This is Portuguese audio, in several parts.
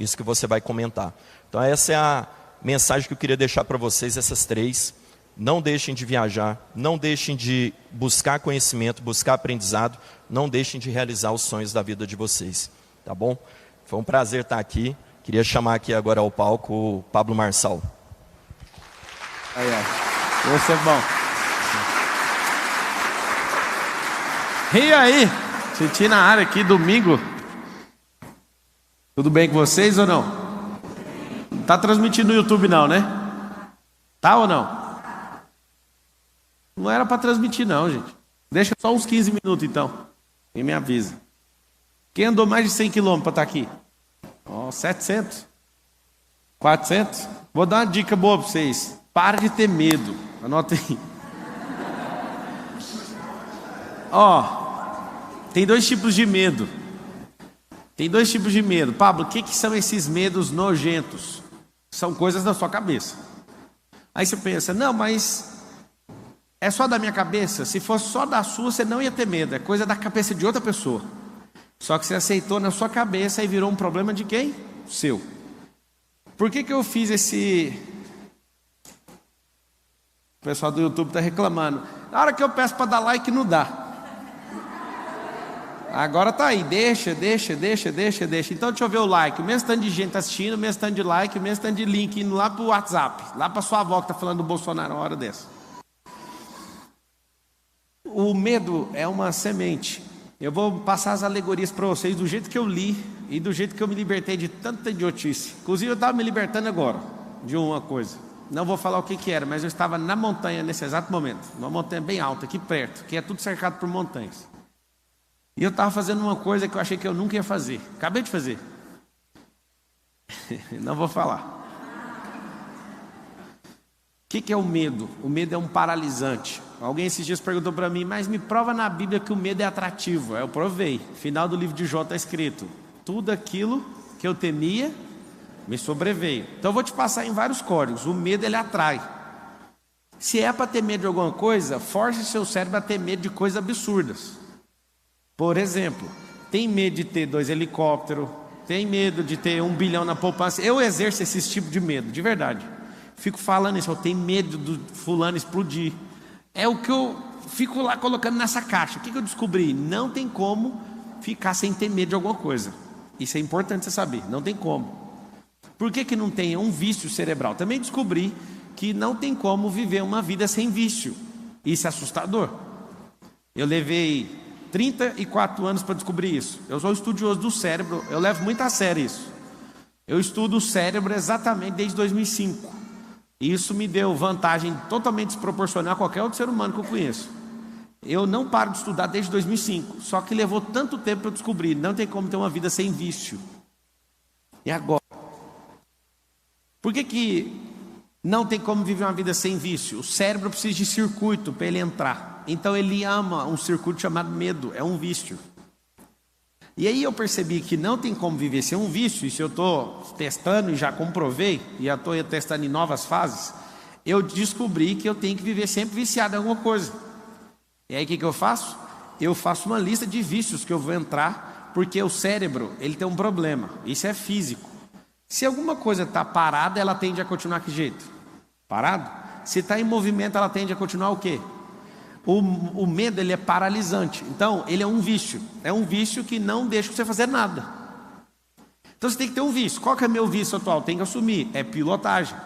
isso que você vai comentar. Então essa é a mensagem que eu queria deixar para vocês, essas 3. Não deixem de viajar, não deixem de buscar conhecimento, buscar aprendizado, não deixem de realizar os sonhos da vida de vocês, tá bom? Foi um prazer estar aqui. Queria chamar aqui agora ao palco o Pablo Marçal. Aí, ó. Esse é bom. E aí? Titi na área aqui, domingo. Tudo bem com vocês ou não? Não tá transmitindo no YouTube não, né? Tá ou não? Não era para transmitir não, gente. Deixa só uns 15 minutos então. E me avisa. Quem andou mais de 100 quilômetros para estar aqui? 700? 400? Vou dar uma dica boa para vocês. Para de ter medo. Anota aí. Tem 2 tipos de medo. Tem 2 tipos de medo. Pablo, o que são esses medos nojentos? São coisas da sua cabeça. Aí você pensa, não, mas é só da minha cabeça? Se fosse só da sua, você não ia ter medo. É coisa da cabeça de outra pessoa. Só que você aceitou na sua cabeça e virou um problema de quem? Seu. Por que eu fiz esse... O pessoal do YouTube está reclamando. Na hora que eu peço para dar like, não dá. Agora tá aí, deixa. Então deixa eu ver o like. O mesmo tanto de gente está assistindo, o mesmo tanto de like, o mesmo tanto de link indo lá para o WhatsApp. Lá para sua avó que está falando do Bolsonaro uma hora dessa. O medo é uma semente. Eu vou passar as alegorias para vocês do jeito que eu li e do jeito que eu me libertei de tanta idiotice. Inclusive eu estava me libertando agora de uma coisa. Não vou falar o que era, mas eu estava na montanha nesse exato momento. Uma montanha bem alta, aqui perto, que é tudo cercado por montanhas. E eu estava fazendo uma coisa que eu achei que eu nunca ia fazer. Acabei de fazer. Não vou falar. O que é o medo? O medo é um paralisante. Alguém esses dias perguntou para mim, mas me prova na Bíblia que o medo é atrativo. Eu provei. Final do livro de Jó está escrito: tudo aquilo que eu temia me sobreveio. Então eu vou te passar em vários códigos. O medo, ele atrai. Se é para ter medo de alguma coisa, force seu cérebro a ter medo de coisas absurdas. Por exemplo, tem medo de ter 2 helicópteros, tem medo de ter 1 bilhão na poupança. Eu exerço esse tipo de medo, de verdade. Fico falando isso, eu tenho medo do fulano explodir. É o que eu fico lá colocando nessa caixa. O que eu descobri? Não tem como ficar sem ter medo de alguma coisa. Isso é importante você saber, não tem como. Por que não tem? É um vício cerebral. Também descobri que não tem como viver uma vida sem vício. Isso é assustador. Eu levei 34 anos para descobrir isso. Eu sou estudioso do cérebro, eu levo muito a sério isso. Eu estudo o cérebro exatamente desde 2005. E isso me deu vantagem totalmente desproporcional a qualquer outro ser humano que eu conheço. Eu não paro de estudar desde 2005. Só que levou tanto tempo para eu descobrir. Não tem como ter uma vida sem vício. E agora? Por que não tem como viver uma vida sem vício? O cérebro precisa de circuito para ele entrar. Então ele ama um circuito chamado medo. É um vício. E aí eu percebi que não tem como viver sem um vício. Isso eu estou testando e já comprovei. E já estou testando em novas fases. Eu descobri que eu tenho que viver sempre viciado em alguma coisa. E aí o que eu faço? Eu faço uma lista de vícios que eu vou entrar. Porque o cérebro, ele tem um problema. Isso é físico. Se alguma coisa está parada, ela tende a continuar que jeito? Parado? Se está em movimento, ela tende a continuar o quê? O medo, ele é paralisante. Então, ele é um vício. É um vício que não deixa você fazer nada. Então, você tem que ter um vício. Qual que é meu vício atual? Tem que assumir. É pilotagem.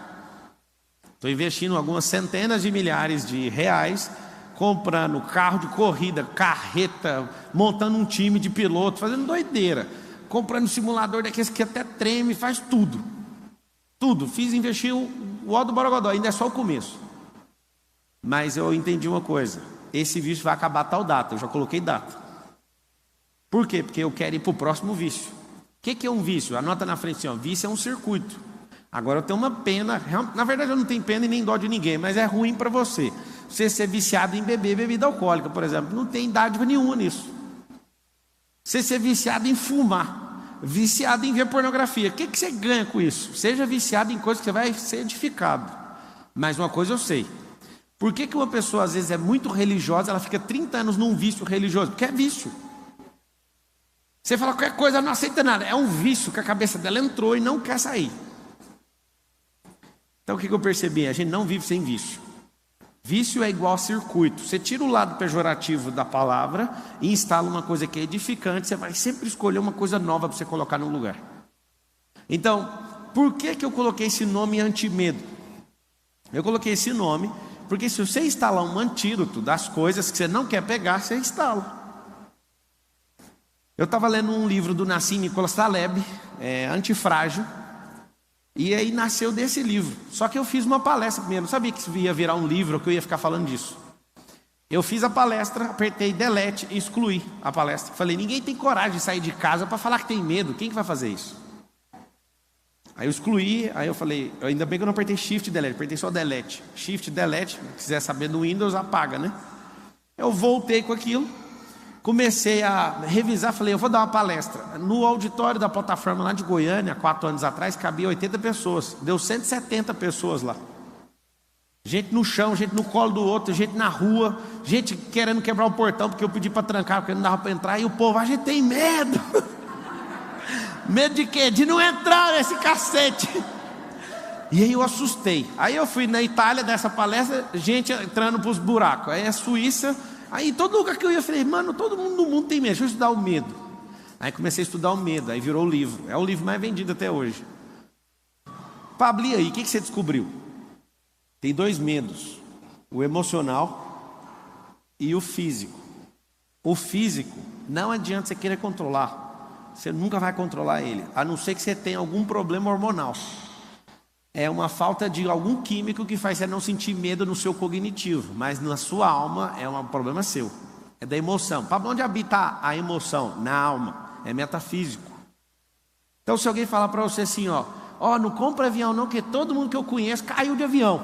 Estou investindo algumas centenas de milhares de reais, comprando carro de corrida, carreta, montando um time de piloto, fazendo doideira. Comprando um simulador daqueles que até treme, faz tudo. Tudo. Investi o ó do Borogodó. Ainda é só o começo. Mas eu entendi uma coisa. Esse vício vai acabar a tal data. Eu já coloquei data. Por quê? Porque eu quero ir para o próximo vício. O que é um vício? Anota na frente assim, ó. Vício é um circuito. Agora eu tenho uma pena. Na verdade eu não tenho pena e nem dó de ninguém. Mas é ruim para você. Você ser viciado em beber bebida alcoólica, por exemplo. Não tem dádiva nenhuma nisso. Você ser viciado em fumar. Viciado em ver pornografia. O que você ganha com isso? Seja viciado em coisas que você vai ser edificado. Mas uma coisa eu sei. Por que uma pessoa às vezes é muito religiosa, ela fica 30 anos num vício religioso? Porque é vício. Você fala qualquer coisa, não aceita nada. É um vício que a cabeça dela entrou e não quer sair. Então o que eu percebi? A gente não vive sem vício. Vício é igual a circuito. Você tira o lado pejorativo da palavra e instala uma coisa que é edificante. Você vai sempre escolher uma coisa nova para você colocar no lugar. Então, por que eu coloquei esse nome anti-medo? Eu coloquei esse nome porque se você instalar um antídoto das coisas que você não quer pegar, você instala. Eu estava lendo um livro do Nassim Nicholas Taleb, Antifrágil, e aí nasceu desse livro. Só que eu fiz uma palestra primeiro, não sabia que isso ia virar um livro, que eu ia ficar falando disso. Eu fiz a palestra, apertei delete e excluí a palestra. Falei, ninguém tem coragem de sair de casa para falar que tem medo, quem que vai fazer isso? Aí eu excluí, aí eu falei, ainda bem que eu não apertei shift delete, apertei só delete. Shift delete, se quiser saber do Windows, apaga, né? Eu voltei com aquilo. Comecei a revisar, falei, eu vou dar uma palestra. No auditório da plataforma lá de Goiânia, 4 anos atrás, cabia 80 pessoas. Deu 170 pessoas lá. Gente no chão, gente no colo do outro, gente na rua, gente querendo quebrar o portão, porque eu pedi para trancar, porque não dava para entrar. E o povo, a gente tem medo. Medo de quê? De não entrar nesse cacete. E aí eu assustei. Aí eu fui na Itália dessa palestra, gente entrando para os buracos. Aí a Suíça... Aí todo lugar que eu ia, eu falei, mano, todo mundo no mundo tem medo, deixa eu estudar o medo. Aí comecei a estudar o medo, aí virou o livro. É o livro mais vendido até hoje. Pablo, e aí, o que você descobriu? Tem 2 medos, o emocional e o físico. O físico, não adianta você querer controlar. Você nunca vai controlar ele, a não ser que você tenha algum problema hormonal. É uma falta de algum químico que faz você não sentir medo no seu cognitivo, mas na sua alma é um problema seu. É da emoção. Para onde habita a emoção? Na alma. É metafísico. Então se alguém falar para você assim, não compra avião não, porque todo mundo que eu conheço caiu de avião.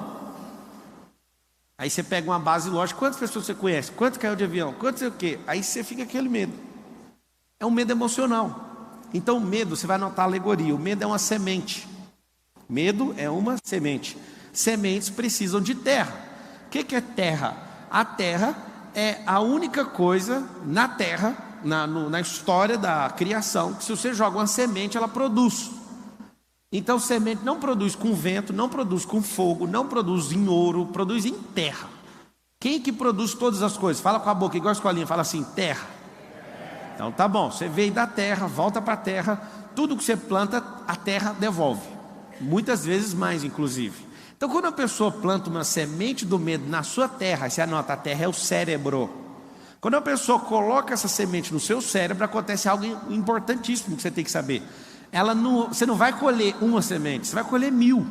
Aí você pega uma base lógica, quantas pessoas você conhece? Quantos caiu de avião? Quantos sei o quê? Aí você fica aquele medo. É um medo emocional. Então o medo, você vai notar a alegoria, o medo é uma semente. Medo é uma semente. Sementes precisam de terra. O que é terra? A terra é a única coisa na terra, na história da criação, que se você joga uma semente, ela produz. Então semente não produz com vento, não produz com fogo, não produz em ouro, produz em terra. Quem que produz todas as coisas? Fala com a boca, igual a escolinha, fala assim, terra. Então tá bom, você veio da terra, volta para a terra, tudo que você planta, a terra devolve. Muitas vezes mais, inclusive. Então, quando a pessoa planta uma semente do medo na sua terra, você anota, a terra é o cérebro. Quando a pessoa coloca essa semente no seu cérebro, acontece algo importantíssimo que você tem que saber. Você não vai colher uma semente, você vai colher 1000.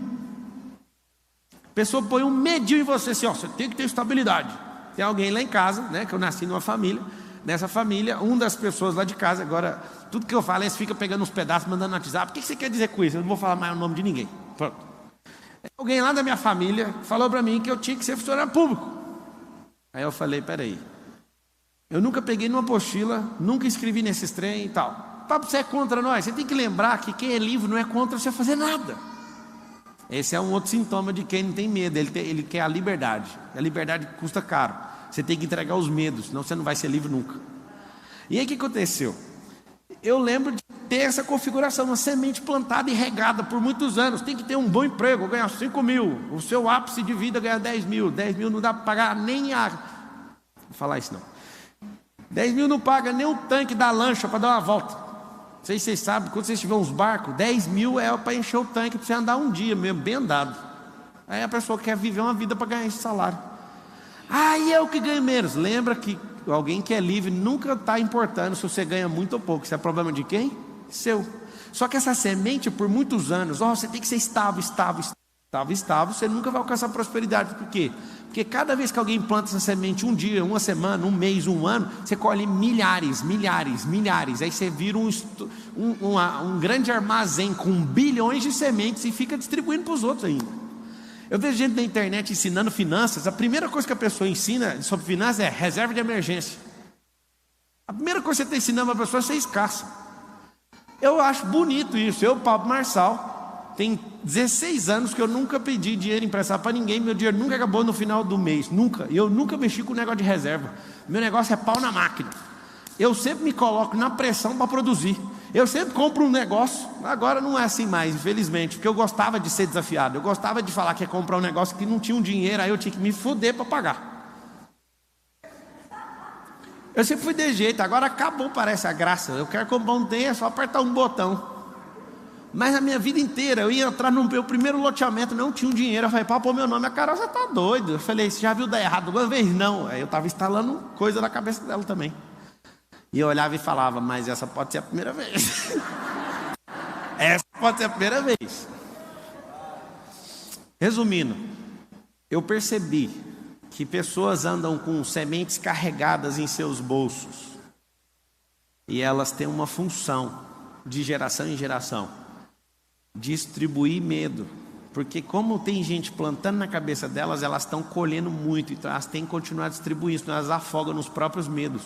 A pessoa põe um medinho em você, assim, você tem que ter estabilidade. Tem alguém lá em casa, né, que eu nasci numa família. Nessa família, uma das pessoas lá de casa, agora, tudo que eu falo, eles ficam pegando uns pedaços, mandando no WhatsApp. O que você quer dizer com isso? Eu não vou falar mais o nome de ninguém. Pronto. Alguém lá da minha família falou para mim que eu tinha que ser funcionário público. Aí eu falei, peraí, eu nunca peguei numa apostila, nunca escrevi nesses trem e tal. Papo, você é contra nós? Você tem que lembrar que quem é livre não é contra você fazer nada. Esse é um outro sintoma de quem não tem medo, ele quer a liberdade. A liberdade custa caro. Você tem que entregar os medos, senão você não vai ser livre nunca. E aí o que aconteceu? Eu lembro de ter essa configuração, uma semente plantada e regada por muitos anos. Tem que ter um bom emprego, ganhar 5 mil. O seu ápice de vida ganhar 10 mil. 10 mil não dá para pagar nem a... Vou falar isso não. 10 mil não paga nem o tanque da lancha para dar uma volta. Não sei se vocês sabem, quando vocês tiverem uns barcos, 10 mil é para encher o tanque para você andar um dia mesmo, bem andado. Aí a pessoa quer viver uma vida para ganhar esse salário. E eu que ganho menos. Lembra que alguém que é livre nunca está importando se você ganha muito ou pouco. Isso é problema de quem? Seu. Só que essa semente, por muitos anos, você tem que ser estável, você nunca vai alcançar prosperidade. Por quê? Porque cada vez que alguém planta essa semente, um dia, uma semana, um mês, um ano, você colhe milhares. Aí você vira um grande armazém com bilhões de sementes e fica distribuindo para os outros ainda. Eu vejo gente na internet ensinando finanças. A primeira coisa que a pessoa ensina sobre finanças é reserva de emergência. A primeira coisa que você está ensinando para a pessoa é ser escassa. Eu acho bonito isso. Eu, Pablo Marçal, tem 16 anos que eu nunca pedi dinheiro emprestado para ninguém. Meu dinheiro nunca acabou no final do mês, nunca. E eu nunca mexi com o negócio de reserva. Meu negócio é pau na máquina. eu sempre me coloco na pressão para produzir. Eu sempre compro um negócio, agora não é assim mais, infelizmente, porque eu gostava de ser desafiado, eu gostava de falar que ia comprar um negócio que não tinha um dinheiro, aí eu tinha que me fuder para pagar. Eu sempre fui de jeito, agora acabou, parece a graça. Eu quero comprar um trem, é só apertar um botão. Mas a minha vida inteira, eu ia entrar no meu primeiro loteamento, não tinha um dinheiro. Eu falei, para pôr meu nome, a Carol, você tá doido. Eu falei, você já viu dar errado uma vez? Não. Aí eu estava instalando coisa na cabeça dela também. E eu olhava e falava, mas essa pode ser a primeira vez. Essa pode ser a primeira vez. Resumindo, eu percebi que pessoas andam com sementes carregadas em seus bolsos. E elas têm uma função de geração em geração. Distribuir medo, porque como tem gente plantando na cabeça delas, elas estão colhendo muito, então elas têm que continuar distribuindo, senão elas afogam nos próprios medos.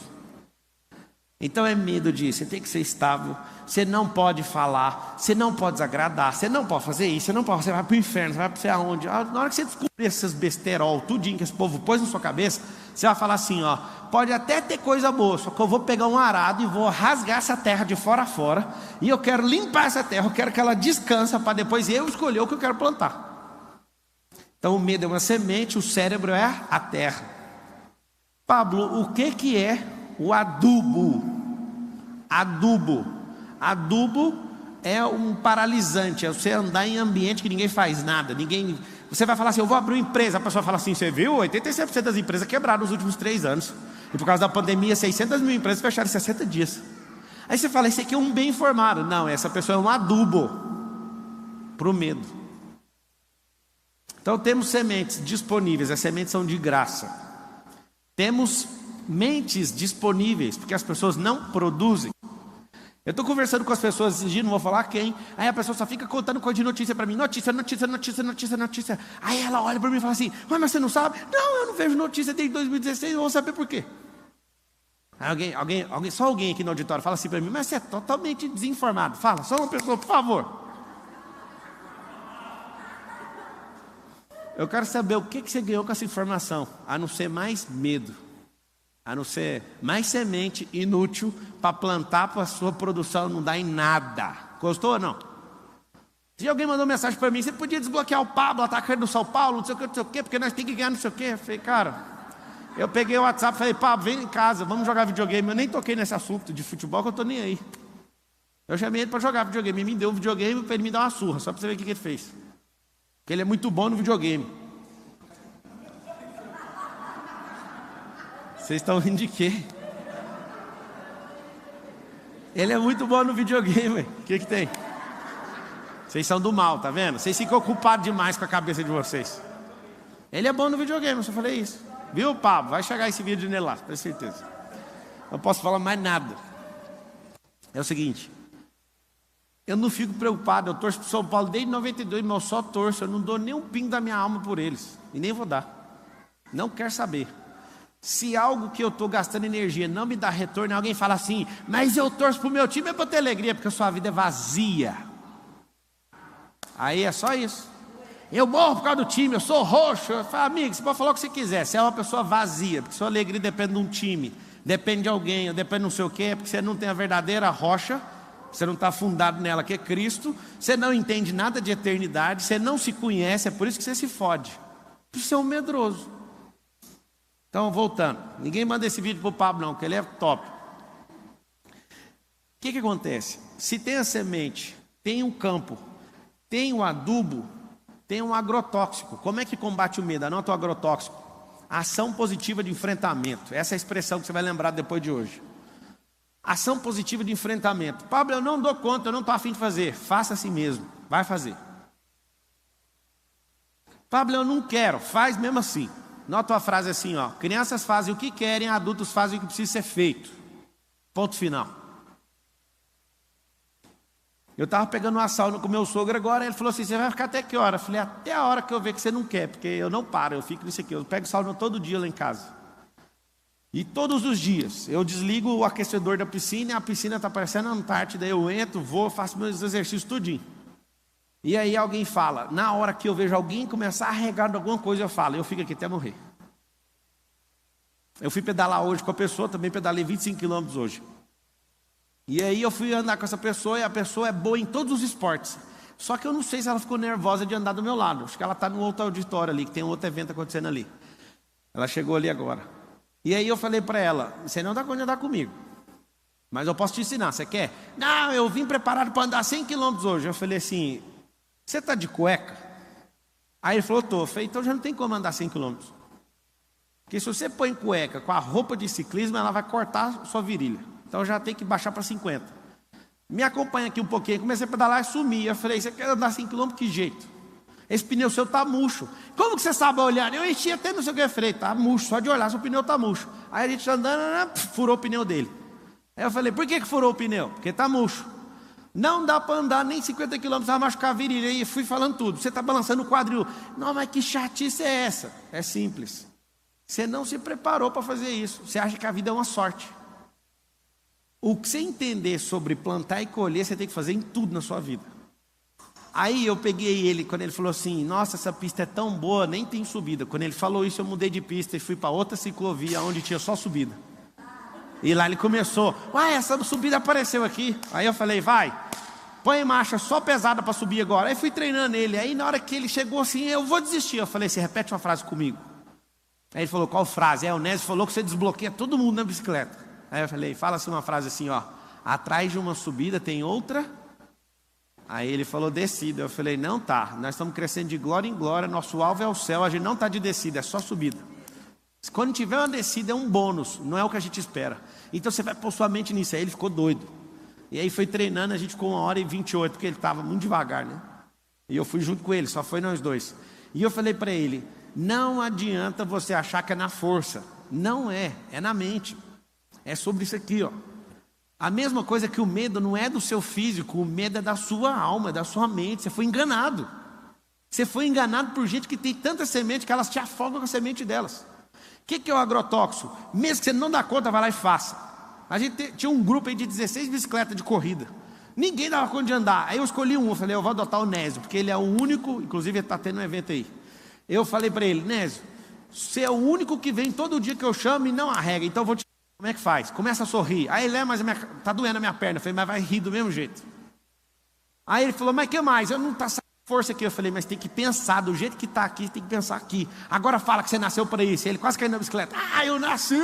Então é medo de você tem que ser estável, você não pode falar, você não pode desagradar, você não pode fazer isso, você não pode, você vai para o inferno, você vai para você aonde? Na hora que você descobrir esses besterol, tudinho que esse povo pôs na sua cabeça, você vai falar assim, ó, pode até ter coisa boa, só que eu vou pegar um arado e vou rasgar essa terra de fora a fora, e eu quero limpar essa terra, eu quero que ela descanse para depois eu escolher o que eu quero plantar. Então o medo é uma semente, o cérebro é a terra. Pablo, o que é o adubo? Adubo é um paralisante, é você andar em ambiente que ninguém faz nada, você vai falar assim, eu vou abrir uma empresa, a pessoa fala assim, você viu, 87% das empresas quebraram nos últimos 3 anos, e por causa da pandemia, 600 mil empresas fecharam em 60 dias, aí você fala, esse aqui é um bem informado, não, essa pessoa é um adubo, para o medo. Então temos sementes disponíveis, as sementes são de graça, temos mentes disponíveis, porque as pessoas não produzem. Eu estou conversando com as pessoas esses dias, não vou falar quem. Aí a pessoa só fica contando coisa de notícia para mim. Notícia. Aí ela olha para mim e fala assim, mas você não sabe? Não, eu não vejo notícia desde 2016, eu vou saber por quê. Aí só alguém aqui no auditório fala assim para mim, mas você é totalmente desinformado. Fala, só uma pessoa, por favor. Eu quero saber o que você ganhou com essa informação, a não ser mais medo. A não ser mais semente inútil para plantar para a sua produção não dar em nada. Gostou ou não? Se alguém mandou mensagem para mim, você podia desbloquear o Pablo, atacante do São Paulo, não sei o que, porque nós temos que ganhar não sei o que. Eu falei, cara, eu peguei o WhatsApp e falei, Pablo, vem em casa, vamos jogar videogame. Eu nem toquei nesse assunto de futebol, que eu estou nem aí. Eu chamei ele para jogar videogame, ele me deu um videogame para ele me dar uma surra, só para você ver o que ele fez. Porque ele é muito bom no videogame. Vocês estão rindo de quê? Ele é muito bom no videogame. O que tem? Vocês são do mal, tá vendo? Vocês ficam ocupados demais com a cabeça de vocês. Ele é bom no videogame, eu só falei isso. Viu, Pablo? Vai chegar esse vídeo nele lá, tenho certeza. Não posso falar mais nada. É o seguinte. Eu não fico preocupado, eu torço para o São Paulo desde 92, mas eu só torço, eu não dou nem um pingo da minha alma por eles. E nem vou dar. Não quero saber. Se algo que eu estou gastando energia não me dá retorno, alguém fala assim, mas eu torço para o meu time é para ter alegria, porque a sua vida é vazia. Aí é só isso. Eu morro por causa do time, eu sou roxo. Eu falo, amigo, você pode falar o que você quiser, você é uma pessoa vazia, porque sua alegria depende de um time, depende de alguém, depende de não sei o quê, porque você não tem a verdadeira rocha, você não está fundado nela, que é Cristo, você não entende nada de eternidade, você não se conhece, é por isso que você se fode. Você é um medroso. Então, voltando, ninguém manda esse vídeo para o Pablo não, porque ele é top. O que acontece? Se tem a semente, tem um campo, tem um adubo, tem um agrotóxico. Como é que combate o medo? Anota o agrotóxico. Ação positiva de enfrentamento. Essa é a expressão que você vai lembrar depois de hoje. Ação positiva de enfrentamento. Pablo, eu não dou conta, eu não estou a fim de fazer. Faça assim mesmo, vai fazer. Pablo, eu não quero, faz mesmo assim. Nota a frase assim, ó. Crianças fazem o que querem, adultos fazem o que precisa ser feito. Ponto final. Eu estava pegando uma sauna com meu sogro agora, ele falou assim, você vai ficar até que hora? Eu falei, até a hora que eu ver que você não quer, porque eu não paro, eu fico nisso aqui. Eu pego sauna todo dia lá em casa. E todos os dias, eu desligo o aquecedor da piscina, e a piscina está parecendo a Antártida, eu entro, vou, faço meus exercícios tudinho. E aí alguém fala, na hora que eu vejo alguém começar a regar de alguma coisa, eu falo, eu fico aqui até morrer. Eu fui pedalar hoje com a pessoa, também pedalei 25 quilômetros hoje. E aí eu fui andar com essa pessoa e a pessoa é boa em todos os esportes. Só que eu não sei se ela ficou nervosa de andar do meu lado. Acho que ela está no outro auditório ali, que tem um outro evento acontecendo ali. Ela chegou ali agora. E aí eu falei para ela, você não dá conta de andar comigo, mas eu posso te ensinar, você quer? Não, eu vim preparado para andar 100 quilômetros hoje. Eu falei assim, você está de cueca? Aí ele falou, tô. Eu falei, então já não tem como andar 100 quilômetros. Porque se você põe cueca com a roupa de ciclismo, ela vai cortar a sua virilha. Então já tem que baixar para 50. Me acompanha aqui um pouquinho. Comecei a pedalar e sumi. Eu falei, você quer andar 100 km? Que jeito? Esse pneu seu tá murcho. Como que você sabe olhar? Eu enchi até não sei o que. Eu falei, tá murcho, só de olhar, seu pneu tá murcho. Aí a gente andando, furou o pneu dele. Aí eu falei, por que furou o pneu? Porque tá murcho. Não dá para andar nem 50 km, vai machucar a virilha. E fui falando tudo. Você tá balançando o quadril. Não, mas que chatice é essa? É simples. Você não se preparou para fazer isso. Você acha que a vida é uma sorte. O que você entender sobre plantar e colher, você tem que fazer em tudo na sua vida. Aí eu peguei ele, quando ele falou assim, nossa, essa pista é tão boa, nem tem subida. Quando ele falou isso, eu mudei de pista e fui para outra ciclovia, onde tinha só subida. E lá ele começou, uai, essa subida apareceu aqui. Aí eu falei, vai, põe marcha só pesada para subir agora. Aí fui treinando ele, aí na hora que ele chegou assim, eu vou desistir. Eu falei, você repete uma frase comigo. Aí ele falou, qual frase? O Nésio falou que você desbloqueia todo mundo na bicicleta. Aí eu falei, fala assim uma frase assim, ó, atrás de uma subida tem outra. Aí ele falou, descida. Eu falei, não tá, nós estamos crescendo de glória em glória, nosso alvo é o céu, a gente não está de descida, é só subida. Quando tiver uma descida é um bônus, não é o que a gente espera. Então você vai pôr sua mente nisso. Aí ele ficou doido. E aí foi treinando, a gente ficou 1h28, porque ele estava muito devagar, né? E eu fui junto com ele, só foi nós dois. E eu falei para ele, não adianta você achar que é na força. Não é, é na mente. É sobre isso aqui, ó. A mesma coisa que o medo não é do seu físico, o medo é da sua alma, da sua mente. Você foi enganado. Você foi enganado por gente que tem tanta semente que elas te afogam com a semente delas. O que é o agrotóxico? Mesmo que você não dá conta, vai lá e faça. A gente tinha um grupo aí de 16 bicicletas de corrida. Ninguém dava conta de andar. Aí eu escolhi um, eu falei, eu vou adotar o Nésio, porque ele é o único, inclusive ele está tendo um evento aí. Eu falei para ele, Nésio, você é o único que vem todo dia que eu chamo e não arrega, então eu vou te... Como é que faz? Começa a sorrir. Aí ele, mas tá doendo a minha perna. Eu falei, mas vai rir do mesmo jeito. Aí ele falou, mas que mais? Eu não tá saindo força aqui. Eu falei, mas tem que pensar do jeito que tá aqui, tem que pensar aqui. Agora fala que você nasceu para isso. Ele quase caiu na bicicleta. Ah, eu nasci!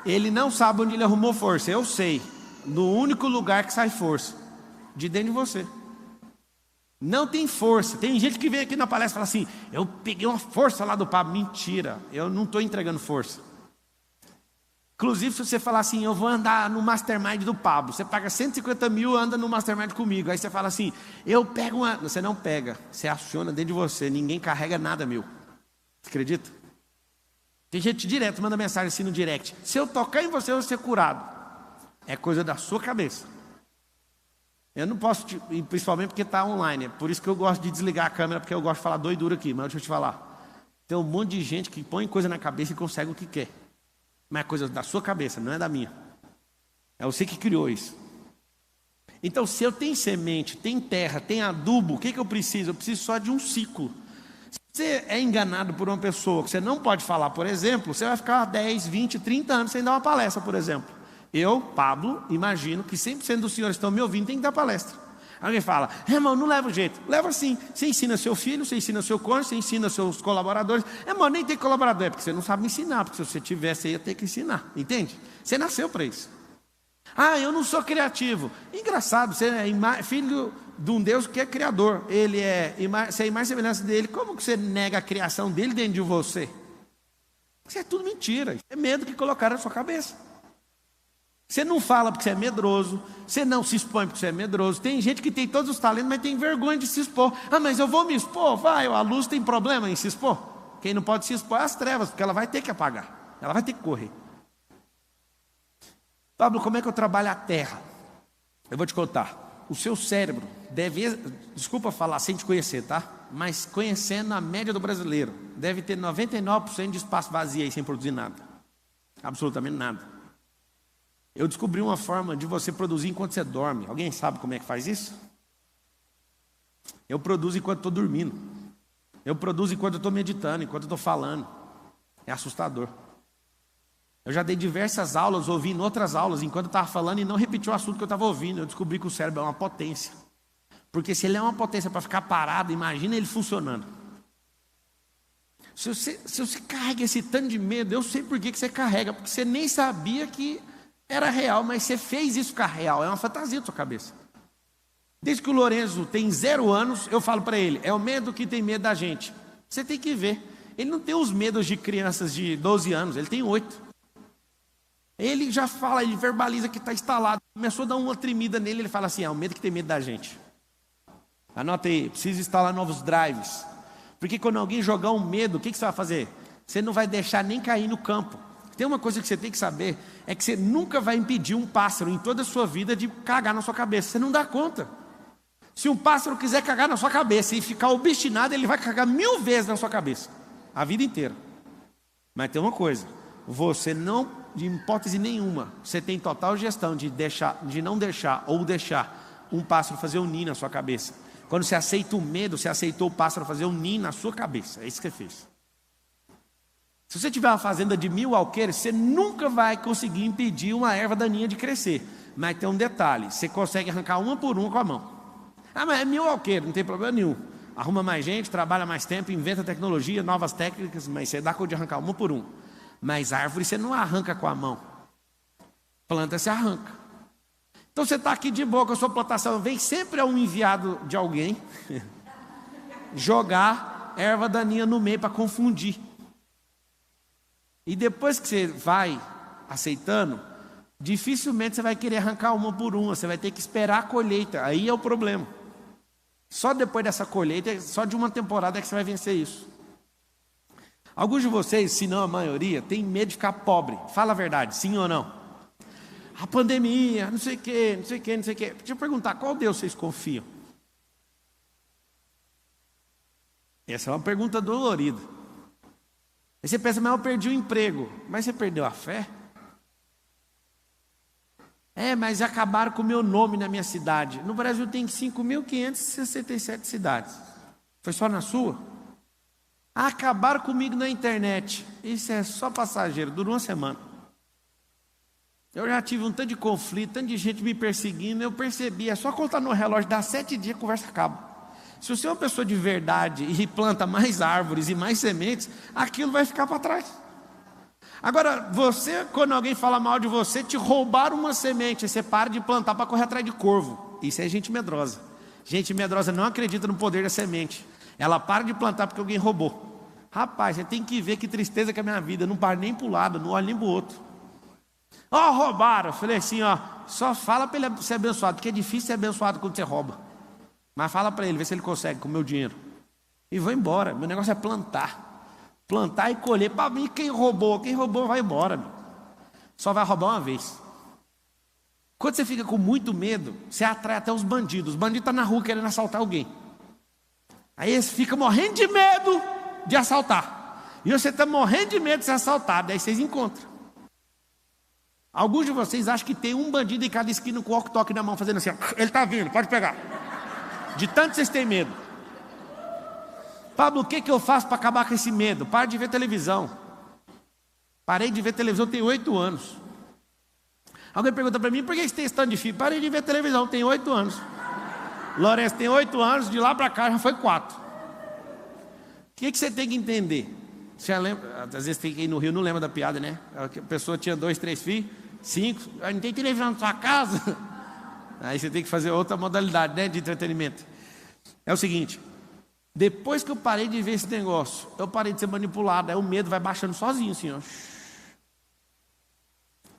Ele não sabe onde ele arrumou força. Eu sei. No único lugar que sai força. De dentro de você. Não tem força. Tem gente que vem aqui na palestra e fala assim, eu peguei uma força lá do Pablo. Mentira, eu não estou entregando força. Inclusive se você falar assim, eu vou andar no Mastermind do Pablo, você paga 150 mil, anda no Mastermind comigo. Aí você fala assim, eu pego uma... Você não pega, você aciona dentro de você. Ninguém carrega nada, meu. Você acredita? Tem gente direto, manda mensagem assim no direct, se eu tocar em você, eu vou ser curado. É coisa da sua cabeça. Eu não posso, principalmente porque está online. É por isso que eu gosto de desligar a câmera, porque eu gosto de falar doidura aqui. Mas deixa eu te falar. Tem um monte de gente que põe coisa na cabeça e consegue o que quer. Mas é coisa da sua cabeça, não é da minha. É você que criou isso. Então, se eu tenho semente, tem terra, tem adubo, o que eu preciso? Eu preciso só de um ciclo. Se você é enganado por uma pessoa que você não pode falar, por exemplo, você vai ficar 10, 20, 30 anos sem dar uma palestra, por exemplo. Eu, Pablo, imagino que 100% dos senhores que estão me ouvindo tem que dar palestra. Alguém fala, irmão, não leva jeito. Leva sim. Você ensina seu filho, você ensina seu cônjuge, você ensina seus colaboradores. Irmão, nem tem colaborador, é porque você não sabe ensinar. Porque se você tivesse, você ia ter que ensinar. Entende? Você nasceu para isso. Ah, eu não sou criativo. Engraçado, você é filho de um Deus que é criador. Você é imagem e semelhança dele. Como que você nega a criação dele dentro de você? Isso é tudo mentira. Isso é medo que colocaram na sua cabeça. Você não fala porque você é medroso, você não se expõe porque você é medroso. Tem gente que tem todos os talentos, mas tem vergonha de se expor. Ah, mas eu vou me expor, vai, a luz tem problema em se expor. Quem não pode se expor é as trevas, porque ela vai ter que apagar, ela vai ter que correr. Pablo, como é que eu trabalho a terra? Eu vou te contar. O seu cérebro deve, desculpa falar sem te conhecer, tá? Mas conhecendo a média do brasileiro, deve ter 99% de espaço vazio aí sem produzir nada. Absolutamente nada. Eu descobri uma forma de você produzir enquanto você dorme. Alguém sabe como é que faz isso? Eu produzo enquanto estou dormindo. Eu produzo enquanto eu estou meditando, enquanto eu estou falando. É assustador. Eu já dei diversas aulas, ouvi em outras aulas, enquanto eu estava falando, e não repeti o assunto que eu estava ouvindo. Eu descobri que o cérebro é uma potência. Porque se ele é uma potência para ficar parado, imagina ele funcionando. Se você carrega esse tanto de medo, eu sei por que você carrega, porque você nem sabia que era real, mas você fez isso ficar real, é uma fantasia da sua cabeça. Desde que o Lorenzo tem 0 anos, eu falo para ele, é o medo que tem medo da gente. Você tem que ver, ele não tem os medos de crianças de 12 anos, ele tem 8. Ele já fala, ele verbaliza que está instalado, começou a dar uma tremida nele, ele fala assim, é o medo que tem medo da gente. Anota aí, precisa instalar novos drives. Porque quando alguém jogar um medo, o que você vai fazer? Você não vai deixar nem cair no campo. Tem uma coisa que você tem que saber, é que você nunca vai impedir um pássaro em toda a sua vida de cagar na sua cabeça. Você não dá conta. Se um pássaro quiser cagar na sua cabeça e ficar obstinado, ele vai cagar 1000 vezes na sua cabeça. A vida inteira. Mas tem uma coisa, você não, de hipótese nenhuma, você tem total gestão de não deixar ou deixar um pássaro fazer um ninho na sua cabeça. Quando você aceita o medo, você aceitou o pássaro fazer um ninho na sua cabeça. É isso que você fez. Se você tiver uma fazenda de 1000 alqueires, você nunca vai conseguir impedir uma erva daninha de crescer. Mas tem um detalhe, você consegue arrancar uma por uma com a mão. Ah, mas é 1000 alqueires, não tem problema nenhum. Arruma mais gente, trabalha mais tempo, inventa tecnologia, novas técnicas, mas você dá conta de arrancar uma por uma. Mas árvore você não arranca com a mão. Planta você arranca. Então você está aqui de boa com a sua plantação, vem sempre um enviado de alguém jogar erva daninha no meio para confundir. E depois que você vai aceitando, dificilmente você vai querer arrancar uma por uma, você vai ter que esperar a colheita, aí é o problema. Só depois dessa colheita, só de uma temporada é que você vai vencer isso. Alguns de vocês, se não a maioria, tem medo de ficar pobre. Fala a verdade, sim ou não? A pandemia, não sei o quê, não sei o quê, não sei o quê. Deixa eu perguntar, qual Deus vocês confiam? Essa é uma pergunta dolorida. Aí você pensa, mas eu perdi o emprego. Mas você perdeu a fé? É, mas acabaram com o meu nome na minha cidade. No Brasil tem 5.567 cidades. Foi só na sua? Acabaram comigo na internet. Isso é só passageiro, durou uma semana. Eu já tive um tanto de conflito, tanto de gente me perseguindo. Eu percebi, é só contar no relógio, dá 7 dias, a conversa acaba. Se você é uma pessoa de verdade e planta mais árvores e mais sementes, aquilo vai ficar para trás. Agora, você, quando alguém fala mal de você, te roubaram uma semente, você para de plantar para correr atrás de corvo. Isso é gente medrosa. Gente medrosa não acredita no poder da semente. Ela para de plantar porque alguém roubou. Rapaz, você tem que ver que tristeza que é a minha vida. Eu não paro nem para o lado, não olho nem para o outro. Ó, roubaram. Eu falei assim, ó, só fala para ele ser abençoado, porque é difícil ser abençoado quando você rouba. Mas fala para ele, vê se ele consegue com o meu dinheiro. E vou embora, meu negócio é plantar. Plantar e colher. Para mim, quem roubou vai embora. Meu. Só vai roubar uma vez. Quando você fica com muito medo, você atrai até os bandidos. Os bandidos estão na rua querendo assaltar alguém. Aí eles ficam morrendo de medo de assaltar. E você está morrendo de medo de ser assaltado. Aí vocês encontram. Alguns de vocês acham que tem um bandido em cada esquina com o walkie-talkie na mão, fazendo assim. Ele está vindo, pode pegar. De tanto vocês têm medo. Pablo, o que eu faço para acabar com esse medo? Para de ver televisão. Parei de ver televisão, tem 8 anos. Alguém pergunta para mim, por que você tem esse tanto de filho? Parei de ver televisão, tem 8 anos. Lourenço tem 8 anos, de lá para cá já foi 4. O que você tem que entender? Você lembra, às vezes tem que ir no Rio, não lembra da piada, né? A pessoa tinha 2, 3 filhos, 5, não tem televisão na sua casa. Aí você tem que fazer outra modalidade, né, de entretenimento. É o seguinte, depois que eu parei de ver esse negócio, eu parei de ser manipulado, aí o medo vai baixando sozinho, assim, ó.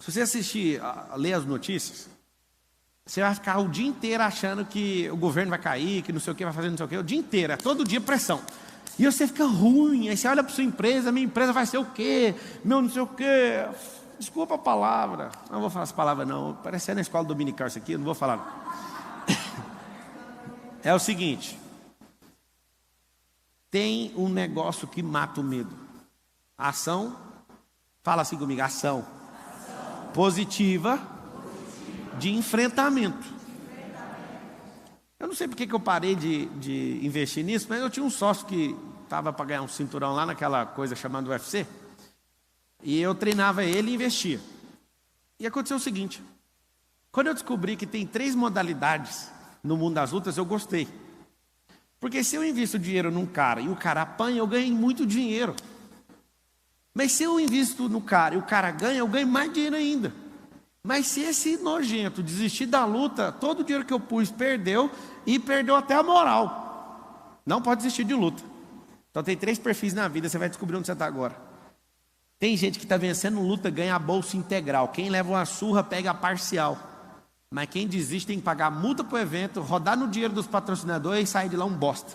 Se você assistir, ler as notícias, você vai ficar o dia inteiro achando que o governo vai cair, que não sei o que, vai fazer não sei o que, o dia inteiro, é todo dia pressão. E você fica ruim, aí você olha para sua empresa, minha empresa vai ser o quê? Meu não sei o quê. Desculpa a palavra, não vou falar essa palavra não, parece na escola dominical isso aqui, eu não vou falar não. É o seguinte, tem um negócio que mata o medo. Ação, fala assim comigo, ação positiva de enfrentamento. Eu não sei porque que eu parei de investir nisso, mas eu tinha um sócio que estava para ganhar um cinturão lá naquela coisa chamada UFC. E eu treinava ele e investia. E aconteceu o seguinte: quando eu descobri que tem 3 modalidades no mundo das lutas, eu gostei. Porque se eu invisto dinheiro num cara e o cara apanha, eu ganho muito dinheiro. Mas se eu invisto no cara e o cara ganha, eu ganho mais dinheiro ainda. Mas se esse nojento desistir da luta, todo o dinheiro que eu pus perdeu, e perdeu até a moral. Não pode desistir de luta. Então tem 3 perfis na vida, você vai descobrir onde você está agora. Tem gente que está vencendo luta, ganha a bolsa integral. Quem leva uma surra, pega a parcial. Mas quem desiste tem que pagar multa para o evento, rodar no dinheiro dos patrocinadores e sair de lá um bosta.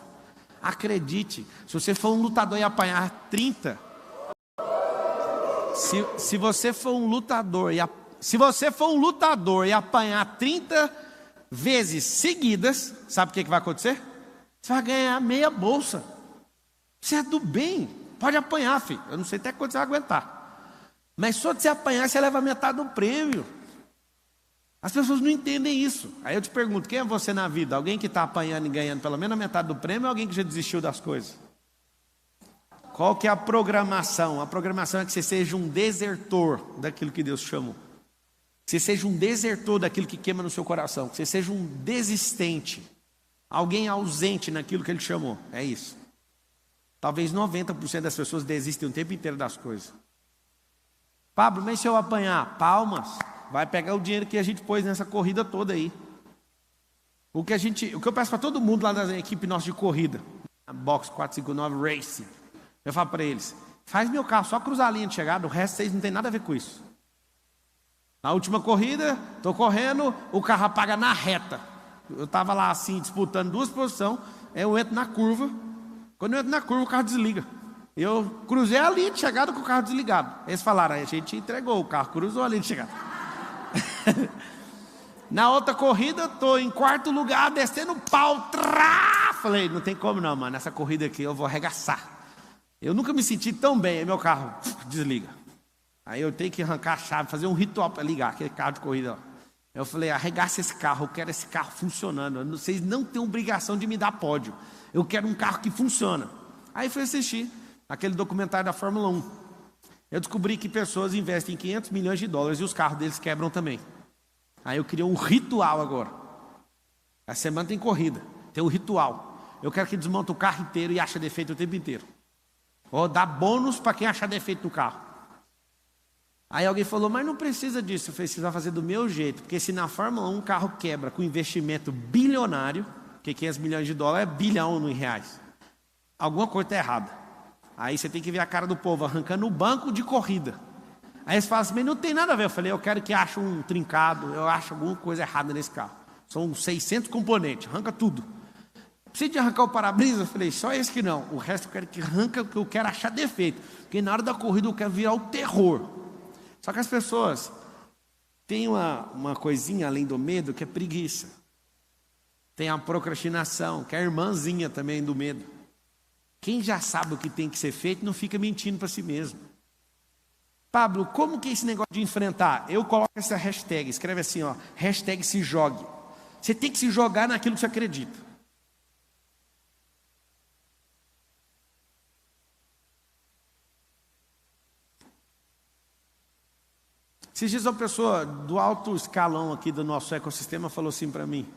Acredite, se você for um lutador e apanhar 30, se você for um lutador e apanhar 30 vezes seguidas, sabe o que vai acontecer? Você vai ganhar meia bolsa. Você é do bem, pode apanhar, filho. Eu não sei até quanto você vai aguentar. Mas só de você apanhar, você leva metade do prêmio. As pessoas não entendem isso. Aí eu te pergunto, quem é você na vida? Alguém que está apanhando e ganhando pelo menos a metade do prêmio, ou alguém que já desistiu das coisas? Qual que é a programação? A programação é que você seja um desertor daquilo que Deus chamou. Que você seja um desertor daquilo que queima no seu coração. Que você seja um desistente. Alguém ausente naquilo que Ele chamou. É isso. Talvez 90% das pessoas desistem o tempo inteiro das coisas. Pablo, mas se eu apanhar? Palmas. Vai pegar o dinheiro que a gente pôs nessa corrida toda aí. O que eu peço para todo mundo lá da equipe nossa de corrida, a Box 459 Racing, eu falo para eles: faz meu carro só cruzar a linha de chegada, o resto vocês não tem nada a ver com isso. Na última corrida, estou correndo, o carro apaga na reta. Eu estava lá assim, disputando 2 posições, eu entro na curva. Quando eu entro na curva, o carro desliga. Eu cruzei a linha de chegada com o carro desligado. Eles falaram: a gente entregou, o carro cruzou a linha de chegada. Na outra corrida, estou em 4º lugar, descendo o pau. Falei, não tem como não, mano. Nessa corrida aqui eu vou arregaçar. Eu nunca me senti tão bem. Aí meu carro desliga. Aí eu tenho que arrancar a chave, fazer um ritual para ligar aquele carro de corrida. Ó. Eu falei, arregaça esse carro, eu quero esse carro funcionando. Vocês não têm obrigação de me dar pódio. Eu quero um carro que funciona. Aí fui assistir aquele documentário da Fórmula 1. Eu descobri que pessoas investem $500 milhões e os carros deles quebram também. Aí eu queria um ritual agora. A semana tem corrida, tem um ritual. Eu quero que desmonte o carro inteiro e ache defeito o tempo inteiro. Vou dar bônus para quem achar defeito no carro. Aí alguém falou, mas não precisa disso. Eu falei, você vai fazer do meu jeito. Porque se na Fórmula 1 um carro quebra com investimento bilionário, que $500 milhões é bilhão em reais, alguma coisa está errada. Aí você tem que ver a cara do povo arrancando o banco de corrida. Aí eles falam assim, mas não tem nada a ver. Eu falei, eu quero que ache um trincado, eu acho alguma coisa errada nesse carro. São 600 componentes, arranca tudo. Precisa de arrancar o para-brisa? Eu falei, só esse que não. O resto eu quero que arranca, porque eu quero achar defeito. Porque na hora da corrida eu quero virar o terror. Só que as pessoas têm uma coisinha além do medo que é preguiça. Tem a procrastinação, que é a irmãzinha também do medo. Quem já sabe o que tem que ser feito não fica mentindo para si mesmo. Pablo, como que é esse negócio de enfrentar? Eu coloco essa hashtag, escreve assim, ó, hashtag se jogue. Você tem que se jogar naquilo que você acredita. Esses dias uma pessoa do alto escalão aqui do nosso ecossistema falou assim para mim: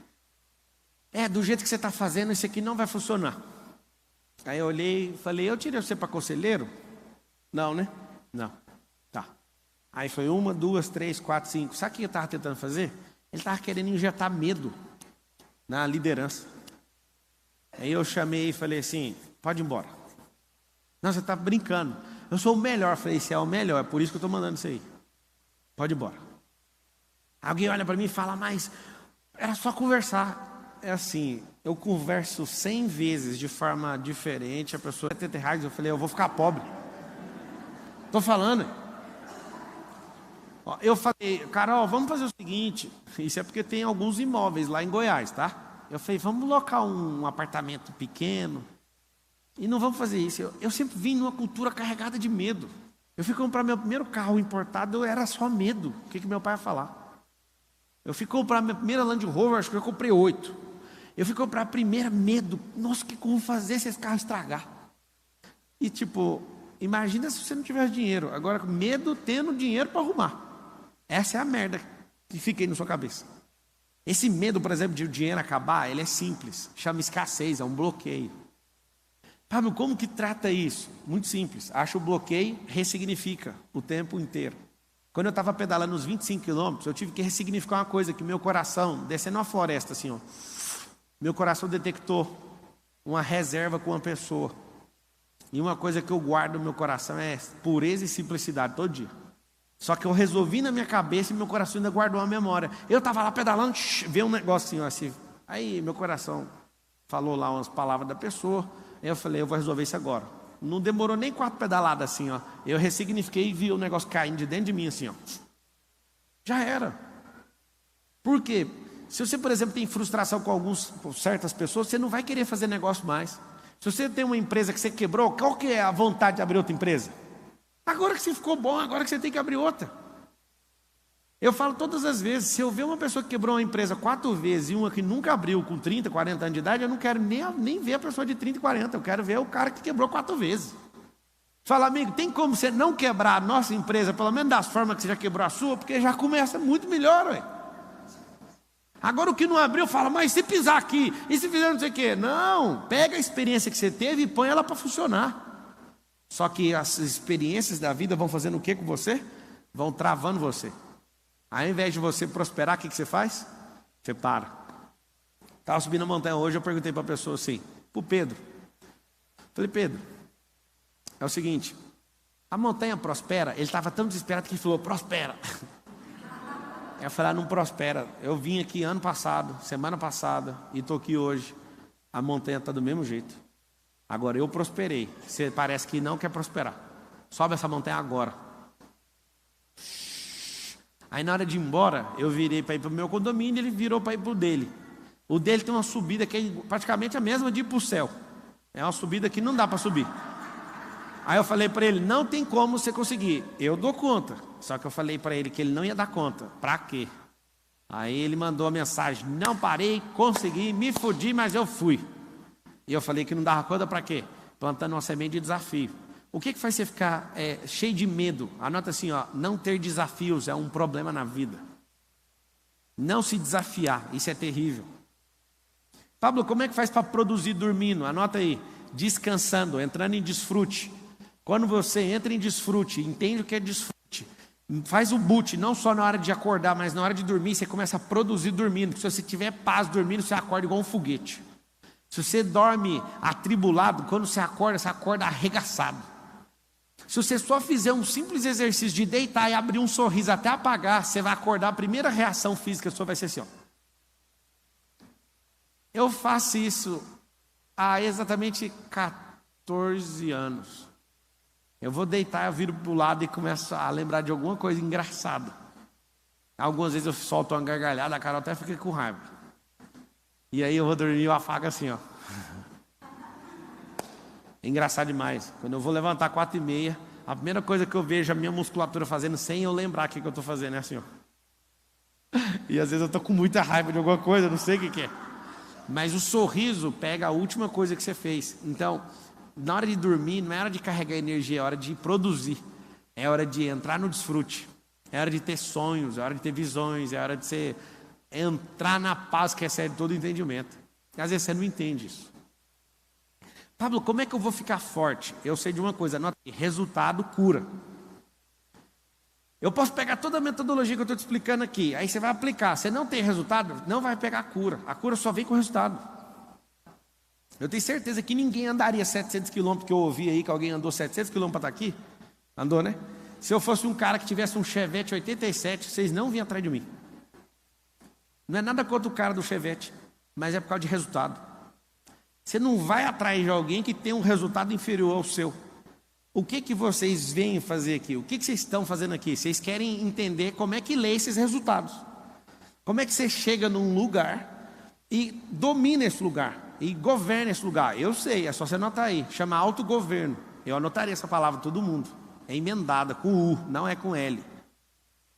do jeito que você está fazendo, isso aqui não vai funcionar. Aí eu olhei e falei, eu tirei você para conselheiro? Não, né? Não. Tá. Aí foi 1, 2, 3, 4, 5. Sabe o que eu estava tentando fazer? Ele estava querendo injetar medo na liderança. Aí eu chamei e falei assim, pode ir embora. Não, você está brincando. Eu sou o melhor. Eu falei, você é o melhor, é por isso que eu estou mandando isso aí. Pode ir embora. Alguém olha para mim e fala, mas era só conversar. É assim, eu converso 100 vezes de forma diferente, a pessoa R$70, eu falei, eu vou ficar pobre. Estou falando. Eu falei, Carol, vamos fazer o seguinte, isso é porque tem alguns imóveis lá em Goiás, tá? Eu falei, vamos locar um apartamento pequeno e não vamos fazer isso. Eu sempre vim numa cultura carregada de medo. Eu fui comprar meu primeiro carro importado, era só medo. O que meu pai ia falar? Eu fui comprar minha primeira Land Rover, acho que eu comprei 8. Eu fui comprar a primeira, medo. Nossa, o que eu vou fazer se esse carro estragar? E tipo, Imagina se você não tivesse dinheiro. Agora, medo tendo dinheiro para arrumar. Essa é a merda que fica aí na sua cabeça. Esse medo, por exemplo, de o dinheiro acabar, ele é simples. Chama escassez, é um bloqueio. Pablo, como que trata isso? Muito simples. Acha o bloqueio, ressignifica o tempo inteiro. Quando eu estava pedalando uns 25 quilômetros, eu tive que ressignificar uma coisa, que meu coração, descendo uma floresta assim, ó, meu coração detectou uma reserva com uma pessoa. E uma coisa que eu guardo no meu coração é pureza e simplicidade todo dia. Só que eu resolvi na minha cabeça e meu coração ainda guardou uma memória. Eu estava lá pedalando, veio um negocinho assim. Aí meu coração falou lá umas palavras da pessoa. Aí eu falei, eu vou resolver isso agora. Não demorou nem 4 pedaladas assim, ó. Eu ressignifiquei e vi o negócio caindo de dentro de mim assim, ó. Já era. Por quê? Se você, por exemplo, tem frustração com certas pessoas, você não vai querer fazer negócio mais. Se você tem uma empresa que você quebrou, qual que é a vontade de abrir outra empresa? Agora que você ficou bom, agora que você tem que abrir outra. Eu falo todas as vezes, se eu ver uma pessoa que quebrou uma empresa 4 vezes e uma que nunca abriu com 30, 40 anos de idade, eu não quero nem ver a pessoa de 30 e 40, eu quero ver o cara que quebrou 4 vezes. Fala, amigo, tem como você não quebrar a nossa empresa, pelo menos das formas que você já quebrou a sua, porque já começa muito melhor, ué. Agora o que não abriu, fala, mas se pisar aqui, e se fizer não sei o quê? Não, pega a experiência que você teve e põe ela para funcionar. Só que as experiências da vida vão fazendo o que com você? Vão travando você. Ao invés de você prosperar, o que você faz? Você para. Estava subindo a montanha hoje, eu perguntei para a pessoa assim, para o Pedro. Falei, Pedro, é o seguinte, a montanha prospera? Ele estava tão desesperado que ele falou, prospera. Eu falei, não prospera. Eu vim aqui ano passado, semana passada, e estou aqui hoje. A montanha está do mesmo jeito. Agora eu prosperei. Você parece que não quer prosperar. Sobe essa montanha agora. Aí na hora de ir embora, eu virei para ir para o meu condomínio, ele virou para ir para o dele. O dele tem uma subida que é praticamente a mesma de ir para o céu. É uma subida que não dá para subir. Aí eu falei para ele, não tem como você conseguir. Eu dou conta. Só que eu falei para ele que ele não ia dar conta. Para quê? Aí ele mandou a mensagem, não parei, consegui, me fodi, mas eu fui. E eu falei que não dava conta para quê? Plantando uma semente de desafio. O que faz você ficar cheio de medo? Anota assim, ó, não ter desafios é um problema na vida. Não se desafiar, isso é terrível. Pablo, como é que faz para produzir dormindo? Anota aí, descansando, entrando em desfrute. Quando você entra em desfrute, entende o que é desfrute, faz o boot, não só na hora de acordar, mas na hora de dormir, você começa a produzir dormindo. Porque se você tiver paz dormindo, você acorda igual um foguete. Se você dorme atribulado, quando você acorda arregaçado. Se você só fizer um simples exercício de deitar e abrir um sorriso até apagar, você vai acordar, a primeira reação física sua vai ser assim, ó. Eu faço isso há exatamente 14 anos. Eu vou deitar, eu viro para o lado e começo a lembrar de alguma coisa engraçada. Algumas vezes eu solto uma gargalhada, a Carol até fica com raiva. E aí eu vou dormir e eu afago assim, ó. É engraçado demais. Quando eu vou levantar 4h30, a primeira coisa que eu vejo a minha musculatura fazendo, sem eu lembrar o que eu estou fazendo, é assim, ó. E às vezes eu estou com muita raiva de alguma coisa, não sei o que é. Mas o sorriso pega a última coisa que você fez. Então, na hora de dormir, não é hora de carregar energia, é hora de produzir. É hora de entrar no desfrute. É hora de ter sonhos, é hora de ter visões, é hora de você entrar na paz que excede todo entendimento. E às vezes você não entende isso. Pablo, como é que eu vou ficar forte? Eu sei de uma coisa, anota aí, resultado cura. Eu posso pegar toda a metodologia que eu estou te explicando aqui, aí você vai aplicar. Se não tem resultado, não vai pegar a cura. A cura só vem com resultado. Eu tenho certeza que ninguém andaria 700 quilômetros, que eu ouvi aí que alguém andou 700 quilômetros para estar aqui. Andou, né? Se eu fosse um cara que tivesse um Chevette 87, vocês não vinham atrás de mim. Não é nada contra o cara do Chevette, mas é por causa de resultado. Você não vai atrás de alguém que tem um resultado inferior ao seu. O que vocês vêm fazer aqui? O que vocês estão fazendo aqui? Vocês querem entender como é que lê esses resultados. Como é que você chega num lugar e domina esse lugar, e governa esse lugar. Eu sei, é só você anotar aí, chama autogoverno. Eu anotaria essa palavra todo mundo. É emendada com U, não é com L.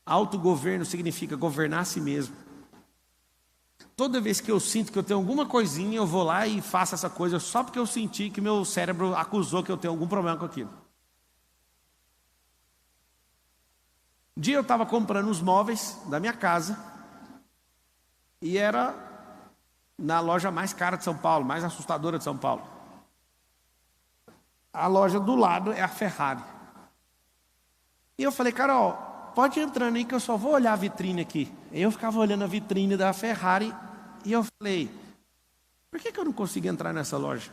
Autogoverno significa governar a si mesmo. Toda vez que eu sinto que eu tenho alguma coisinha, eu vou lá e faço essa coisa só porque eu senti que meu cérebro acusou que eu tenho algum problema com aquilo. Um dia eu estava comprando os móveis da minha casa e era na loja mais cara de São Paulo, mais assustadora de São Paulo. A loja do lado é a Ferrari. E eu falei, Carol, pode ir entrando aí que eu só vou olhar a vitrine aqui. E eu ficava olhando a vitrine da Ferrari e eu falei, por que eu não consigo entrar nessa loja?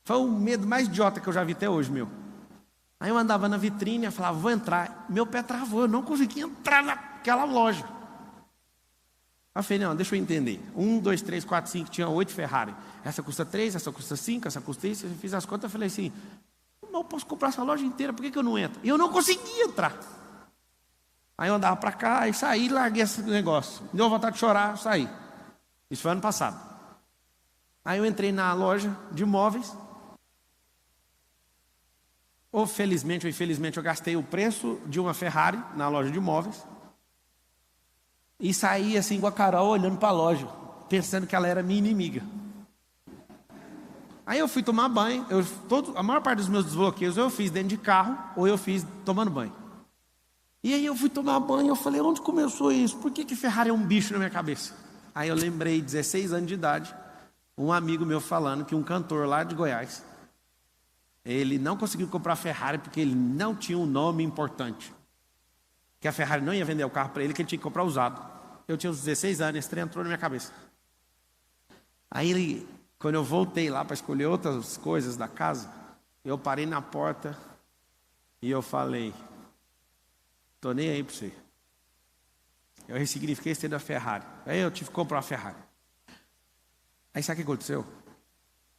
Foi o medo mais idiota que eu já vi até hoje, meu. Aí eu andava na vitrine e falava, vou entrar. Meu pé travou, eu não conseguia entrar naquela loja. Aí eu falei, não, deixa eu entender. 1, 2, 3, 4, 5, tinha 8 Ferrari. Essa custa 3, essa custa 5, essa custa isso. Eu fiz as contas e falei assim, eu posso comprar essa loja inteira, por que eu não entro? E eu não conseguia entrar. Aí eu andava para cá e saí e larguei esse negócio. Me deu vontade de chorar, saí. Isso foi ano passado. Aí eu entrei na loja de móveis. Ou felizmente ou infelizmente eu gastei o preço de uma Ferrari na loja de móveis. E saí assim com a Carol olhando para a loja, pensando que ela era minha inimiga. Aí eu fui tomar banho. A maior parte dos meus desbloqueios eu fiz dentro de carro ou eu fiz tomando banho. E aí eu fui tomar banho e eu falei, onde começou isso? Por que Ferrari é um bicho na minha cabeça? Aí eu lembrei, 16 anos de idade, um amigo meu falando que um cantor lá de Goiás, ele não conseguiu comprar Ferrari porque ele não tinha um nome importante. Que a Ferrari não ia vender o carro para ele, que ele tinha que comprar usado. Eu tinha uns 16 anos, esse trem entrou na minha cabeça. Aí, quando eu voltei lá para escolher outras coisas da casa, eu parei na porta e eu falei, tô nem aí para você. Eu ressignifiquei esse da Ferrari. Aí eu tive que comprar uma Ferrari. Aí sabe o que aconteceu?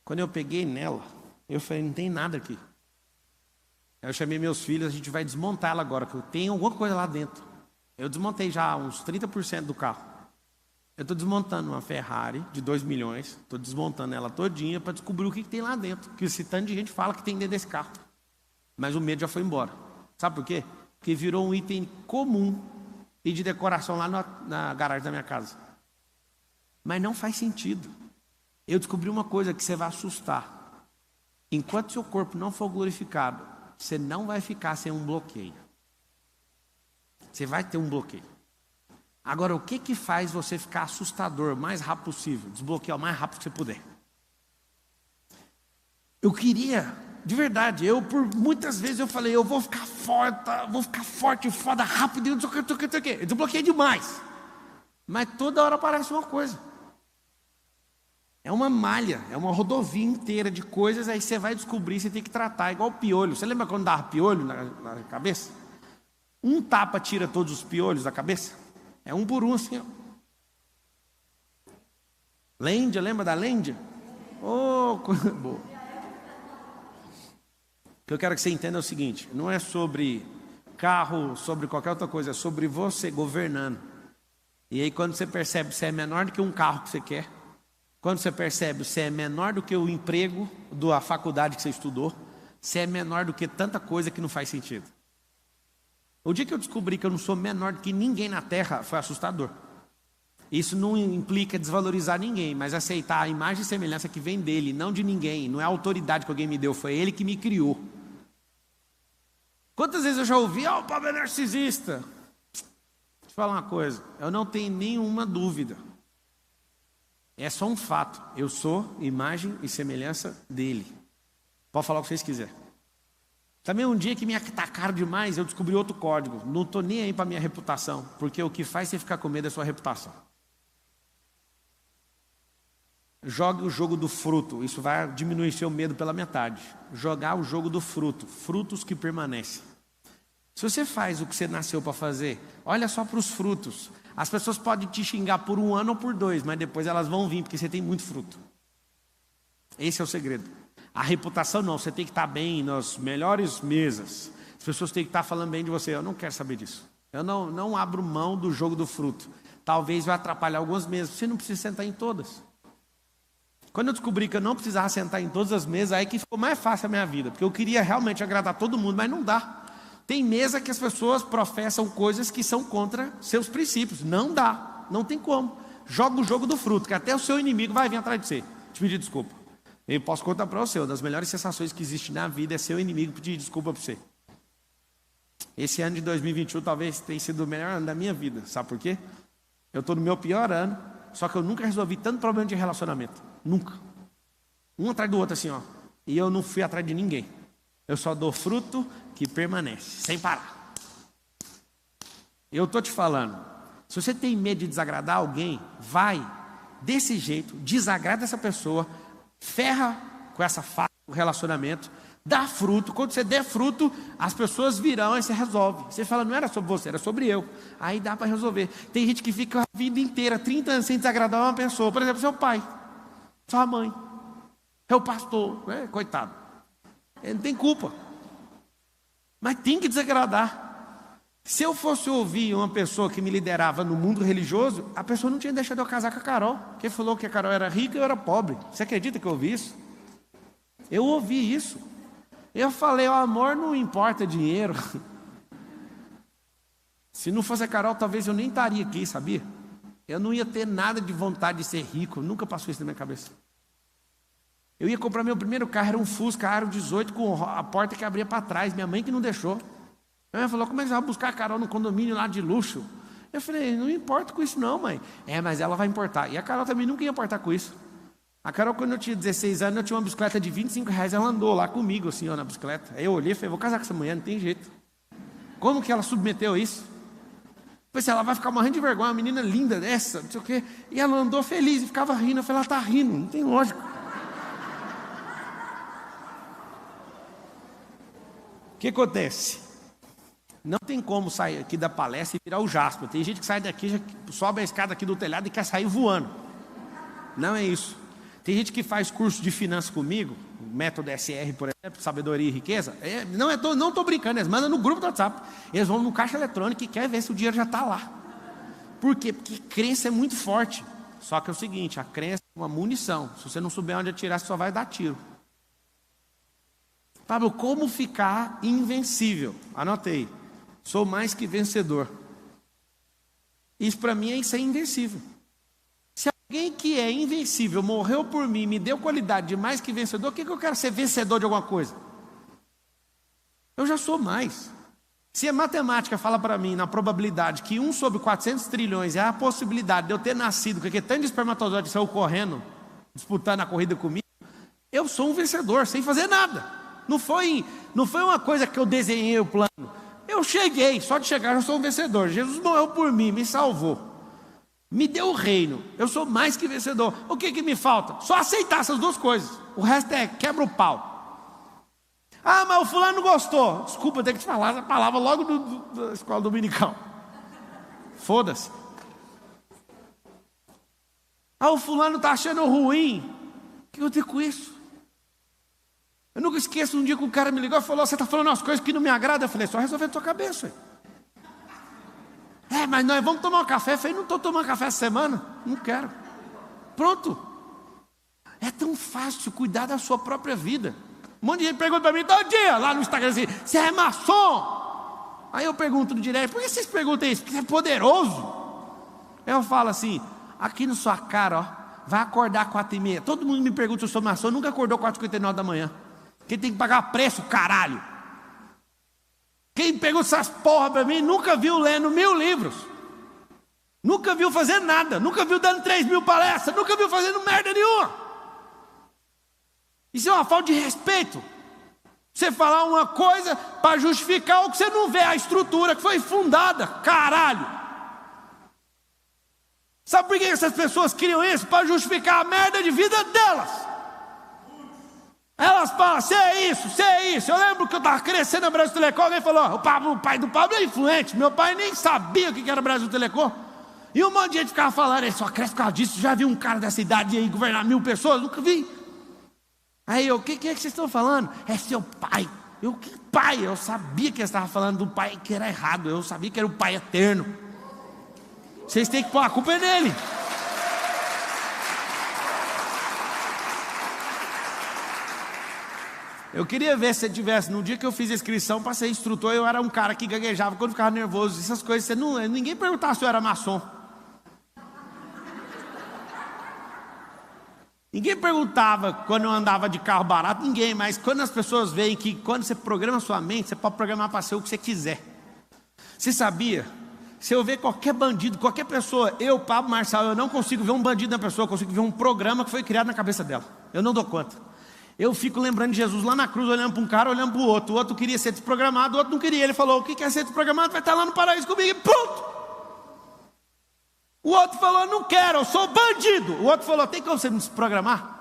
Quando eu peguei nela, eu falei, não tem nada aqui. Aí eu chamei meus filhos, a gente vai desmontar ela agora, que tem alguma coisa lá dentro. Eu desmontei já uns 30% do carro. Eu estou desmontando uma Ferrari de 2 milhões, estou desmontando ela todinha para descobrir o que tem lá dentro. Que esse tanto de gente fala que tem dentro desse carro. Mas o medo já foi embora. Sabe por quê? Porque virou um item comum e de decoração lá na garagem da minha casa. Mas não faz sentido. Eu descobri uma coisa que você vai assustar. Enquanto seu corpo não for glorificado, você não vai ficar sem um bloqueio. Você vai ter um bloqueio. Agora, o que faz você ficar assustador o mais rápido possível? Desbloquear o mais rápido que você puder. Eu queria, de verdade, por muitas vezes eu falei, eu vou ficar forte, foda, rápido, não sei o que. Eu desbloqueei demais. Mas toda hora aparece uma coisa. É uma malha, é uma rodovia inteira de coisas, aí você vai descobrir, você tem que tratar, igual piolho. Você lembra quando dava piolho na cabeça? Um tapa tira todos os piolhos da cabeça? É um por um assim, ó. Lêndia, lembra da lêndia? Oh, coisa boa. O que eu quero que você entenda é o seguinte, não é sobre carro, sobre qualquer outra coisa, é sobre você governando. E aí quando você percebe que você é menor do que um carro que você quer, quando você percebe que você é menor do que o emprego da faculdade que você estudou, você é menor do que tanta coisa que não faz sentido. O dia que eu descobri que eu não sou menor do que ninguém na Terra, foi assustador. Isso não implica desvalorizar ninguém, mas aceitar a imagem e semelhança que vem dele, não de ninguém. Não é a autoridade que alguém me deu, foi ele que me criou. Quantas vezes eu já ouvi, o Pablo é narcisista? Deixa eu falar uma coisa, eu não tenho nenhuma dúvida. É só um fato, eu sou imagem e semelhança dele. Pode falar o que vocês quiserem. Também um dia que me atacaram demais, eu descobri outro código. Não estou nem aí para minha reputação, porque o que faz você ficar com medo é a sua reputação. Jogue o jogo do fruto, isso vai diminuir seu medo pela metade. Jogar o jogo do fruto, frutos que permanecem. Se você faz o que você nasceu para fazer, olha só para os frutos. As pessoas podem te xingar por 1 ano ou por 2, mas depois elas vão vir, porque você tem muito fruto. Esse é o segredo. A reputação não, você tem que estar bem nas melhores mesas. As pessoas têm que estar falando bem de você. Eu não quero saber disso. Eu não abro mão do jogo do fruto. Talvez vai atrapalhar algumas mesas. Você não precisa sentar em todas. Quando eu descobri que eu não precisava sentar em todas as mesas, aí que ficou mais fácil a minha vida. Porque eu queria realmente agradar todo mundo, mas não dá. Tem mesa que as pessoas professam coisas que são contra seus princípios. Não dá, não tem como. Joga o jogo do fruto, que até o seu inimigo vai vir atrás de você. Te pedir desculpa. Eu posso contar para você, uma das melhores sensações que existe na vida é seu inimigo pedir desculpa para você. Esse ano de 2021 talvez tenha sido o melhor ano da minha vida. Sabe por quê? Eu estou no meu pior ano, só que eu nunca resolvi tanto problema de relacionamento. Nunca. Um atrás do outro assim, ó. E eu não fui atrás de ninguém. Eu só dou fruto que permanece, sem parar. Eu estou te falando, se você tem medo de desagradar alguém, vai desse jeito, desagrada essa pessoa, ferra com essa falha do relacionamento, dá fruto. Quando você der fruto, as pessoas virão, aí você resolve. Você fala, não era sobre você, era sobre eu. Aí dá para resolver. Tem gente que fica a vida inteira, 30 anos sem desagradar uma pessoa. Por exemplo, seu pai, sua mãe, é o pastor, coitado. Ele não tem culpa. Mas tem que desagradar. Se eu fosse ouvir uma pessoa que me liderava no mundo religioso, a pessoa não tinha deixado eu casar com a Carol, porque falou que a Carol era rica e eu era pobre. Você acredita que eu ouvi isso? Eu ouvi isso. Eu falei, o amor não importa dinheiro. Se não fosse a Carol, talvez eu nem estaria aqui, sabia? Eu não ia ter nada de vontade de ser rico, nunca passou isso na minha cabeça. Eu ia comprar meu primeiro carro, era um Fusca Aro 18 com a porta que abria para trás, minha mãe que não deixou. Minha mãe falou, como é que você vai buscar a Carol no condomínio lá de luxo? Eu falei, não importo com isso não, mãe. Mas ela vai importar. E a Carol também nunca ia importar com isso. A Carol, quando eu tinha 16 anos, eu tinha uma bicicleta de R$25, ela andou lá comigo, assim, ó, na bicicleta. Aí eu olhei e falei, vou casar com essa mulher, não tem jeito. Como que ela submeteu isso? Eu falei, ela vai ficar morrendo de vergonha, uma menina linda dessa, não sei o quê. E ela andou feliz e ficava rindo. Eu falei, ela está rindo, não tem lógica. O que acontece? Não tem como sair aqui da palestra e virar o Jasper. Tem gente que sai daqui, já sobe a escada aqui do telhado e quer sair voando. Não é isso. Tem gente que faz curso de finanças comigo, método SR, por exemplo, sabedoria e riqueza. Não estou brincando, eles mandam no grupo do WhatsApp. Eles vão no caixa eletrônico e querem ver se o dinheiro já está lá. Por quê? Porque crença é muito forte. Só que é o seguinte, a crença é uma munição. Se você não souber onde atirar, você só vai dar tiro. Pablo, como ficar invencível? Anotei. Sou mais que vencedor. Isso para mim é ser invencível. Se alguém que é invencível morreu por mim, me deu qualidade de mais que vencedor, o que eu quero ser vencedor de alguma coisa? Eu já sou mais. Se a matemática fala para mim, na probabilidade, que 1 sobre 400 trilhões é a possibilidade de eu ter nascido, porque tanto de espermatozoide saiu correndo, disputando a corrida comigo, eu sou um vencedor, sem fazer nada. Não foi uma coisa que eu desenhei o plano. Eu cheguei, só de chegar eu sou um vencedor. Jesus morreu por mim, me salvou. Me deu o reino, eu sou mais que vencedor. O que me falta? Só aceitar essas duas coisas. O resto é quebra o pau. Ah, mas o fulano gostou. Desculpa, eu tenho que te falar essa palavra logo da escola dominical. Foda-se. Ah, o fulano está achando ruim. O que eu tenho com isso? Eu nunca esqueço um dia que o cara me ligou e falou, você está falando umas coisas que não me agradam. Eu falei, só resolver na tua cabeça. Mas nós vamos tomar um café. Eu falei, não estou tomando café essa semana. Não quero. Pronto. É tão fácil cuidar da sua própria vida. Um monte de gente pergunta para mim todo dia, lá no Instagram, assim, você é maçom? Aí eu pergunto no direct, por que vocês perguntam isso? Porque você é poderoso. Eu falo assim, aqui na sua cara, ó, vai acordar 4h30. Todo mundo me pergunta se eu sou maçom, nunca acordou 4h59 da manhã. Quem tem que pagar preço, caralho. Quem pergunta essas porra para mim, nunca viu lendo 1000 livros. Nunca viu fazer nada. Nunca viu dando 3.000 palestras. Nunca viu fazendo merda nenhuma. Isso é uma falta de respeito. Você falar uma coisa para justificar o que você não vê, a estrutura que foi fundada. Caralho. Sabe por que essas pessoas criam isso? Para justificar a merda de vida delas. Elas falam, você é isso. Eu lembro que eu estava crescendo na Brasil Telecom, alguém falou, o pai do Pablo é influente. Meu pai nem sabia o que era Brasil Telecom. E um monte de gente ficava falando, ele só cresce por causa disso. Já viu um cara dessa idade aí governar 1000 pessoas? Nunca vi. Aí eu, o que é que vocês estão falando? É seu pai. Que pai? Eu sabia que eles estavam falando do pai que era errado. Eu sabia que era o pai eterno. Vocês têm que pôr a culpa é nele. Eu queria ver se você tivesse, no dia que eu fiz a inscrição para ser instrutor, eu era um cara que gaguejava quando ficava nervoso, essas coisas, ninguém perguntava se eu era maçom. Ninguém perguntava quando eu andava de carro barato, ninguém, mas quando as pessoas veem que quando você programa sua mente, você pode programar para ser o que você quiser. Você sabia? Se eu ver qualquer bandido, qualquer pessoa, eu, Pablo Marçal, eu não consigo ver um bandido na pessoa, eu consigo ver um programa que foi criado na cabeça dela. Eu não dou conta. Eu fico lembrando de Jesus lá na cruz, olhando para um cara, olhando para o outro queria ser desprogramado, o outro não queria. Ele falou, o que quer ser desprogramado? Vai estar lá no paraíso comigo, e pronto. O outro falou, não quero, eu sou bandido. O outro falou, tem como você me desprogramar?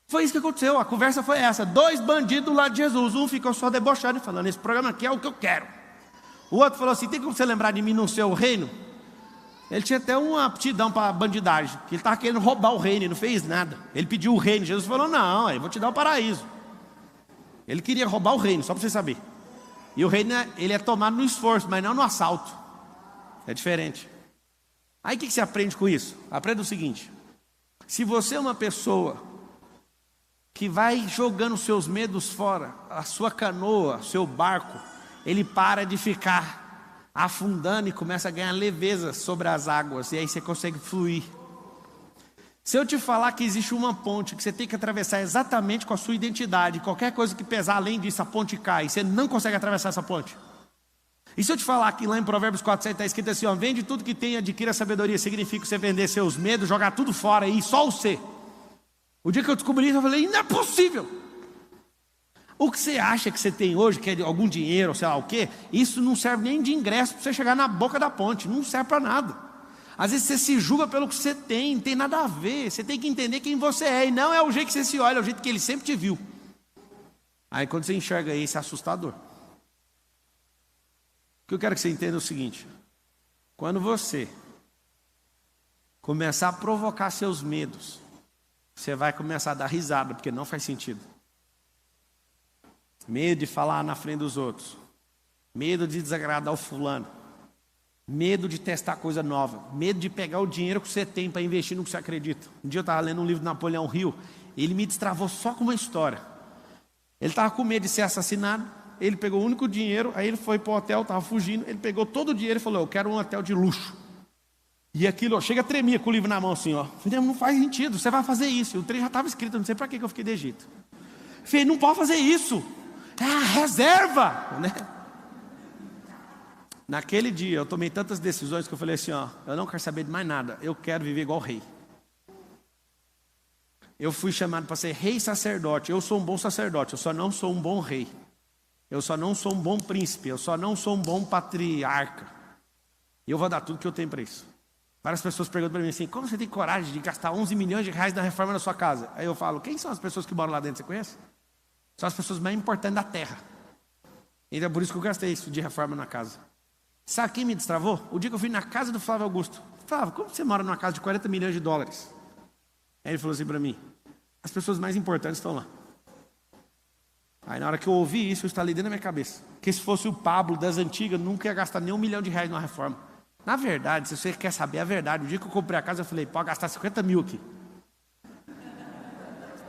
Foi isso que aconteceu, a conversa foi essa. 2 bandidos do lado de Jesus, um ficou só debochando e falando, esse programa aqui é o que eu quero. O outro falou assim, tem como você lembrar de mim no seu reino? Ele tinha até uma aptidão para bandidagem, que ele estava querendo roubar o reino, ele não fez nada. Ele pediu o reino, Jesus falou, não, eu vou te dar o paraíso. Ele queria roubar o reino, só para você saber. E o reino, ele é tomado no esforço, mas não no assalto. É diferente. Aí o que você aprende com isso? Aprenda o seguinte, se você é uma pessoa que vai jogando seus medos fora, a sua canoa, seu barco, ele para de ficar afundando e começa a ganhar leveza sobre as águas, e aí você consegue fluir. Se eu te falar que existe uma ponte que você tem que atravessar exatamente com a sua identidade, qualquer coisa que pesar além disso, a ponte cai, e você não consegue atravessar essa ponte. E se eu te falar que lá em Provérbios 4:7 está escrito assim, ó, vende tudo que tem, adquira sabedoria, significa você vender seus medos, jogar tudo fora e só o ser. O dia que eu descobri isso, eu falei, não é possível. O que você acha que você tem hoje, que é algum dinheiro, ou sei lá o quê, isso não serve nem de ingresso para você chegar na boca da ponte, não serve para nada. Às vezes você se julga pelo que você tem, não tem nada a ver, você tem que entender quem você é, e não é o jeito que você se olha, é o jeito que ele sempre te viu. Aí quando você enxerga isso, é assustador. O que eu quero que você entenda é o seguinte, quando você começar a provocar seus medos, você vai começar a dar risada, porque não faz sentido. Medo de falar na frente dos outros, medo de desagradar o fulano, medo de testar coisa nova, medo de pegar o dinheiro que você tem para investir no que você acredita. Um dia eu estava lendo um livro de Napoleão Hill, ele me destravou só com uma história. Ele estava com medo de ser assassinado, ele pegou o único dinheiro, aí ele foi para o hotel, estava fugindo, ele pegou todo o dinheiro e falou, eu quero um hotel de luxo. E aquilo, ó, chega a tremer com o livro na mão assim, ó. Falei, não faz sentido, você vai fazer isso. E o trem já estava escrito, não sei para que eu fiquei de Egito. Falei, não pode fazer isso. Reserva, né? Naquele dia eu tomei tantas decisões que eu falei assim, ó, eu não quero saber de mais nada, eu quero viver igual rei. Eu fui chamado para ser rei sacerdote, eu sou um bom sacerdote, eu só não sou um bom rei. Eu só não sou um bom príncipe, eu só não sou um bom patriarca. E eu vou dar tudo que eu tenho para isso. Várias pessoas perguntam para mim assim, como você tem coragem de gastar 11 milhões de reais na reforma da sua casa? Aí eu falo, quem são as pessoas que moram lá dentro, você conhece? São as pessoas mais importantes da terra. E é por isso que eu gastei isso de reforma na casa. Sabe quem me destravou? O dia que eu fui na casa do Flávio Augusto. Flávio, como você mora numa casa de 40 milhões de dólares? Aí ele falou assim para mim, as pessoas mais importantes estão lá. Aí na hora que eu ouvi isso, eu instalei dentro da minha cabeça, que se fosse o Pablo das antigas, nunca ia gastar nem 1 milhão de reais numa reforma. Na verdade, se você quer saber a verdade, o dia que eu comprei a casa, eu falei, pode gastar 50 mil aqui.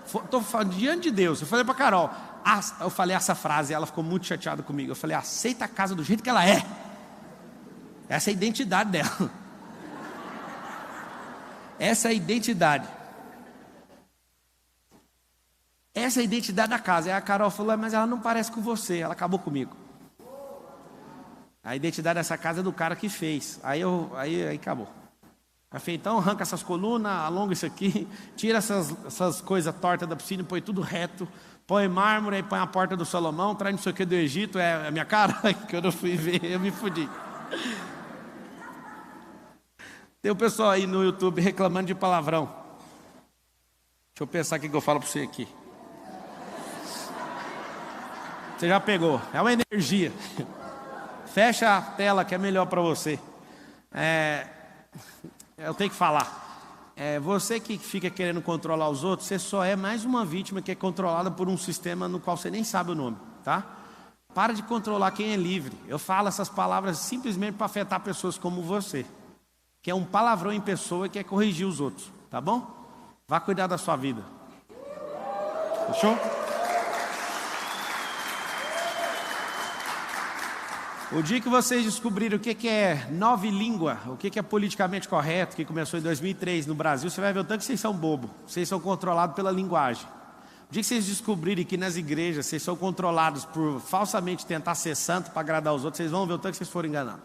Estou falando diante de Deus. Eu falei para Carol, eu falei essa frase, ela ficou muito chateada comigo. Eu falei, aceita a casa do jeito que ela é. Essa é a identidade dela. Essa é a identidade. Essa é a identidade da casa. Aí a Carol falou, mas ela não parece com você. Ela acabou comigo. A identidade dessa casa é do cara que fez. Aí acabou. Aí falei, então arranca essas colunas, alonga isso aqui, tira essas coisas tortas da piscina, põe tudo reto, põe mármore, aí põe a porta do Salomão, traz não sei o que do Egito, é a minha cara. Quando eu fui ver, eu me fudi. Tem o pessoal aí no YouTube reclamando de palavrão. Deixa eu pensar o que eu falo para você aqui. Você já pegou, é uma energia. Fecha a tela que é melhor para você. Eu tenho que falar. Você que fica querendo controlar os outros, você só é mais uma vítima que é controlada por um sistema no qual você nem sabe o nome, tá? Para de controlar quem é livre. Eu falo essas palavras simplesmente para afetar pessoas como você, que é um palavrão em pessoa e quer corrigir os outros, tá bom? Vá cuidar da sua vida. Fechou? O dia que vocês descobrirem o que é nova língua, o que é politicamente correto, que começou em 2003 no Brasil, você vai ver o tanto que vocês são bobos. Vocês são controlados pela linguagem. O dia que vocês descobrirem que nas igrejas vocês são controlados por falsamente tentar ser santo para agradar os outros, vocês vão ver o tanto que vocês foram enganados.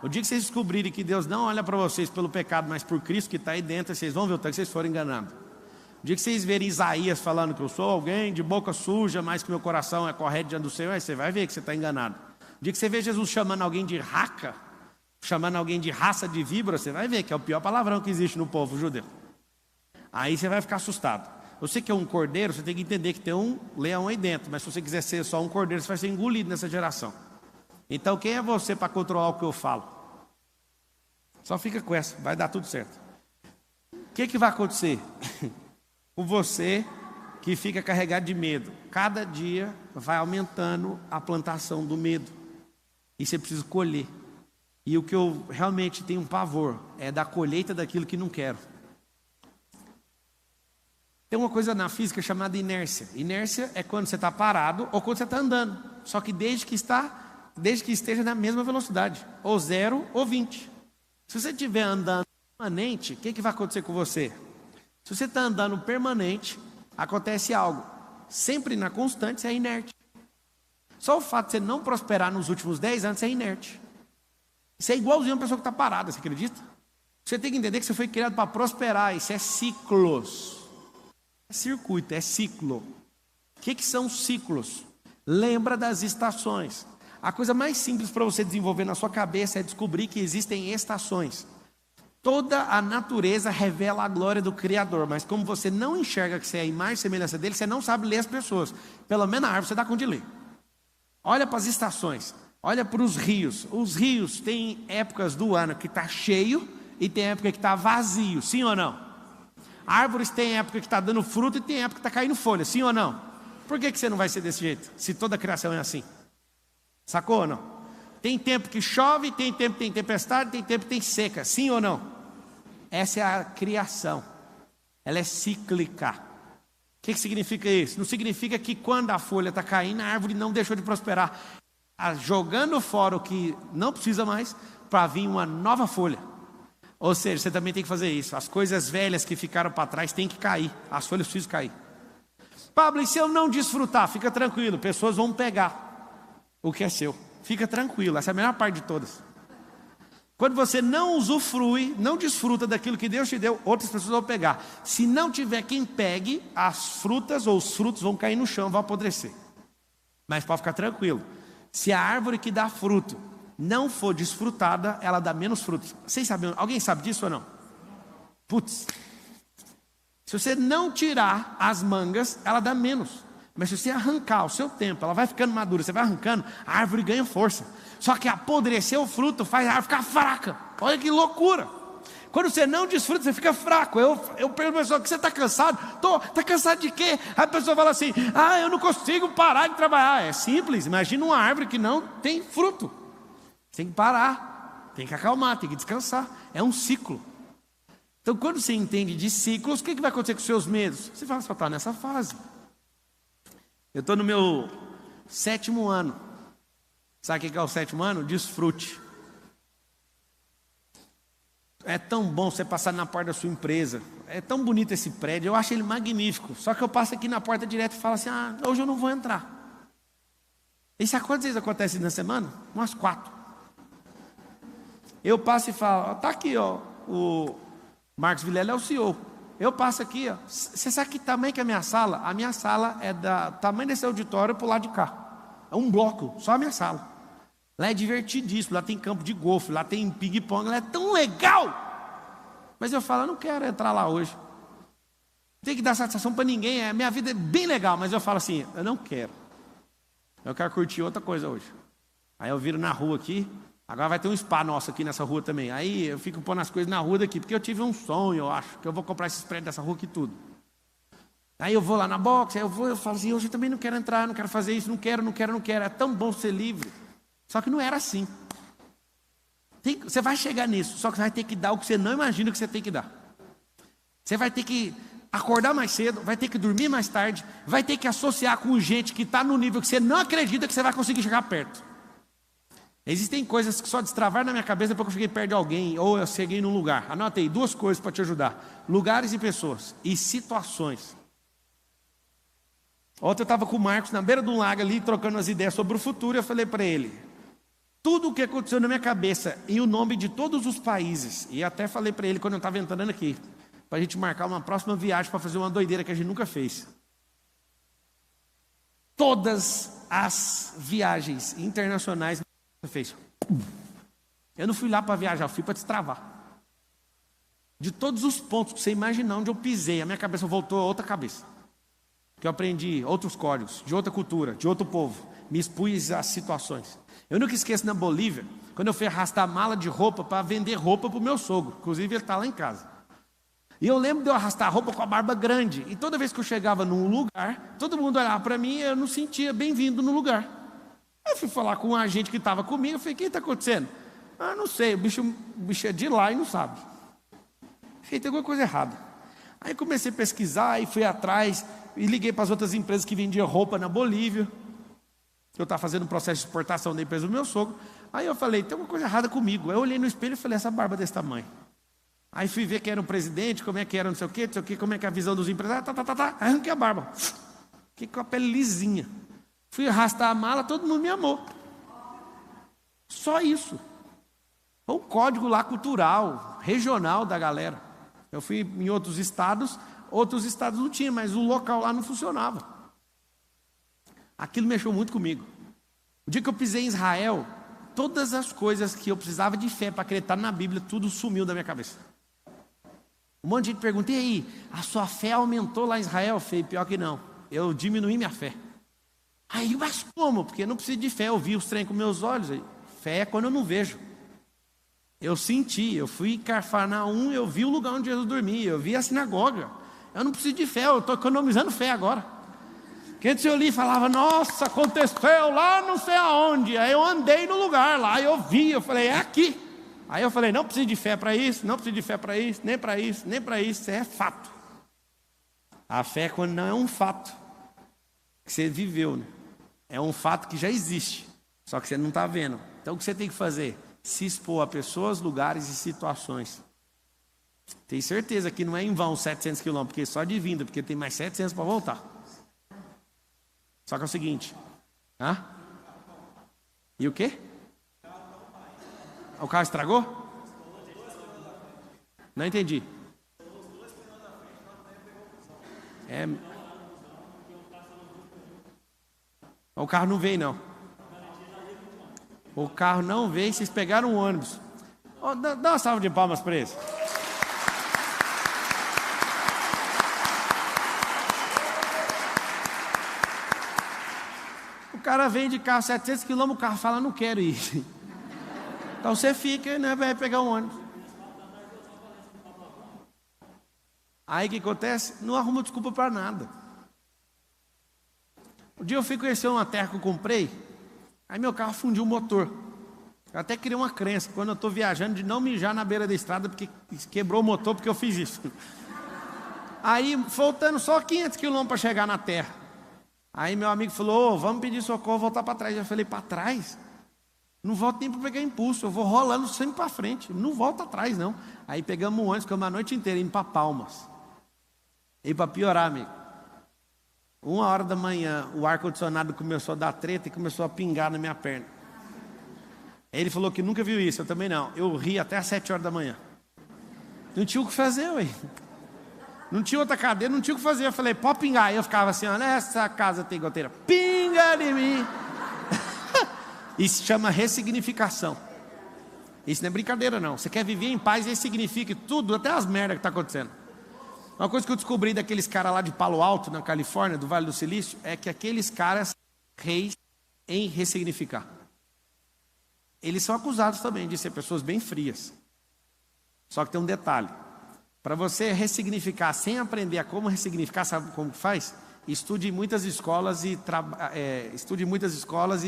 O dia que vocês descobrirem que Deus não olha para vocês pelo pecado, mas por Cristo que está aí dentro, vocês vão ver o tanto que vocês foram enganados. O dia que vocês verem Isaías falando que eu sou alguém de boca suja, mas que meu coração é correto diante do Senhor, aí você vai ver que você está enganado. O dia que você vê Jesus chamando alguém de raca, chamando alguém de raça de víbora, você vai ver que é o pior palavrão que existe no povo judeu. Aí você vai ficar assustado. Você que é um cordeiro, você tem que entender que tem um leão aí dentro, mas se você quiser ser só um cordeiro, você vai ser engolido nessa geração. Então quem é você para controlar o que eu falo? Só fica com essa, vai dar tudo certo. O que vai acontecer? Com você que fica carregado de medo, cada dia vai aumentando a plantação do medo, e você precisa colher. E o que eu realmente tenho um pavor é da colheita daquilo que não quero. Tem uma coisa na física chamada inércia. Inércia é quando você está parado ou quando você está andando. Só que desde que esteja na mesma velocidade, ou 0 ou 20. Se você estiver andando permanente, o que vai acontecer com você? Se você está andando permanente, acontece algo. Sempre na constante, você é inerte. Só o fato de você não prosperar nos últimos 10 anos, você é inerte. Isso é igualzinho a uma pessoa que está parada, você acredita? Você tem que entender que você foi criado para prosperar. Isso é ciclos. É circuito, é ciclo. O que são ciclos? Lembra das estações. A coisa mais simples para você desenvolver na sua cabeça é descobrir que existem estações. Toda a natureza revela a glória do Criador, mas como você não enxerga que você é a imagem e semelhança dele, você não sabe ler as pessoas. Pelo menos a árvore você dá conta de ler. Olha para as estações, olha para os rios. Os rios têm épocas do ano que está cheio e tem época que está vazio, sim ou não? Árvores têm época que está dando fruto e tem época que está caindo folha, sim ou não? Por que você não vai ser desse jeito, se toda a criação é assim? Sacou ou não? Tem tempo que chove, tem tempo que tem tempestade, tem tempo que tem seca, sim ou não? Essa é a criação, ela é cíclica. O que significa isso? Não significa que quando a folha está caindo, a árvore não deixou de prosperar. Está jogando fora o que não precisa mais, para vir uma nova folha. Ou seja, você também tem que fazer isso. As coisas velhas que ficaram para trás têm que cair. As folhas precisam cair. Pablo, e se eu não desfrutar? Fica tranquilo, pessoas vão pegar o que é seu. Fica tranquilo, essa é a melhor parte de todas. Quando você não usufrui, não desfruta daquilo que Deus te deu, outras pessoas vão pegar. Se não tiver quem pegue, as frutas ou os frutos vão cair no chão, vão apodrecer. Mas pode ficar tranquilo. Se a árvore que dá fruto não for desfrutada, ela dá menos frutos. Vocês sabem, alguém sabe disso ou não? Putz. Se você não tirar as mangas, ela dá menos. Mas se você arrancar o seu tempo, ela vai ficando madura, você vai arrancando, a árvore ganha força. Só que apodrecer o fruto faz a árvore ficar fraca. Olha que loucura. Quando você não desfruta, você fica fraco. Eu pergunto a pessoa, que você está cansado? Está cansado de quê? Aí a pessoa fala assim, eu não consigo parar de trabalhar. É simples, imagina uma árvore que não tem fruto. Tem que parar, tem que acalmar, tem que descansar. É um ciclo. Então quando você entende de ciclos, o que vai acontecer com os seus medos? Você vai só estar nessa fase. Eu estou no meu 7º ano. Sabe o que é o 7º ano? Desfrute. É tão bom você passar na porta da sua empresa. É tão bonito esse prédio, eu acho ele magnífico. Só que eu passo aqui na porta direto e falo assim, hoje eu não vou entrar. E sabe quantas vezes acontece na semana? Umas 4. Eu passo e falo, tá aqui, ó, o Marcos Vilela é o CEO. Eu passo aqui, ó, você sabe que tamanho que é a minha sala? A minha sala é da tamanho desse auditório pro lado de cá. É um bloco, só a minha sala. Lá é divertidíssimo, lá tem campo de golfe, lá tem ping-pong, lá é tão legal. Mas eu falo, eu não quero entrar lá hoje. Não tem que dar satisfação para ninguém, a minha vida é bem legal, mas eu falo assim, eu não quero. Eu quero curtir outra coisa hoje. Aí eu viro na rua aqui. Agora vai ter um spa nosso aqui nessa rua também. Aí eu fico pondo as coisas na rua daqui, porque eu tive um sonho, eu acho, que eu vou comprar esses prédios dessa rua aqui tudo. Aí eu vou lá na boxe, aí eu falo assim, hoje eu também não quero entrar, não quero fazer isso, não quero. É tão bom ser livre. Só que não era assim. Você vai chegar nisso, só que você vai ter que dar o que você não imagina que você tem que dar. Você vai ter que acordar mais cedo, vai ter que dormir mais tarde, vai ter que associar com gente que está no nível que você não acredita que você vai conseguir chegar perto. Existem coisas que só destravaram na minha cabeça depois que eu cheguei perto de alguém, ou eu cheguei num lugar. Anota aí 2 coisas para te ajudar: lugares e pessoas, e situações. Ontem eu estava com o Marcos na beira de um lago ali, trocando as ideias sobre o futuro, e eu falei para ele, tudo o que aconteceu na minha cabeça, em o nome de todos os países, e até falei para ele quando eu estava entrando aqui, para a gente marcar uma próxima viagem para fazer uma doideira que a gente nunca fez. Todas as viagens internacionais fez. Eu não fui lá para viajar, eu fui para destravar. De todos os pontos que você imaginar onde eu pisei, a minha cabeça voltou a outra cabeça. Que eu aprendi outros códigos, de outra cultura, de outro povo. Me expus às situações. Eu nunca esqueço na Bolívia, quando eu fui arrastar mala de roupa para vender roupa para o meu sogro. Inclusive ele está lá em casa. E eu lembro de eu arrastar roupa com a barba grande. E toda vez que eu chegava num lugar, todo mundo olhava para mim e eu não sentia bem-vindo no lugar. Eu fui falar com um agente que estava comigo, eu falei, o que está acontecendo? Ah, não sei, o bicho é de lá e não sabe. Falei, tem alguma coisa errada. Aí comecei a pesquisar e fui atrás e liguei para as outras empresas que vendiam roupa na Bolívia. Eu estava fazendo um processo de exportação da empresa do meu sogro. Aí eu falei, tem alguma coisa errada comigo. Aí eu olhei no espelho e falei, essa barba desse tamanho. Aí fui ver quem era o presidente, como é que era não sei o quê, como é que é a visão dos empresários, Aí arranquei a barba. Fiquei com a pele lisinha. Fui arrastar a mala, todo mundo me amou. Só isso. Foi um código lá cultural, regional da galera. Eu fui em outros estados não tinha, mas o local lá não funcionava. Aquilo mexeu muito comigo. O dia que eu pisei em Israel, todas as coisas que eu precisava de fé para acreditar na Bíblia, tudo sumiu da minha cabeça. Um monte de gente pergunta, e aí, a sua fé aumentou lá em Israel? Eu falei, pior que não, eu diminuí minha fé. Aí, mas como? Porque eu não preciso de fé, eu vi os trem com meus olhos. Fé é quando eu não vejo. Eu senti, eu fui em Cafarnaum, eu vi o lugar onde Jesus dormia, eu vi a sinagoga. Eu não preciso de fé, eu estou economizando fé agora. Porque antes eu li e falava, nossa, aconteceu lá não sei aonde. Aí eu andei no lugar lá, eu vi, eu falei, é aqui. Aí eu falei, não preciso de fé para isso, não preciso de fé para isso, nem para isso, nem para isso, isso é fato. A fé é quando não é um fato que você viveu, né? É um fato que já existe, só que você não está vendo. Então o que você tem que fazer? Se expor a pessoas, lugares e situações. Tenho certeza que não é em vão 700 quilômetros, porque só de vinda, porque tem mais 700 para voltar. Só que é o seguinte, e o quê? O carro estragou? Não entendi. O carro não veio, não. O carro não veio, vocês pegaram um ônibus. Oh, dá uma salva de palmas para eles. O cara vem de carro 700 km, o carro fala, não quero ir. Então você fica, né, vai pegar um ônibus. Aí o que acontece? Não arruma desculpa para nada. Um dia eu fui conhecer uma terra que eu comprei, aí meu carro fundiu o motor. Eu até criei uma crença, quando eu estou viajando, de não mijar na beira da estrada, porque quebrou o motor, porque eu fiz isso. Aí, faltando só 500 quilômetros para chegar na terra. Aí meu amigo falou, vamos pedir socorro, voltar para trás. Eu falei, para trás? Não volto nem para pegar impulso, eu vou rolando sempre para frente, não volto atrás não. Aí pegamos um ônibus, ficamos a noite inteira indo para Palmas. E para piorar, amigo, 1h da manhã, o ar-condicionado começou a dar treta e começou a pingar na minha perna. Ele falou que nunca viu isso, eu também não. Eu ri até às 7h da manhã. Não tinha o que fazer, ué. Não tinha outra cadeira, não tinha o que fazer. Eu falei, pode pingar. Aí eu ficava assim, olha, essa casa tem goteira. Pinga em mim. Isso se chama ressignificação. Isso não é brincadeira, não. Você quer viver em paz, ressignifique tudo, até as merdas que está acontecendo. Uma coisa que eu descobri daqueles caras lá de Palo Alto, na Califórnia, do Vale do Silício, é que aqueles caras reis em ressignificar. Eles são acusados também de ser pessoas bem frias. Só que tem um detalhe. Para você ressignificar sem aprender a como ressignificar, sabe como faz? Estude em muitas escolas e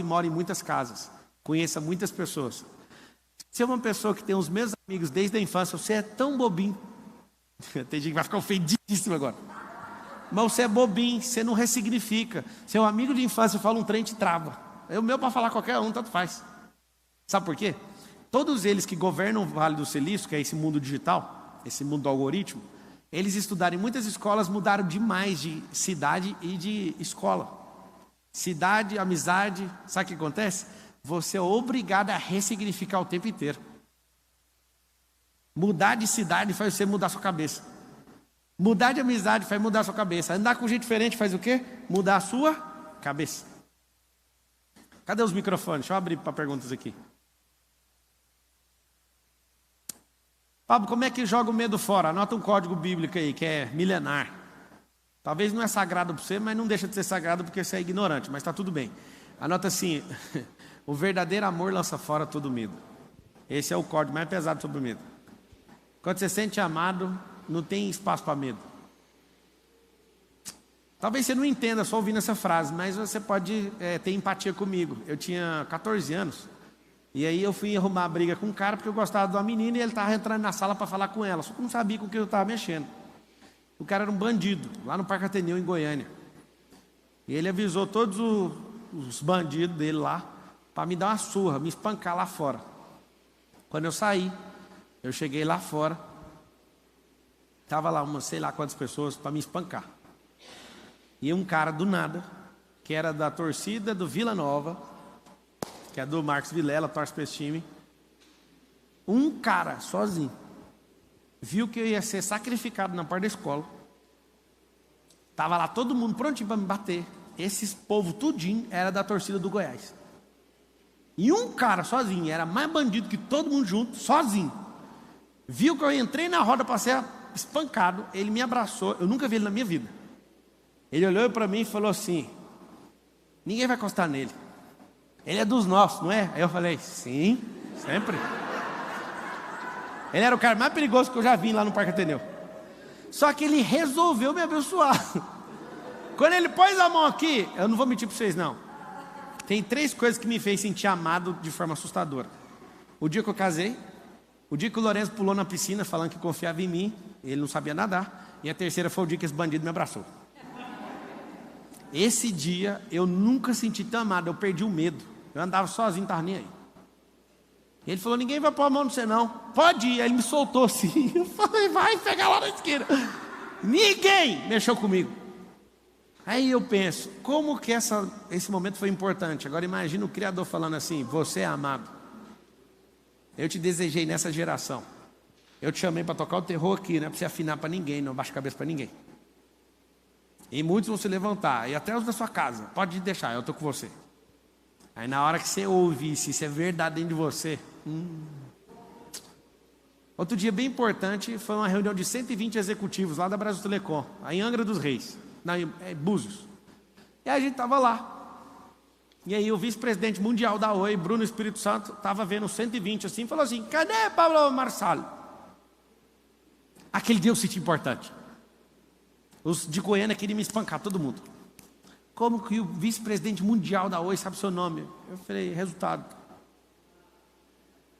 more em muitas casas. Conheça muitas pessoas. Se é uma pessoa que tem os mesmos amigos desde a infância, você é tão bobinho. Tem gente que vai ficar ofendidíssimo agora. Mas você é bobinho, você não ressignifica. Seu amigo de infância fala um trem, te trava. O meu para falar qualquer um, tanto faz. Sabe por quê? Todos eles que governam o Vale do Silício, que é esse mundo digital, esse mundo do algoritmo, Eles estudaram em muitas escolas, mudaram demais de cidade e de escola. Cidade, amizade, sabe o que acontece? Você é obrigado a ressignificar o tempo inteiro. Mudar de cidade faz você mudar sua cabeça. Mudar de amizade faz mudar sua cabeça. Andar com gente diferente faz o quê? Mudar a sua cabeça. Cadê os microfones? Deixa eu abrir para perguntas aqui. Pablo, como é que joga o medo fora? Anota um código bíblico aí, que é milenar. Talvez não é sagrado para você, mas não deixa de ser sagrado porque você é ignorante, mas está tudo bem. Anota assim, o verdadeiro amor lança fora todo medo. Esse é o código mais pesado sobre o medo. Quando você se sente amado, não tem espaço para medo. Talvez você não entenda só ouvindo essa frase, mas você pode ter empatia comigo. Eu tinha 14 anos, e aí eu fui arrumar briga com um cara porque eu gostava de uma menina e ele estava entrando na sala para falar com ela, só que eu não sabia com o que eu estava mexendo. O cara era um bandido, lá no Parque Ateneu, em Goiânia. E ele avisou todos os bandidos dele lá para me dar uma surra, me espancar lá fora. Quando eu saí, eu cheguei lá fora, estava lá umas sei lá quantas pessoas para me espancar. E um cara do nada, que era da torcida do Vila Nova, que é do Marcos Vilela, torce para esse time, um cara sozinho, viu que eu ia ser sacrificado na porta da escola. Estava lá todo mundo prontinho para me bater. Esses povo tudinho era da torcida do Goiás. E um cara sozinho, era mais bandido que todo mundo junto, sozinho. Viu que eu entrei na roda para ser espancado, ele me abraçou, eu nunca vi ele na minha vida. Ele olhou para mim e falou assim: ninguém vai encostar nele. Ele é dos nossos, não é? Aí eu falei: sim, sempre. Ele era o cara mais perigoso que eu já vi lá no Parque Ateneu. Só que ele resolveu me abençoar. Quando ele pôs a mão aqui, eu não vou mentir para vocês não. Tem 3 coisas que me fez sentir amado de forma assustadora. O dia que eu casei, o dia que o Lourenço pulou na piscina falando que confiava em mim, ele não sabia nadar, e a terceira foi o dia que esse bandido me abraçou. Esse dia eu nunca senti tão amado, eu perdi o medo. Eu andava sozinho, não estava nem aí. Ele falou: ninguém vai pôr a mão no você não. Pode ir. Aí ele me soltou assim. Eu falei: vai pegar lá na esquina. Ninguém mexeu comigo. Aí eu penso, como que esse momento foi importante. Agora imagina o Criador falando assim: você é amado. Eu te desejei nessa geração. Eu te chamei para tocar o terror aqui, não é para você afinar para ninguém, não baixa a cabeça para ninguém. E muitos vão se levantar, e até os da sua casa, pode deixar, eu estou com você. Aí na hora que você ouve, se isso é verdade dentro de você. Outro dia bem importante, foi uma reunião de 120 executivos lá da Brasil Telecom, aí em Angra dos Reis, Búzios. E aí a gente estava lá. E aí o vice-presidente mundial da Oi, Bruno Espírito Santo, estava vendo 120 assim, falou assim: cadê Pablo Marçal? Aquele dia eu senti importante. Os de Goiânia queriam me espancar, todo mundo. Como que o vice-presidente mundial da Oi sabe o seu nome? Eu falei: resultado.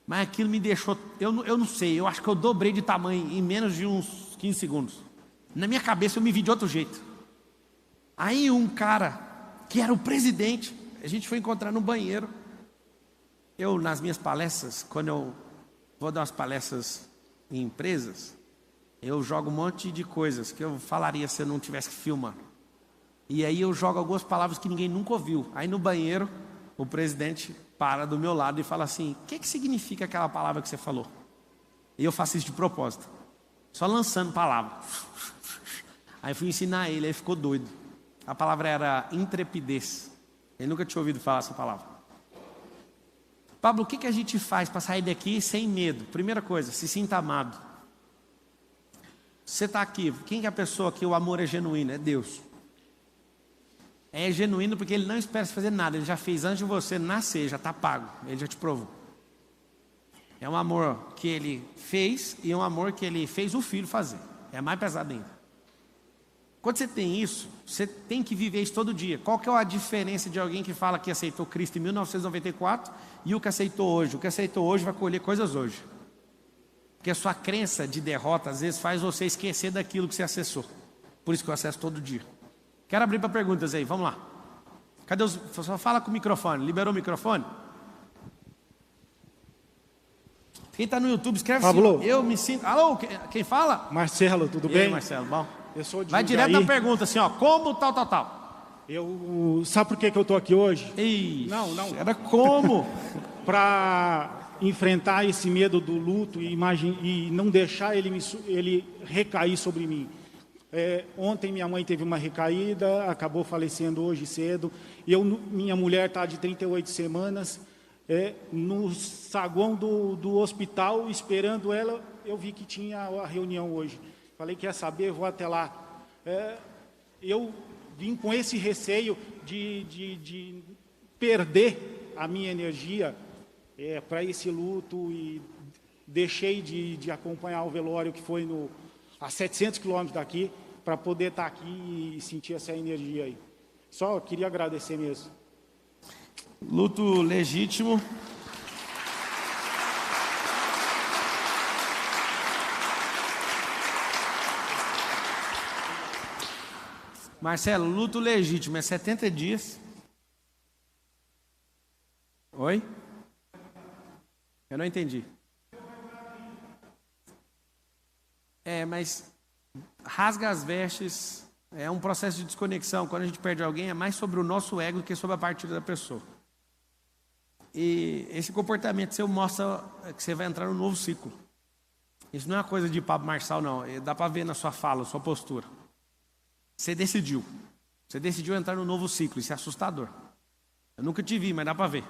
Mas aquilo me deixou, eu não sei, eu acho que eu dobrei de tamanho em menos de uns 15 segundos. Na minha cabeça eu me vi de outro jeito. Aí um cara, que era o presidente, a gente foi encontrar no banheiro. Eu, nas minhas palestras, quando eu vou dar umas palestras em empresas, eu jogo um monte de coisas que eu falaria se eu não tivesse filmando. E aí eu jogo algumas palavras que ninguém nunca ouviu. Aí no banheiro, o presidente para do meu lado e fala assim: o que significa aquela palavra que você falou? E eu faço isso de propósito, só lançando palavras. Aí fui ensinar ele, ele ficou doido. A palavra era intrepidez. Ele nunca tinha ouvido falar essa palavra. Pablo, o que a gente faz para sair daqui sem medo? Primeira coisa, se sinta amado. Você está aqui, quem é a pessoa que o amor é genuíno? É Deus. É genuíno porque Ele não espera você fazer nada. Ele já fez antes de você nascer, já está pago. Ele já te provou. É um amor que Ele fez e um amor que Ele fez o Filho fazer. É mais pesado ainda. Quando você tem isso, você tem que viver isso todo dia. Qual que é a diferença de alguém que fala que aceitou Cristo em 1994 e o que aceitou hoje? O que aceitou hoje vai colher coisas hoje. Porque a sua crença de derrota, às vezes, faz você esquecer daquilo que você acessou. Por isso que eu acesso todo dia. Quero abrir para perguntas aí, vamos lá. Cadê os... Só fala com o microfone, liberou o microfone? Quem está no YouTube, escreve Pablo. assim, eu me sinto... Alô, quem fala? Marcelo, tudo E aí, bem? Marcelo, bom? Eu sou de Vai direto Jundiaí. na pergunta, assim, ó, como tal. Sabe por que eu estou aqui hoje? Ixi, Não. era como? Para enfrentar esse medo do luto e não deixar ele recair sobre mim. Ontem minha mãe teve uma recaída, acabou falecendo hoje cedo. Minha mulher está de 38 semanas no saguão do hospital, esperando ela. Eu vi que tinha a reunião hoje. Falei, quer saber, vou até lá. Eu vim com esse receio de perder a minha energia para esse luto e deixei de acompanhar o velório que foi a 700 quilômetros daqui para poder estar aqui e sentir essa energia aí. Só queria agradecer mesmo. Luto legítimo. Marcelo, luto legítimo é 70 dias. Oi? Eu não entendi. Mas rasga as vestes, é um processo de desconexão. Quando a gente perde alguém, é mais sobre o nosso ego do que sobre a partida da pessoa. E esse comportamento seu mostra que você vai entrar num novo ciclo. Isso não é uma coisa de Pablo Marçal, não. Dá para ver na sua fala, sua postura. Você decidiu entrar num novo ciclo, isso é assustador. Eu nunca te vi, mas dá para ver.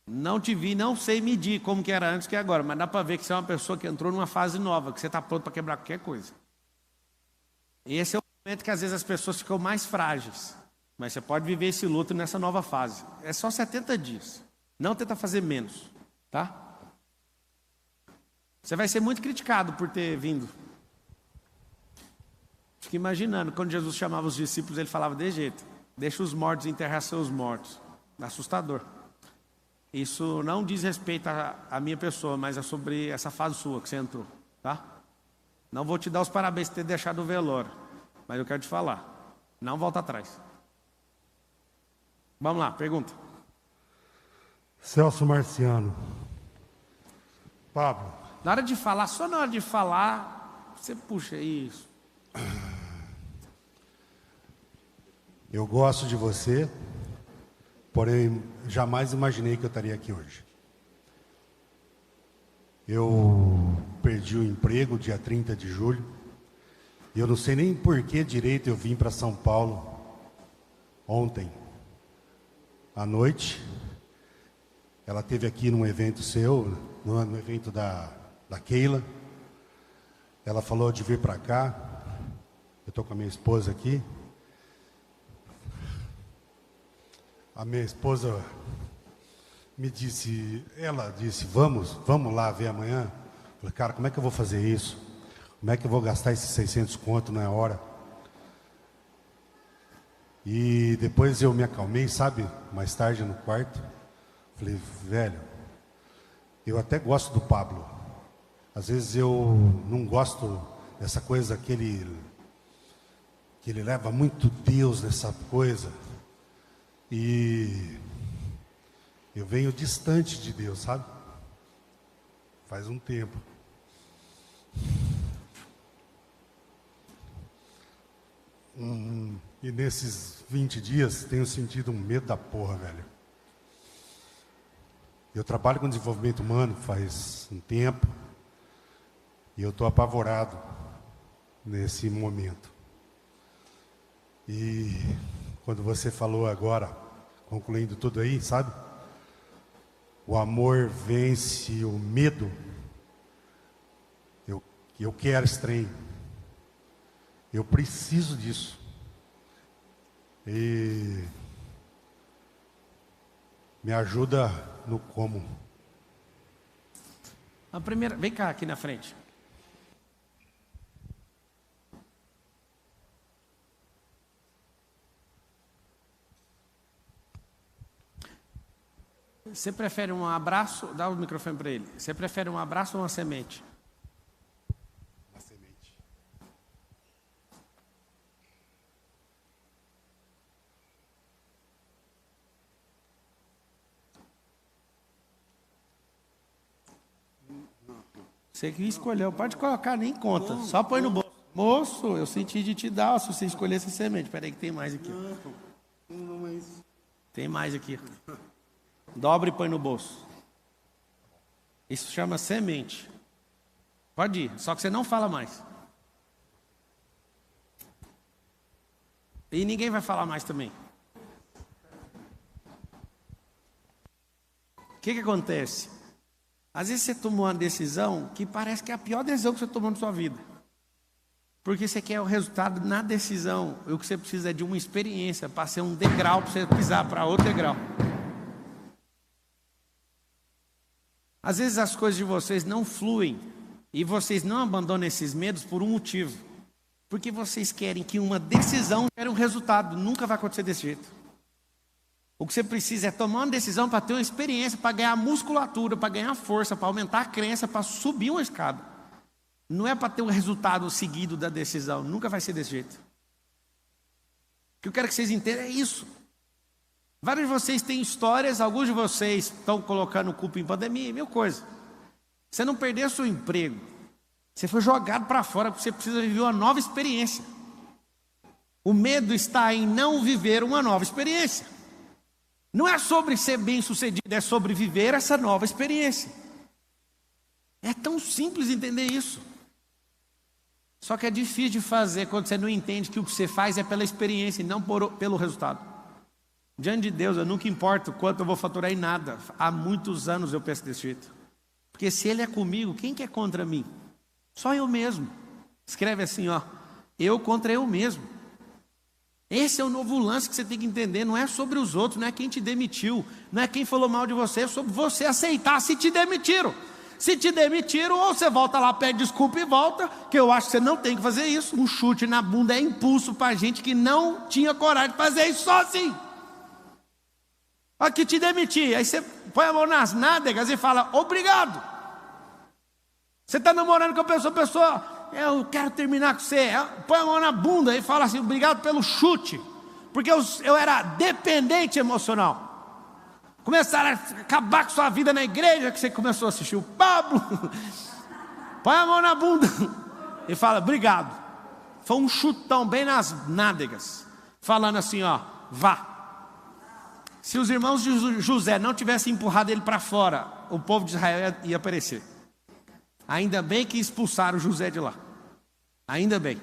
Não te vi, não sei medir como que era antes que agora, mas dá para ver que você é uma pessoa que entrou numa fase nova, que você está pronto para quebrar qualquer coisa. E esse é o momento que às vezes as pessoas ficam mais frágeis, mas você pode viver esse luto nessa nova fase. É só 70 dias, não tenta fazer menos, tá? Você vai ser muito criticado por ter vindo. Fica imaginando, quando Jesus chamava os discípulos, ele falava desse jeito: deixa os mortos enterrar seus mortos. Assustador. Isso não diz respeito à minha pessoa, mas é sobre essa fase sua que você entrou, tá? Não vou te dar os parabéns por ter deixado o velório, mas eu quero te falar, não volta atrás. Vamos lá, pergunta. Celso Marciano. Pablo. Na hora de falar, só na hora de falar, você puxa isso. Eu gosto de você, porém jamais imaginei que eu estaria aqui hoje. Eu perdi o emprego dia 30 de julho e eu não sei nem por que direito eu vim para São Paulo ontem à noite. Ela esteve aqui num evento seu, no evento da Keila. Ela falou de vir para cá. Eu estou com a minha esposa aqui. A minha esposa ela disse, vamos lá ver amanhã. Eu falei, cara, como é que eu vou fazer isso? Como é que eu vou gastar esses 600 conto na hora? E depois eu me acalmei, sabe? Mais tarde no quarto. Falei, velho, eu até gosto do Pablo. Às vezes eu não gosto dessa coisa que ele leva muito Deus nessa coisa. E eu venho distante de Deus, sabe? Faz um tempo. E nesses 20 dias tenho sentido um medo da porra, velho. Eu trabalho com desenvolvimento humano faz um tempo. E eu estou apavorado nesse momento. E quando você falou agora, concluindo tudo aí, sabe? O amor vence o medo. Eu quero esse trem. Eu preciso disso. E me ajuda no como. A primeira, vem cá aqui na frente. Você prefere um abraço? Dá o microfone para ele. Você prefere um abraço ou uma semente? Uma semente. Você que escolheu, pode colocar, nem conta. Só põe no bolso. Moço, eu senti de te dar, se você escolher essa semente. Peraí que tem mais aqui. Não, mas... Tem mais aqui. Dobra e põe no bolso. Isso chama semente. Pode ir, só que você não fala mais. E ninguém vai falar mais também. O que acontece? Às vezes você tomou uma decisão que parece que é a pior decisão que você tomou na sua vida. Porque você quer o resultado na decisão. E o que você precisa é de uma experiência para ser um degrau, para você pisar para outro degrau. Às vezes as coisas de vocês não fluem e vocês não abandonam esses medos por um motivo. Porque vocês querem que uma decisão gere um resultado. Nunca vai acontecer desse jeito. O que você precisa é tomar uma decisão para ter uma experiência, para ganhar musculatura, para ganhar força, para aumentar a crença, para subir uma escada. Não é para ter um resultado seguido da decisão. Nunca vai ser desse jeito. O que eu quero que vocês entendam é isso. Vários de vocês têm histórias, alguns de vocês estão colocando culpa em pandemia, mil coisas. Você não perdeu seu emprego. Você foi jogado para fora porque você precisa viver uma nova experiência. O medo está em não viver uma nova experiência. Não é sobre ser bem-sucedido, é sobre viver essa nova experiência. É tão simples entender isso. Só que é difícil de fazer quando você não entende que o que você faz é pela experiência e não pelo resultado. Diante de Deus, eu nunca importo quanto eu vou faturar em nada. Há muitos anos eu penso desse jeito. Porque se Ele é comigo, quem que é contra mim? Só eu mesmo. Escreve assim, ó. Eu contra eu mesmo. Esse é o novo lance que você tem que entender. Não é sobre os outros, não é quem te demitiu, não é quem falou mal de você, é sobre você aceitar se te demitiram. Se te demitiram, ou você volta lá, pede desculpa e volta, que eu acho que você não tem que fazer isso. Um chute na bunda é impulso para gente que não tinha coragem de fazer isso sozinho. Aqui te demiti, aí você põe a mão nas nádegas e fala, obrigado. Você está namorando com a pessoa, eu quero terminar com você. Põe a mão na bunda e fala assim, obrigado pelo chute. Porque eu era dependente emocional. Começaram a acabar com sua vida na igreja, que você começou a assistir o Pablo. Põe a mão na bunda e fala, obrigado. Foi um chutão bem nas nádegas. Falando assim, ó, vá. Se os irmãos de José não tivessem empurrado ele para fora, o povo de Israel ia perecer. Ainda bem que expulsaram José de lá. Ainda bem.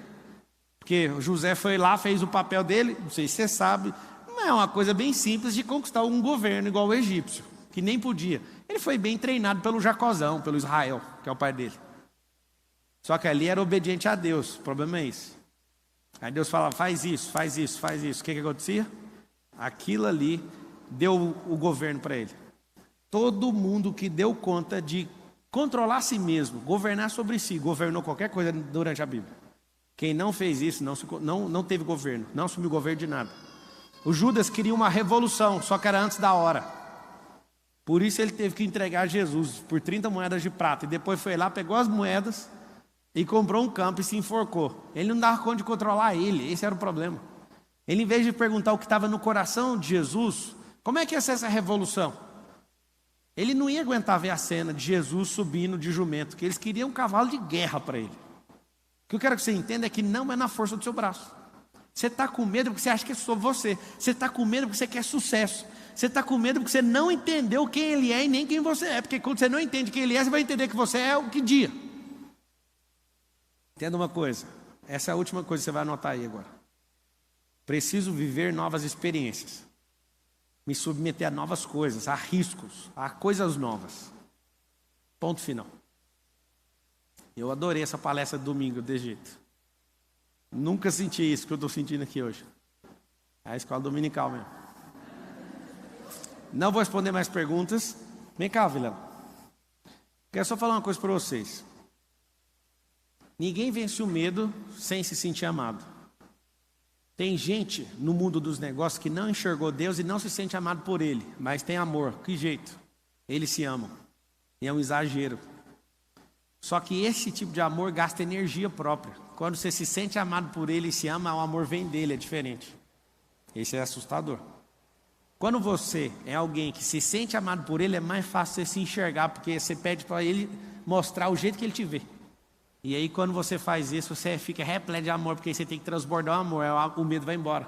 Porque José foi lá, fez o papel dele, não sei se você sabe, não é uma coisa bem simples de conquistar um governo igual o egípcio, que nem podia. Ele foi bem treinado pelo Jacozão, pelo Israel, que é o pai dele. Só que ali era obediente a Deus, o problema é esse. Aí Deus fala, faz isso, faz isso, faz isso. O que acontecia? Aquilo ali deu o governo para ele. Todo mundo que deu conta de controlar a si mesmo, governar sobre si, governou qualquer coisa durante a Bíblia. Quem não fez isso, não teve governo, não assumiu governo de nada. O Judas queria uma revolução, só que era antes da hora. Por isso ele teve que entregar Jesus por 30 moedas de prata. E depois foi lá, pegou as moedas e comprou um campo e se enforcou. Ele não dava conta de controlar ele, esse era o problema. Ele, em vez de perguntar o que estava no coração de Jesus, como é que ia ser essa revolução? Ele não ia aguentar ver a cena de Jesus subindo de jumento, que eles queriam um cavalo de guerra para ele. O que eu quero que você entenda é que não é na força do seu braço. Você está com medo porque você acha que é sobre você. Você está com medo porque você quer sucesso. Você está com medo porque você não entendeu quem ele é e nem quem você é. Porque quando você não entende quem ele é, você vai entender que você é o que dia. Entenda uma coisa. Essa é a última coisa que você vai anotar aí agora. Preciso viver novas experiências. Me submeter a novas coisas, a riscos, a coisas novas. Ponto final. Eu adorei essa palestra de domingo desse jeito. Nunca senti isso que eu estou sentindo aqui hoje. É a escola dominical mesmo. Não vou responder mais perguntas. Vem cá, Vilela. Quero só falar uma coisa para vocês. Ninguém vence o medo sem se sentir amado. Tem gente no mundo dos negócios que não enxergou Deus e não se sente amado por Ele, mas tem amor. Que jeito? Eles se amam. E é um exagero. Só que esse tipo de amor gasta energia própria. Quando você se sente amado por Ele e se ama, o amor vem dele, é diferente. Esse é assustador. Quando você é alguém que se sente amado por Ele, é mais fácil você se enxergar, porque você pede para Ele mostrar o jeito que ele te vê. E aí quando você faz isso, você fica repleto de amor, porque aí você tem que transbordar o amor, o medo vai embora.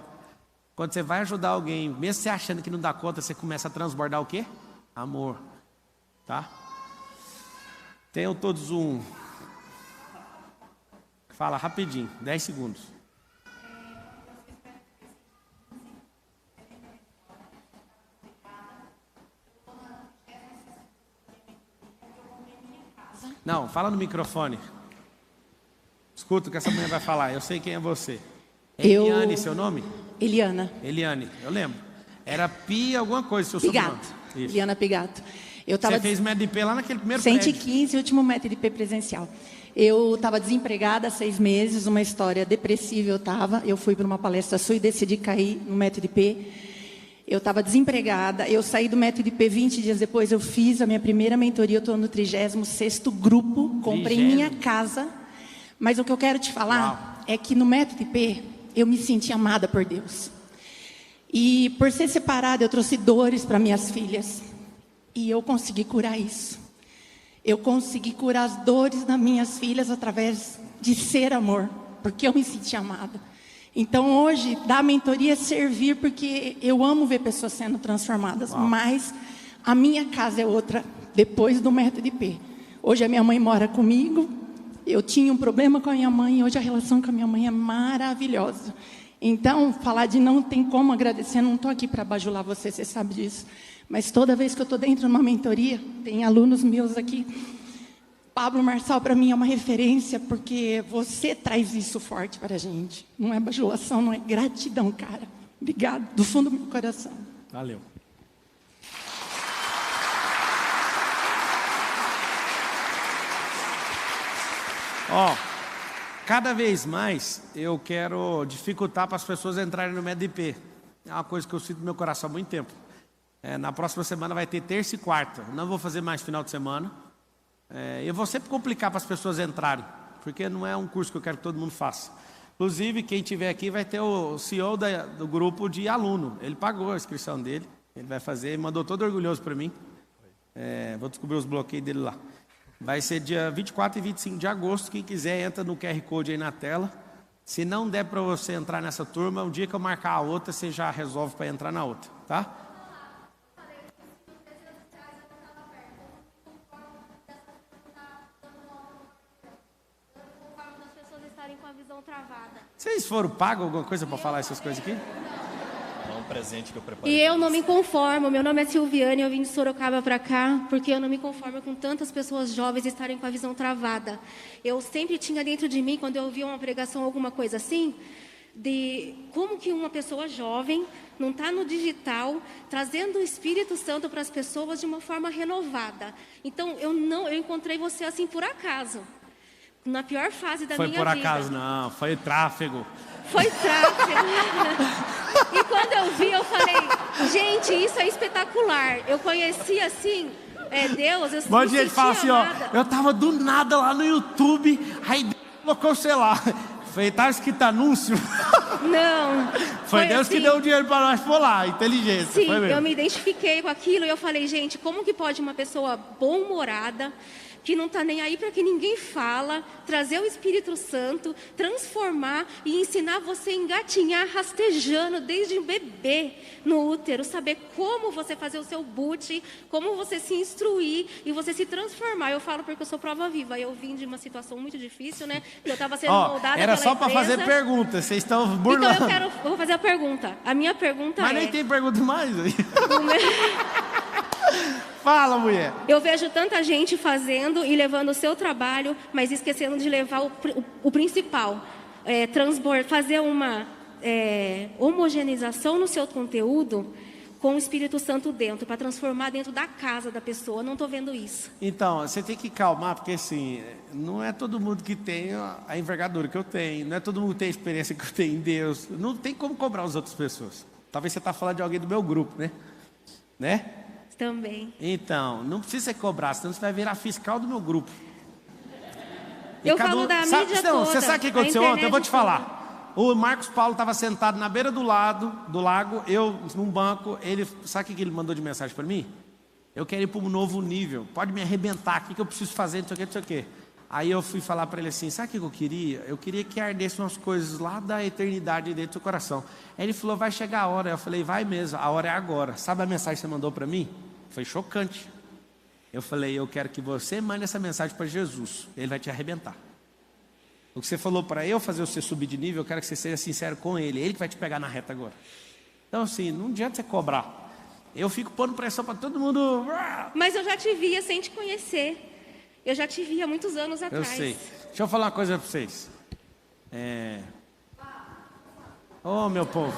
Quando você vai ajudar alguém, mesmo você achando que não dá conta, você começa a transbordar o quê? Amor. Tá? Tenham todos um... Fala rapidinho, 10 segundos. Não, fala no microfone. Escuta o que essa mulher vai falar, eu sei quem é você. Eliane, seu nome? Eliana. Eliane, eu lembro. Era Pia alguma coisa, seu sobrenome. Pigato. Eliana Pigato. Você fez MEDP lá naquele primeiro 115, prédio. último MEDP presencial. Eu estava desempregada há 6 meses, uma história depressiva eu estava. Eu fui para uma palestra sua e decidi cair no MEDP. Eu estava desempregada, eu saí do MEDP 20 dias depois, eu fiz a minha primeira mentoria, eu estou no 36º grupo, comprei minha casa. Mas o que eu quero te falar é que no MEDP eu me senti amada por Deus. E por ser separada, eu trouxe dores para minhas filhas. E eu consegui curar isso. Eu consegui curar as dores das minhas filhas através de ser amor, porque eu me senti amada. Então hoje, dar mentoria é servir, porque eu amo ver pessoas sendo transformadas. Mas a minha casa é outra, depois do MEDP. Hoje a minha mãe mora comigo. Eu tinha um problema com a minha mãe, hoje a relação com a minha mãe é maravilhosa. Então, falar de não tem como agradecer, não estou aqui para bajular você, você sabe disso. Mas toda vez que eu estou dentro de uma mentoria, tem alunos meus aqui. Pablo Marçal, para mim, é uma referência, porque você traz isso forte para a gente. Não é bajulação, não é gratidão, cara. Obrigado, do fundo do meu coração. Valeu. Cada vez mais eu quero dificultar para as pessoas entrarem no MEDP. É uma coisa que eu sinto no meu coração há muito tempo. Na próxima semana vai ter terça e quarta. Não vou fazer mais final de semana. Eu vou sempre complicar para as pessoas entrarem, porque não é um curso que eu quero que todo mundo faça. Inclusive, quem estiver aqui vai ter o CEO do grupo de aluno. Ele pagou a inscrição dele. Ele vai fazer, ele mandou todo orgulhoso para mim. Vou descobrir os bloqueios dele lá. Vai ser dia 24 e 25 de agosto. Quem quiser, entra no QR Code aí na tela. Se não der para você entrar nessa turma, um dia que eu marcar a outra, você já resolve para entrar na outra, tá? Vocês foram pagos alguma coisa para falar essas coisas aqui? É um presente que eu preparei. E eu não me conformo. Meu nome é Silviane, eu vim de Sorocaba para cá, porque eu não me conformo com tantas pessoas jovens estarem com a visão travada. Eu sempre tinha dentro de mim, quando eu ouvia uma pregação, alguma coisa assim, de como que uma pessoa jovem não está no digital, trazendo o Espírito Santo para as pessoas de uma forma renovada. Então, eu encontrei você assim por acaso. Na pior fase da minha vida. Foi por acaso, não. Foi tráfego. Foi tráfego. E quando eu vi, eu falei, gente, isso é espetacular. Eu conheci, assim, Deus, eu me sentia fala assim, amada. Eu tava do nada lá no YouTube, aí Deus colocou, sei lá, estava escrito anúncio. Não. Foi Deus assim, que deu o dinheiro para nós por lá, inteligência. Sim, eu me identifiquei com aquilo e eu falei, gente, como que pode uma pessoa bom-humorada, que não está nem aí para que ninguém fala, trazer o Espírito Santo, transformar e ensinar você a engatinhar, rastejando desde um bebê no útero, saber como você fazer o seu boot, como você se instruir e você se transformar. Eu falo porque eu sou prova viva, eu vim de uma situação muito difícil, né? Eu estava sendo moldada era pela só para fazer empresa. Pergunta, vocês estão burlando. Então eu vou fazer a pergunta. A minha pergunta Mas nem tem pergunta mais aí. Fala, mulher. Eu vejo tanta gente fazendo e levando o seu trabalho, mas esquecendo de levar o principal. Fazer uma homogeneização no seu conteúdo com o Espírito Santo dentro, para transformar dentro da casa da pessoa. Não estou vendo isso. Então, você tem que calmar, porque assim, não é todo mundo que tem a envergadura que eu tenho, não é todo mundo que tem a experiência que eu tenho em Deus. Não tem como cobrar as outras pessoas. Talvez você está falando de alguém do meu grupo, né? Também. Então, não precisa ser cobrar, senão você vai virar fiscal do meu grupo. Eu falo da mídia toda. Você sabe o que aconteceu ontem? Eu vou te falar. O Marcos Paulo estava sentado na beira do lago, eu num banco. Sabe o que ele mandou de mensagem para mim? eu quero ir para um novo nível, pode me arrebentar, o que eu preciso fazer, não sei o que, não sei o que. Aí eu fui falar para ele assim, sabe o que eu queria? Eu queria que ardessem umas coisas lá da eternidade dentro do seu coração. Aí ele falou, vai chegar a hora. Eu falei, vai mesmo, a hora é agora. Sabe a mensagem que você mandou para mim? Foi chocante. Eu falei, eu quero que você mande essa mensagem para Jesus, ele vai te arrebentar. O que você falou para eu fazer você subir de nível, eu quero que você seja sincero com ele que vai te pegar na reta agora. Então assim, não adianta você cobrar. Eu fico pondo pressão para todo mundo. Mas eu já te via sem te conhecer. Eu já te via muitos anos atrás. Eu sei. Deixa eu falar uma coisa para vocês. Ô, meu povo.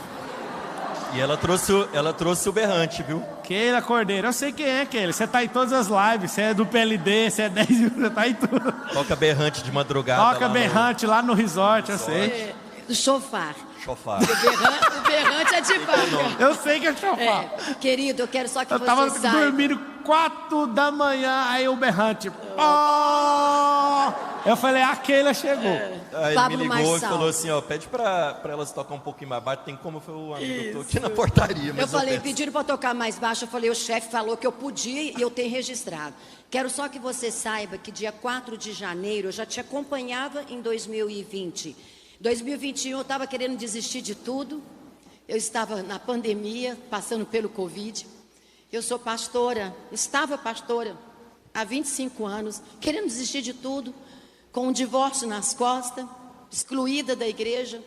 E ela trouxe o berrante, viu? Keila Cordeiro. Eu sei quem é, Keila. Você tá em todas as lives. Você é do PLD, você é 10 mil, você tá em tudo. Toca berrante de madrugada. Toca berrante lá no resort, eu sei. Chofar. Chofar. O berrante é de vaca. Eu sei que é chofar. Querido, eu quero só que Eu você tava saiba. dormindo 4 da manhã, aí o berrante. Oh! Eu falei, a Keila chegou. Aí ele Pablo me ligou e Marçal. falou assim, ó, pede pra elas tocar um pouquinho mais baixo. Tem como foi o amigo, eu tô aqui na portaria. Mas Eu falei, peço. pediram para tocar mais baixo. Eu falei, o chefe falou que eu podia e eu tenho registrado. Quero só que você saiba que dia 4 de janeiro eu já te acompanhava em 2020. 2021 eu estava querendo desistir de tudo. Eu estava na pandemia, passando pelo Covid. Eu sou pastora, estava pastora há 25 anos, querendo desistir de tudo, com um divórcio nas costas, excluída da igreja.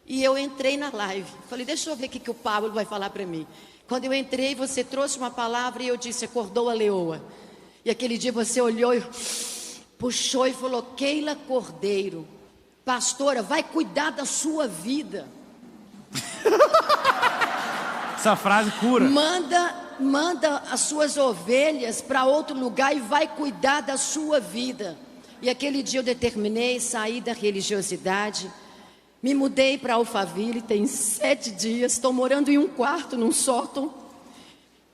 E eu entrei na live. Falei, deixa eu ver o que o Pablo vai falar para mim. Quando eu entrei, você trouxe uma palavra e eu disse, acordou a leoa. E aquele dia você olhou e puxou e falou, Keila Cordeiro, pastora, vai cuidar da sua vida. Essa frase cura. Manda as suas ovelhas para outro lugar e vai cuidar da sua vida. E aquele dia eu determinei sair da religiosidade. Me mudei para Alphaville, tem 7 dias. Estou morando em um quarto, num sótão.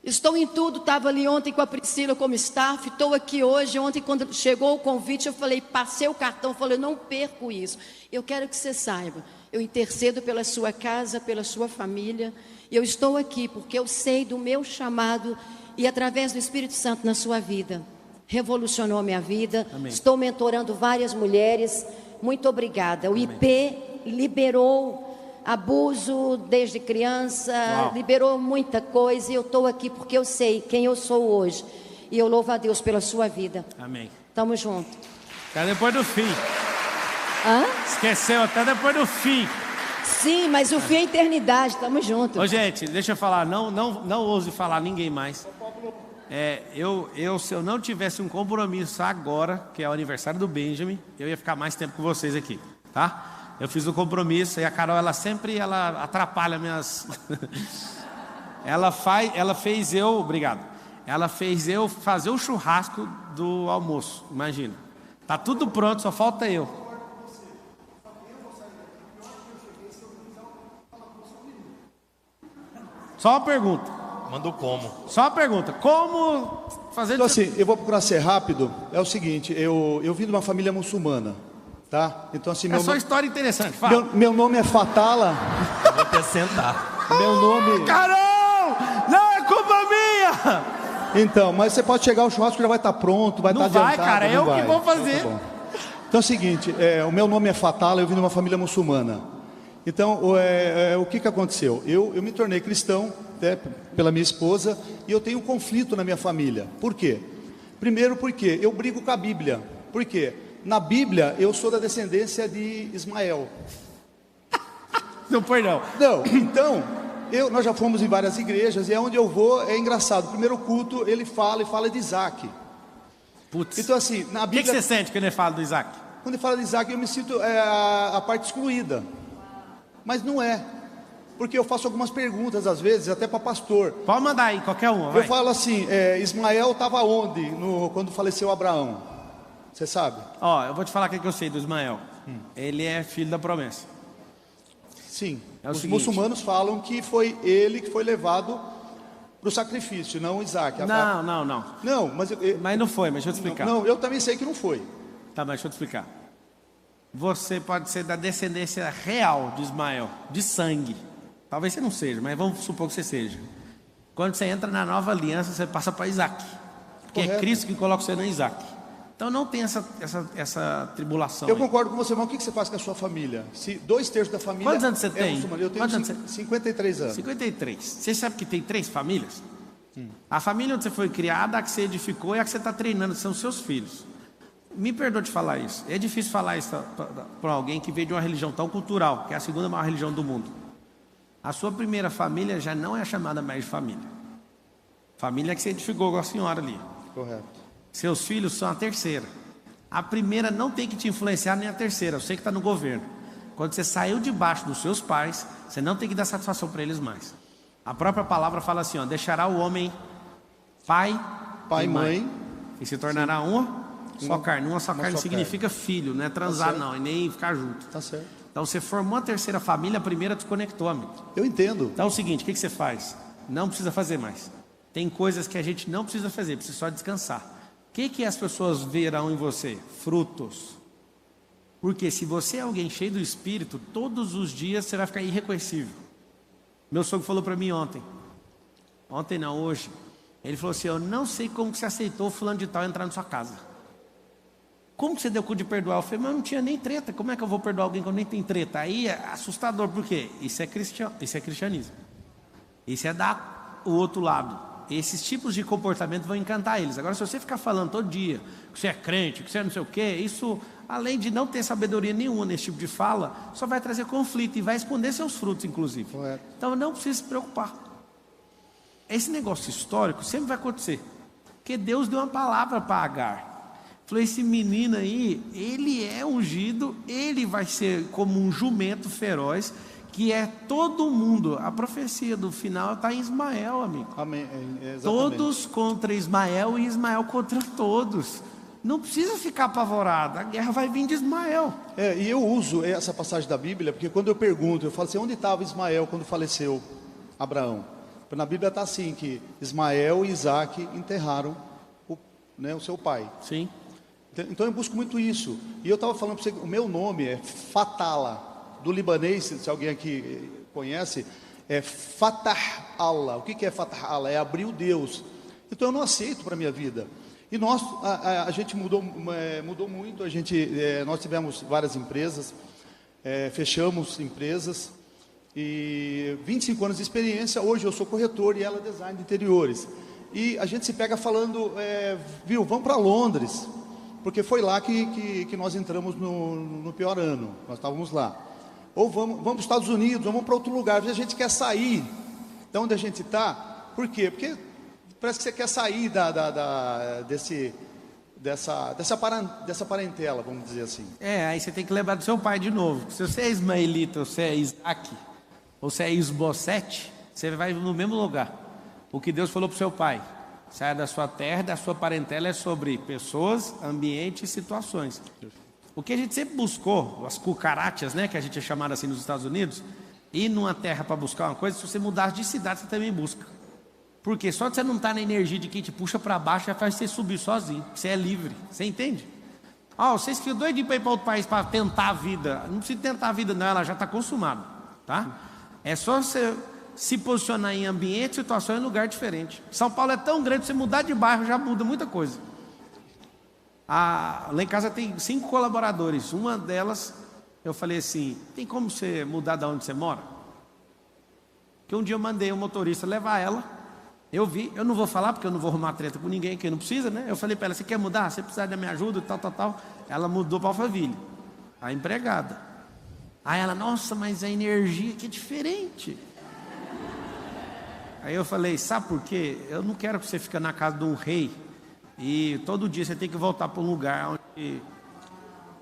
Estou em tudo, estava ali ontem com a Priscila como staff, estou aqui hoje. Ontem quando chegou o convite eu falei, passei o cartão, falei, eu não perco isso. Eu quero que você saiba, eu intercedo pela sua casa, pela sua família. Eu estou aqui porque eu sei do meu chamado e através do Espírito Santo na sua vida. Revolucionou a minha vida. Amém. Estou mentorando várias mulheres. Muito obrigada. O IP liberou abuso desde criança, Uau. liberou muita coisa e eu estou aqui porque eu sei quem eu sou hoje. E eu louvo a Deus pela sua vida. Amém. Tamo junto. Até depois do fim. Hã? Esqueceu até depois do fim. Sim, mas o fim é a eternidade. Tamo junto. Ô, gente, deixa eu falar, não ouse falar ninguém mais. Se eu não tivesse um compromisso agora, que é o aniversário do Benjamin, eu ia ficar mais tempo com vocês aqui, tá? Eu fiz um compromisso e a Carol, ela sempre atrapalha minhas... Ela fez eu fazer o churrasco do almoço, imagina. Tá tudo pronto, só falta eu. Só uma pergunta. Manda o como. Só uma pergunta. Como fazer... Então assim, eu vou procurar ser rápido. É o seguinte, eu vim de uma família muçulmana, tá? Então assim, É só história interessante, fala. meu nome é Fatala. Eu vou até sentar. Meu nome... Carol! Não é culpa minha! Então, mas você pode chegar, o churrasco já vai estar pronto, vai Não estar vai, adiantado. cara, não eu vai. que vou fazer. Então, tá bom. Então é o seguinte, o meu nome é Fatala, eu vim de uma família muçulmana. Então, o que aconteceu? Eu me tornei cristão, né, pela minha esposa, e eu tenho um conflito na minha família. Por quê? Primeiro porque eu brigo com a Bíblia. Por quê? Na Bíblia, eu sou da descendência de Ismael. Não foi não. Não, então, nós já fomos em várias igrejas, e onde eu vou, é engraçado. O primeiro culto, ele fala de Isaac. Putz. Então assim, na O que Bíblia... você sente quando ele fala do Isaac? Quando ele fala de Isaac, eu me sinto a parte excluída. Mas não é. Porque eu faço algumas perguntas, às vezes, até para pastor. Pode mandar aí, qualquer uma, vai. Eu falo assim, Ismael estava onde quando faleceu Abraão? Você sabe? Ó, eu vou te falar o que eu sei do Ismael. Ele é filho da promessa. Sim. É o Os seguinte. muçulmanos falam que foi ele que foi levado para o sacrifício, não Isaac. Não. Não, mas... Mas não foi, mas deixa eu te explicar. Não, eu também sei que não foi. Tá, mas deixa eu te explicar. Você pode ser da descendência real de Ismael, de sangue. Talvez você não seja, mas vamos supor que você seja. Quando você entra na nova aliança, você passa para Isaac. Porque é Cristo que coloca você no Isaac. Então não tem essa tribulação. Eu concordo com você, mas o que você faz com a sua família? Se 2/3 da família... Quantos anos você tem? Eu tenho 53 anos. 53. Você sabe que tem 3 famílias? A família onde você foi criada, a que você edificou e a que você está treinando, são seus filhos. Me perdoe de falar isso. É difícil falar isso para alguém que veio de uma religião tão cultural, que é a segunda maior religião do mundo. A sua primeira família já não é chamada mais de família. Família que você edificou com a senhora ali. Correto. Seus filhos são a terceira. A primeira não tem que te influenciar, nem a terceira. Você que está no governo. Quando você saiu debaixo dos seus pais, você não tem que dar satisfação para eles mais. A própria palavra fala assim, ó, deixará o homem pai e mãe, e se tornará uma só carne. Uma só carne significa filho, não é transar não, e nem ficar junto. Tá certo. Então você formou a terceira família, a primeira desconectou, amigo. Eu entendo. Então é o seguinte, o que você faz? Não precisa fazer mais. Tem coisas que a gente não precisa fazer, precisa só descansar. O que as pessoas verão em você? Frutos. Porque se você é alguém cheio do Espírito, todos os dias você vai ficar irreconhecível. Meu sogro falou para mim ontem não, hoje, ele falou assim, eu não sei como que você aceitou o fulano de tal entrar na sua casa. Como que você deu cu de perdoar? Eu falei, mas eu não tinha nem treta, como é que eu vou perdoar alguém quando nem tem treta? Aí é assustador, por quê? Isso é cristianismo. Isso é dar o outro lado. Esses tipos de comportamento vão encantar eles. Agora, se você ficar falando todo dia que você é crente, que você é não sei o quê, isso, além de não ter sabedoria nenhuma nesse tipo de fala, só vai trazer conflito e vai esconder seus frutos, inclusive. Correto. Então, não precisa se preocupar. Esse negócio histórico sempre vai acontecer. Porque Deus deu uma palavra para Agar. Falou, esse menino aí, ele é ungido, ele vai ser como um jumento feroz, que é todo mundo. A profecia do final está em Ismael, amigo. Amém. Todos contra Ismael e Ismael contra todos. Não precisa ficar apavorado, a guerra vai vir de Ismael. E eu uso essa passagem da Bíblia, porque quando eu pergunto, eu falo assim, onde estava Ismael quando faleceu Abraão? Na Bíblia está assim, que Ismael e Isaac enterraram o seu pai. Sim. Então eu busco muito isso. E eu estava falando para você, o meu nome é Fatala. Do libanês, se alguém aqui conhece, é Fatah Allah. O que é Fatah Allah? É abrir o Deus. Então eu não aceito para a minha vida. E a gente mudou muito. Nós tivemos várias empresas, fechamos empresas, e 25 anos de experiência. Hoje eu sou corretor e ela é design de interiores. E a gente se pega falando, vamos para Londres, porque foi lá que nós entramos no pior ano. Nós estávamos lá. Ou vamos para os Estados Unidos, ou vamos para outro lugar. Às vezes a gente quer sair de onde a gente está. Por quê? Porque parece que você quer sair dessa parentela, vamos dizer assim. Aí você tem que lembrar do seu pai de novo. Se você é ismaelita, ou você é Isaac, ou você é Isbosete, você vai no mesmo lugar. O que Deus falou para o seu pai: saia da sua terra, da sua parentela, é sobre pessoas, ambiente e situações. O que a gente sempre buscou, as cucarachas, né, que a gente é chamado assim nos Estados Unidos, ir numa terra para buscar uma coisa, se você mudar de cidade, você também busca. Porque só de você não estar na energia de quem te puxa para baixo, já faz você subir sozinho. Você é livre, você entende? Vocês ficam doidinhos para ir para outro país para tentar a vida. Não precisa tentar a vida não, ela já está consumada, tá? É só você se posicionar em ambiente, situação e lugar diferente. São Paulo é tão grande, você mudar de bairro já muda muita coisa. Lá em casa tem 5 colaboradores. Uma delas, eu falei assim, tem como você mudar de onde você mora? Porque um dia eu mandei um motorista levar ela. Eu não vou falar porque eu não vou arrumar treta com ninguém, que não precisa, né? Eu falei para ela, você quer mudar? Você precisa da minha ajuda, tal. Ela mudou para Alphaville, a empregada. Aí ela, nossa, mas a energia aqui é diferente. Aí eu falei, sabe por quê? Eu não quero que você fique na casa de um rei e todo dia você tem que voltar para um lugar onde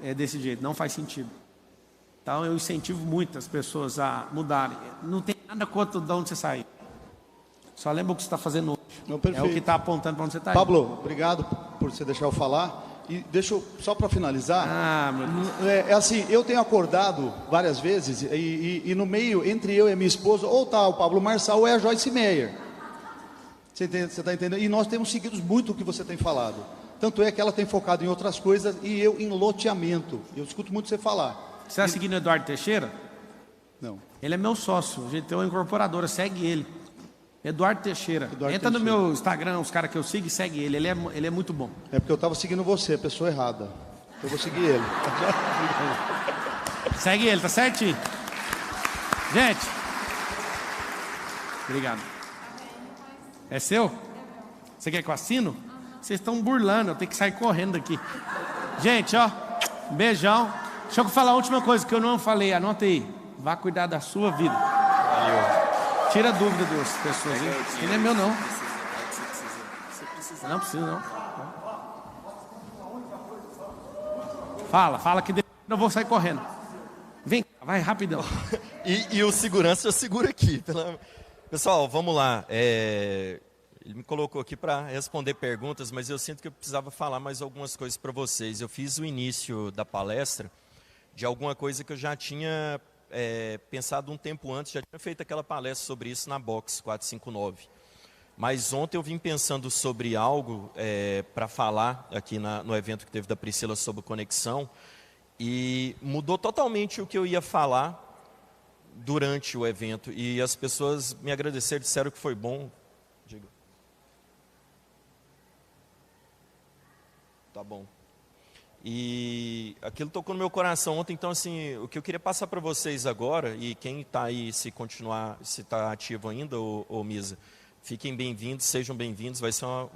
é desse jeito, não faz sentido. Então eu incentivo muito as pessoas a mudarem. Não tem nada contra de onde você sair. Só lembra o que você está fazendo hoje. É o que está apontando para onde você está indo. Pablo, obrigado por você deixar eu falar. E deixa eu, só para finalizar, meu Deus. Assim, eu tenho acordado várias vezes e no meio, entre eu e a minha esposa, ou tá o Pablo Marçal ou é a Joyce Meyer. Você está entendendo? E nós temos seguido muito o que você tem falado. Tanto é que ela tem focado em outras coisas e eu em loteamento. Eu escuto muito você falar. Você está seguindo o Eduardo Teixeira? Não. Ele é meu sócio, a gente tem uma incorporadora, segue ele. Eduardo Teixeira. Eduardo Entra no Teixeira. meu Instagram, os caras que eu sigo, e segue ele. Ele é muito bom. É porque eu estava seguindo você, a pessoa errada. Eu vou seguir ele. Segue ele, tá certinho? Gente. Obrigado. É seu? Você quer que eu assino? Vocês estão burlando, eu tenho que sair correndo daqui. Gente, ó, beijão. Deixa eu falar a última coisa que eu não falei, anota aí. Vá cuidar da sua vida. Valeu. Tira a dúvida das pessoas, hein? Ele não é meu, não. Não precisa, não. Fala que depois eu vou sair correndo. Vem, vai rapidão. E o segurança já segura aqui. Pessoal, vamos lá. Ele me colocou aqui para responder perguntas, mas eu sinto que eu precisava falar mais algumas coisas para vocês. Eu fiz o início da palestra de alguma coisa que eu já tinha pensado um tempo antes, já tinha feito aquela palestra sobre isso na Box 459. Mas ontem eu vim pensando sobre algo para falar aqui no evento que teve da Priscila sobre conexão, e mudou totalmente o que eu ia falar durante o evento. E as pessoas me agradeceram, disseram que foi bom. Diga. Tá bom. E aquilo tocou no meu coração ontem, então assim, o que eu queria passar para vocês agora, e quem está aí, se está ativo ainda, ô Misa, fiquem bem-vindos, sejam bem-vindos,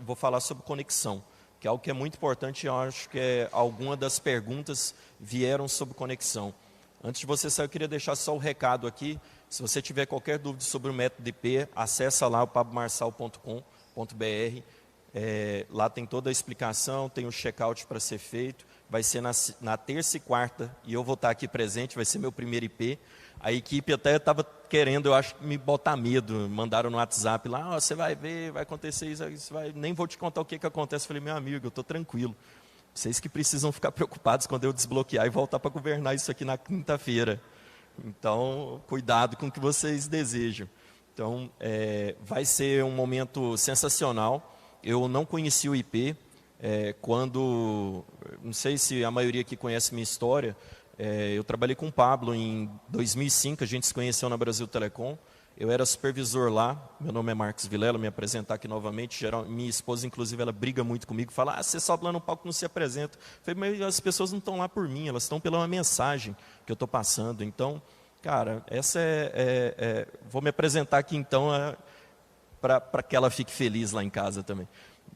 vou falar sobre conexão, que é algo que é muito importante, eu acho que alguma das perguntas vieram sobre conexão. Antes de você sair, eu queria deixar só o recado aqui, se você tiver qualquer dúvida sobre o método IP, acessa lá o pablomarçal.com.br, lá tem toda a explicação, tem o check-out para ser feito, vai ser na terça e quarta, e eu vou estar aqui presente, vai ser meu primeiro IP. A equipe até estava querendo, eu acho, me botar medo, mandaram no WhatsApp lá, você vai ver, vai acontecer isso, nem vou te contar o que acontece. Eu falei, meu amigo, eu estou tranquilo, vocês que precisam ficar preocupados quando eu desbloquear e voltar para governar isso aqui na quinta-feira. Então, cuidado com o que vocês desejam. Então, vai ser um momento sensacional. Eu não conheci o IP, não sei se a maioria aqui conhece minha história, eu trabalhei com o Pablo em 2005, a gente se conheceu na Brasil Telecom, eu era supervisor lá, meu nome é Marcos Vilela, me apresentar aqui novamente, minha esposa inclusive ela briga muito comigo, fala, você sobe lá no palco e não se apresenta. Eu falei, mas as pessoas não estão lá por mim, elas estão pela mensagem que eu estou passando. Então, cara, essa vou me apresentar aqui então, para que ela fique feliz lá em casa também.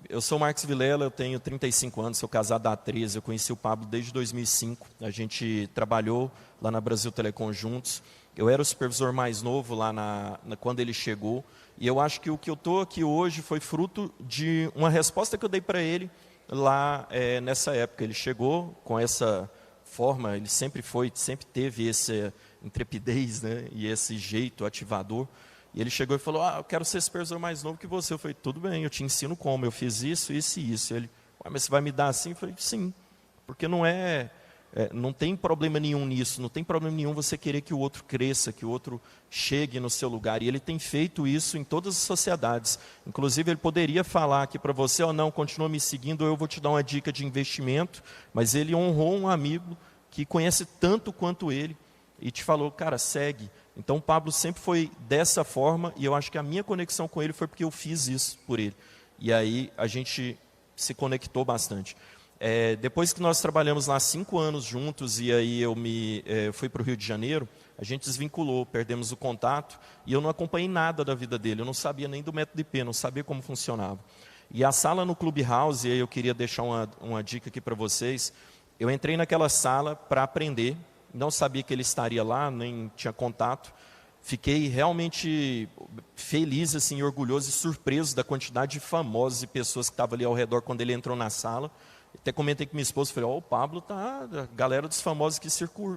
Eu sou o Marcos Vilela, eu tenho 35 anos, sou casado há 13, eu conheci o Pablo desde 2005, a gente trabalhou lá na Brasil Telecom juntos, eu era o supervisor mais novo lá quando ele chegou, e eu acho que o que eu estou aqui hoje foi fruto de uma resposta que eu dei para ele lá nessa época. Ele chegou com essa forma, ele sempre teve essa intrepidez, né, e esse jeito ativador. E ele chegou e falou, eu quero ser supervisor mais novo que você. Eu falei, tudo bem, eu te ensino como, eu fiz isso, isso e isso. Ele, mas você vai me dar assim? Eu falei, sim, porque não tem problema nenhum nisso, não tem problema nenhum você querer que o outro cresça, que o outro chegue no seu lugar. E ele tem feito isso em todas as sociedades. Inclusive, ele poderia falar aqui para você, não, continua me seguindo, eu vou te dar uma dica de investimento, mas ele honrou um amigo que conhece tanto quanto ele e te falou, cara, segue. Então, o Pablo sempre foi dessa forma, e eu acho que a minha conexão com ele foi porque eu fiz isso por ele. E aí, a gente se conectou bastante. Depois que nós trabalhamos lá 5 anos juntos, e aí eu fui para o Rio de Janeiro, a gente desvinculou, perdemos o contato, e eu não acompanhei nada da vida dele, eu não sabia nem do método IP, não sabia como funcionava. E a sala no Clubhouse, e aí eu queria deixar uma dica aqui para vocês, eu entrei naquela sala para aprender, não sabia que ele estaria lá, nem tinha contato. Fiquei realmente feliz, assim, orgulhoso e surpreso da quantidade de famosos e pessoas que estavam ali ao redor quando ele entrou na sala. Até comentei com minha esposa, falei, o Pablo tá, a galera dos famosos aqui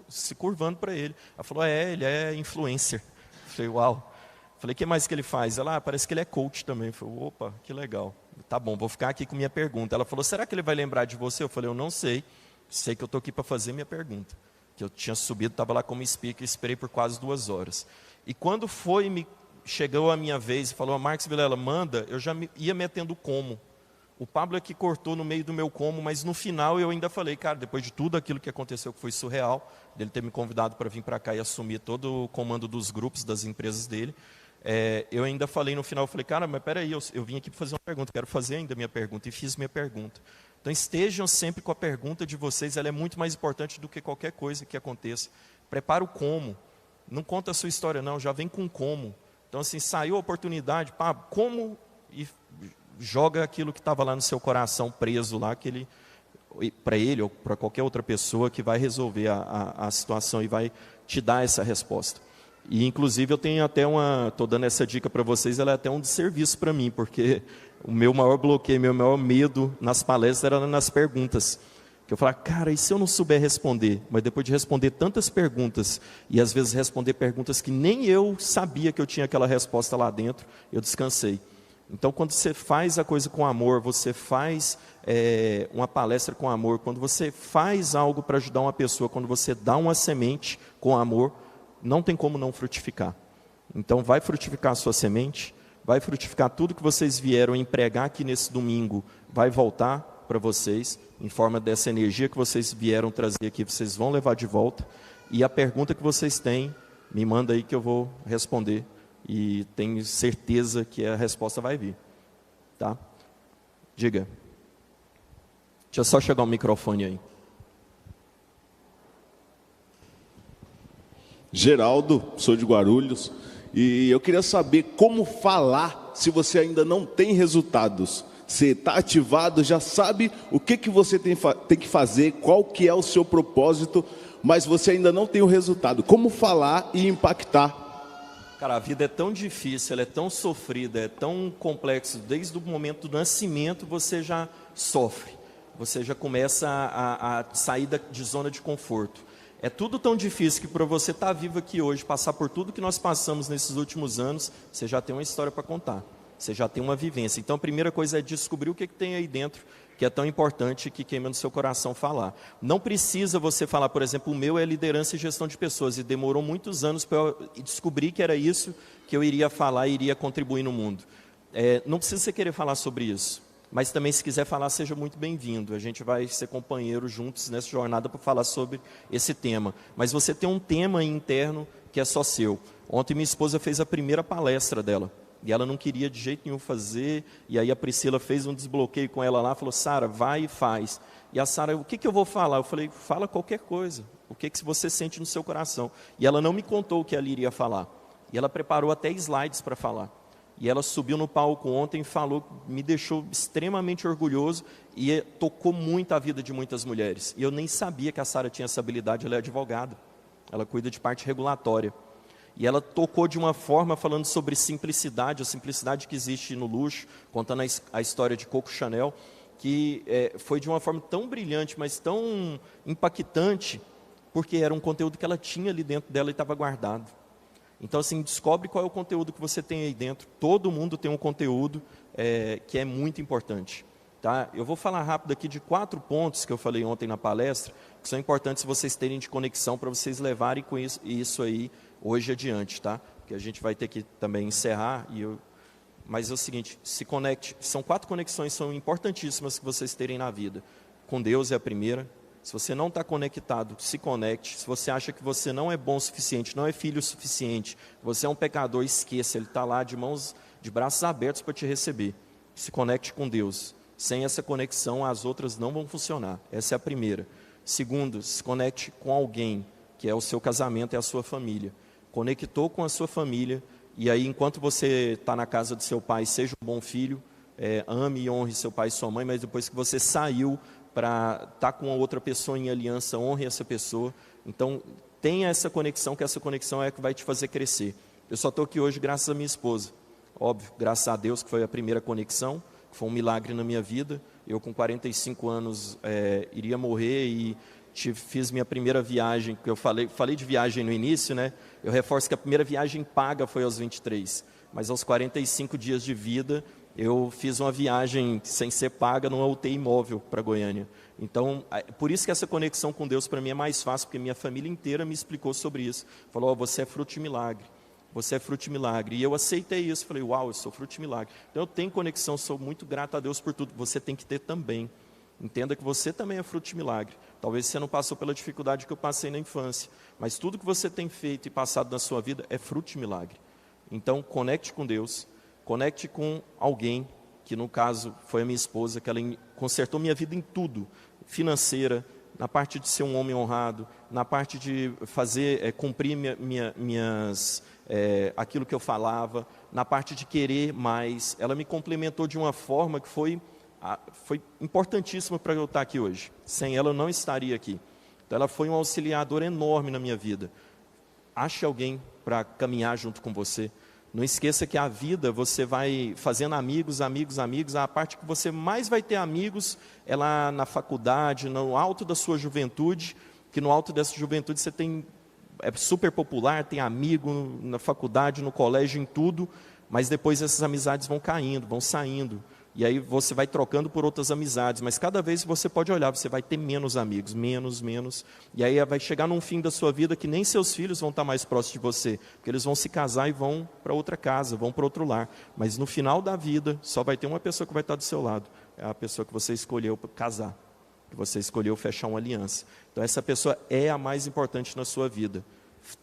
se curvando para ele. Ela falou, ele é influencer. Falei, uau. Falei, o que mais que ele faz? Ela, parece que ele é coach também. Falei, opa, que legal. Tá bom, vou ficar aqui com minha pergunta. Ela falou, será que ele vai lembrar de você? Eu falei, eu não sei. Sei que eu estou aqui para fazer minha pergunta. Que eu tinha subido, estava lá como speaker, esperei por quase 2 horas. E quando chegou a minha vez e falou, Marcos Vilela, manda, eu já ia metendo como. O Pablo é que cortou no meio do meu como, mas no final eu ainda falei, cara, depois de tudo aquilo que aconteceu, que foi surreal, dele ter me convidado para vir para cá e assumir todo o comando dos grupos, das empresas dele, eu ainda falei no final, eu falei, cara, mas peraí, eu vim aqui para fazer uma pergunta, quero fazer ainda minha pergunta, e fiz minha pergunta. Então estejam sempre com a pergunta de vocês, ela é muito mais importante do que qualquer coisa que aconteça. Prepara o como, não conta a sua história não, já vem com como. Então assim, saiu a oportunidade, pá, como, e joga aquilo que estava lá no seu coração preso lá, para ele ou para qualquer outra pessoa que vai resolver a situação e vai te dar essa resposta. E inclusive eu tenho até estou dando essa dica para vocês, ela é até um desserviço para mim, porque o meu maior bloqueio, meu maior medo nas palestras era nas perguntas. Que eu falava, cara, e se eu não souber responder? Mas depois de responder tantas perguntas, e às vezes responder perguntas que nem eu sabia que eu tinha aquela resposta lá dentro, eu descansei. Então, quando você faz a coisa com amor, você faz uma palestra com amor, quando você faz algo para ajudar uma pessoa, quando você dá uma semente com amor, não tem como não frutificar. Então, vai frutificar a sua semente, vai frutificar tudo que vocês vieram empregar aqui nesse domingo, vai voltar para vocês, em forma dessa energia que vocês vieram trazer aqui, vocês vão levar de volta. E a pergunta que vocês têm, me manda aí que eu vou responder. E tenho certeza que a resposta vai vir. Tá? Diga. Deixa só chegar o microfone aí. Geraldo, sou de Guarulhos. E eu queria saber como falar se você ainda não tem resultados. Você está ativado, já sabe o que você tem que fazer, qual que é o seu propósito, mas você ainda não tem o resultado. Como falar e impactar? Cara, a vida é tão difícil, ela é tão sofrida, é tão complexo. Desde o momento do nascimento você já sofre. Você já começa a sair de zona de conforto. É tudo tão difícil que para você estar vivo aqui hoje, passar por tudo que nós passamos nesses últimos anos, você já tem uma história para contar. Você já tem uma vivência. Então a primeira coisa é descobrir o que tem aí dentro, que é tão importante, que queima no seu coração falar. Não precisa você falar, por exemplo, o meu é liderança e gestão de pessoas, e demorou muitos anos para eu descobrir que era isso que eu iria falar e iria contribuir no mundo. Não precisa você querer falar sobre isso, mas também se quiser falar, seja muito bem-vindo. A gente vai ser companheiro juntos nessa jornada para falar sobre esse tema. Mas você tem um tema interno que é só seu. Ontem minha esposa fez a primeira palestra dela. E ela não queria de jeito nenhum fazer, e aí a Priscila fez um desbloqueio com ela lá, falou, Sara, vai e faz. E a Sara, o que eu vou falar? Eu falei, fala qualquer coisa, o que você sente no seu coração. E ela não me contou o que ela iria falar. E ela preparou até slides para falar. E ela subiu no palco ontem e falou, me deixou extremamente orgulhoso, e tocou muito a vida de muitas mulheres. E eu nem sabia que a Sara tinha essa habilidade, ela é advogada. Ela cuida de parte regulatória. E ela tocou de uma forma falando sobre simplicidade, a simplicidade que existe no luxo, contando a história de Coco Chanel, que foi de uma forma tão brilhante, mas tão impactante, porque era um conteúdo que ela tinha ali dentro dela e estava guardado. Então, assim, descobre qual é o conteúdo que você tem aí dentro. Todo mundo tem um conteúdo que é muito importante. Tá? Eu vou falar rápido aqui de 4 pontos que eu falei ontem na palestra, que são importantes vocês terem de conexão para vocês levarem com isso aí hoje adiante, tá? Porque a gente vai ter que também encerrar, mas é o seguinte, se conecte, são 4 conexões, são importantíssimas que vocês terem na vida. Com Deus é a primeira. Se você não está conectado, se conecte. Se você acha que você não é bom o suficiente, não é filho o suficiente, você é um pecador, esqueça, Ele está lá de braços abertos para te receber. Se conecte com Deus. Sem essa conexão, as outras não vão funcionar. Essa é a primeira. Segundo, se conecte com alguém, que é o seu casamento, é a sua família. Conectou com a sua família, e aí enquanto você está na casa do seu pai, seja um bom filho, ame e honre seu pai e sua mãe, mas depois que você saiu para estar com outra pessoa em aliança, honre essa pessoa. Então, tenha essa conexão, que essa conexão é a que vai te fazer crescer. Eu só estou aqui hoje graças à minha esposa. Óbvio, graças a Deus, que foi a primeira conexão, que foi um milagre na minha vida. Eu, com 45 anos, iria morrer e fiz minha primeira viagem, que eu falei de viagem no início, né? Eu reforço que a primeira viagem paga foi aos 23, mas aos 45 dias de vida, eu fiz uma viagem sem ser paga numa UTI móvel para Goiânia. Então, por isso que essa conexão com Deus para mim é mais fácil, porque minha família inteira me explicou sobre isso. Falou, você é fruto de milagre, você é fruto de milagre. E eu aceitei isso, falei, uau, eu sou fruto de milagre. Então eu tenho conexão, sou muito grato a Deus por tudo, você tem que ter também. Entenda que você também é fruto de milagre. Talvez você não passou pela dificuldade que eu passei na infância, mas tudo que você tem feito e passado na sua vida é fruto de milagre. Então, conecte com Deus, conecte com alguém, que no caso foi a minha esposa, que ela consertou minha vida em tudo, financeira, na parte de ser um homem honrado, na parte de fazer, cumprir aquilo que eu falava, na parte de querer mais. Ela me complementou de uma forma que foi importantíssima para eu estar aqui hoje. Sem ela eu não estaria aqui. Então ela foi um auxiliador enorme na minha vida. Ache alguém para caminhar junto com você. Não esqueça que a vida você vai fazendo amigos. A parte que você mais vai ter amigos é lá na faculdade, no alto da sua juventude, que no alto dessa juventude você é super popular, tem amigo na faculdade, no colégio, em tudo, mas depois essas amizades vão caindo, vão saindo. E aí você vai trocando por outras amizades, mas cada vez você pode olhar, você vai ter menos amigos, menos. E aí vai chegar num fim da sua vida que nem seus filhos vão estar mais próximos de você, porque eles vão se casar e vão para outra casa, vão para outro lar. Mas no final da vida, só vai ter uma pessoa que vai estar do seu lado, é a pessoa que você escolheu casar, que você escolheu fechar uma aliança. Então essa pessoa é a mais importante na sua vida.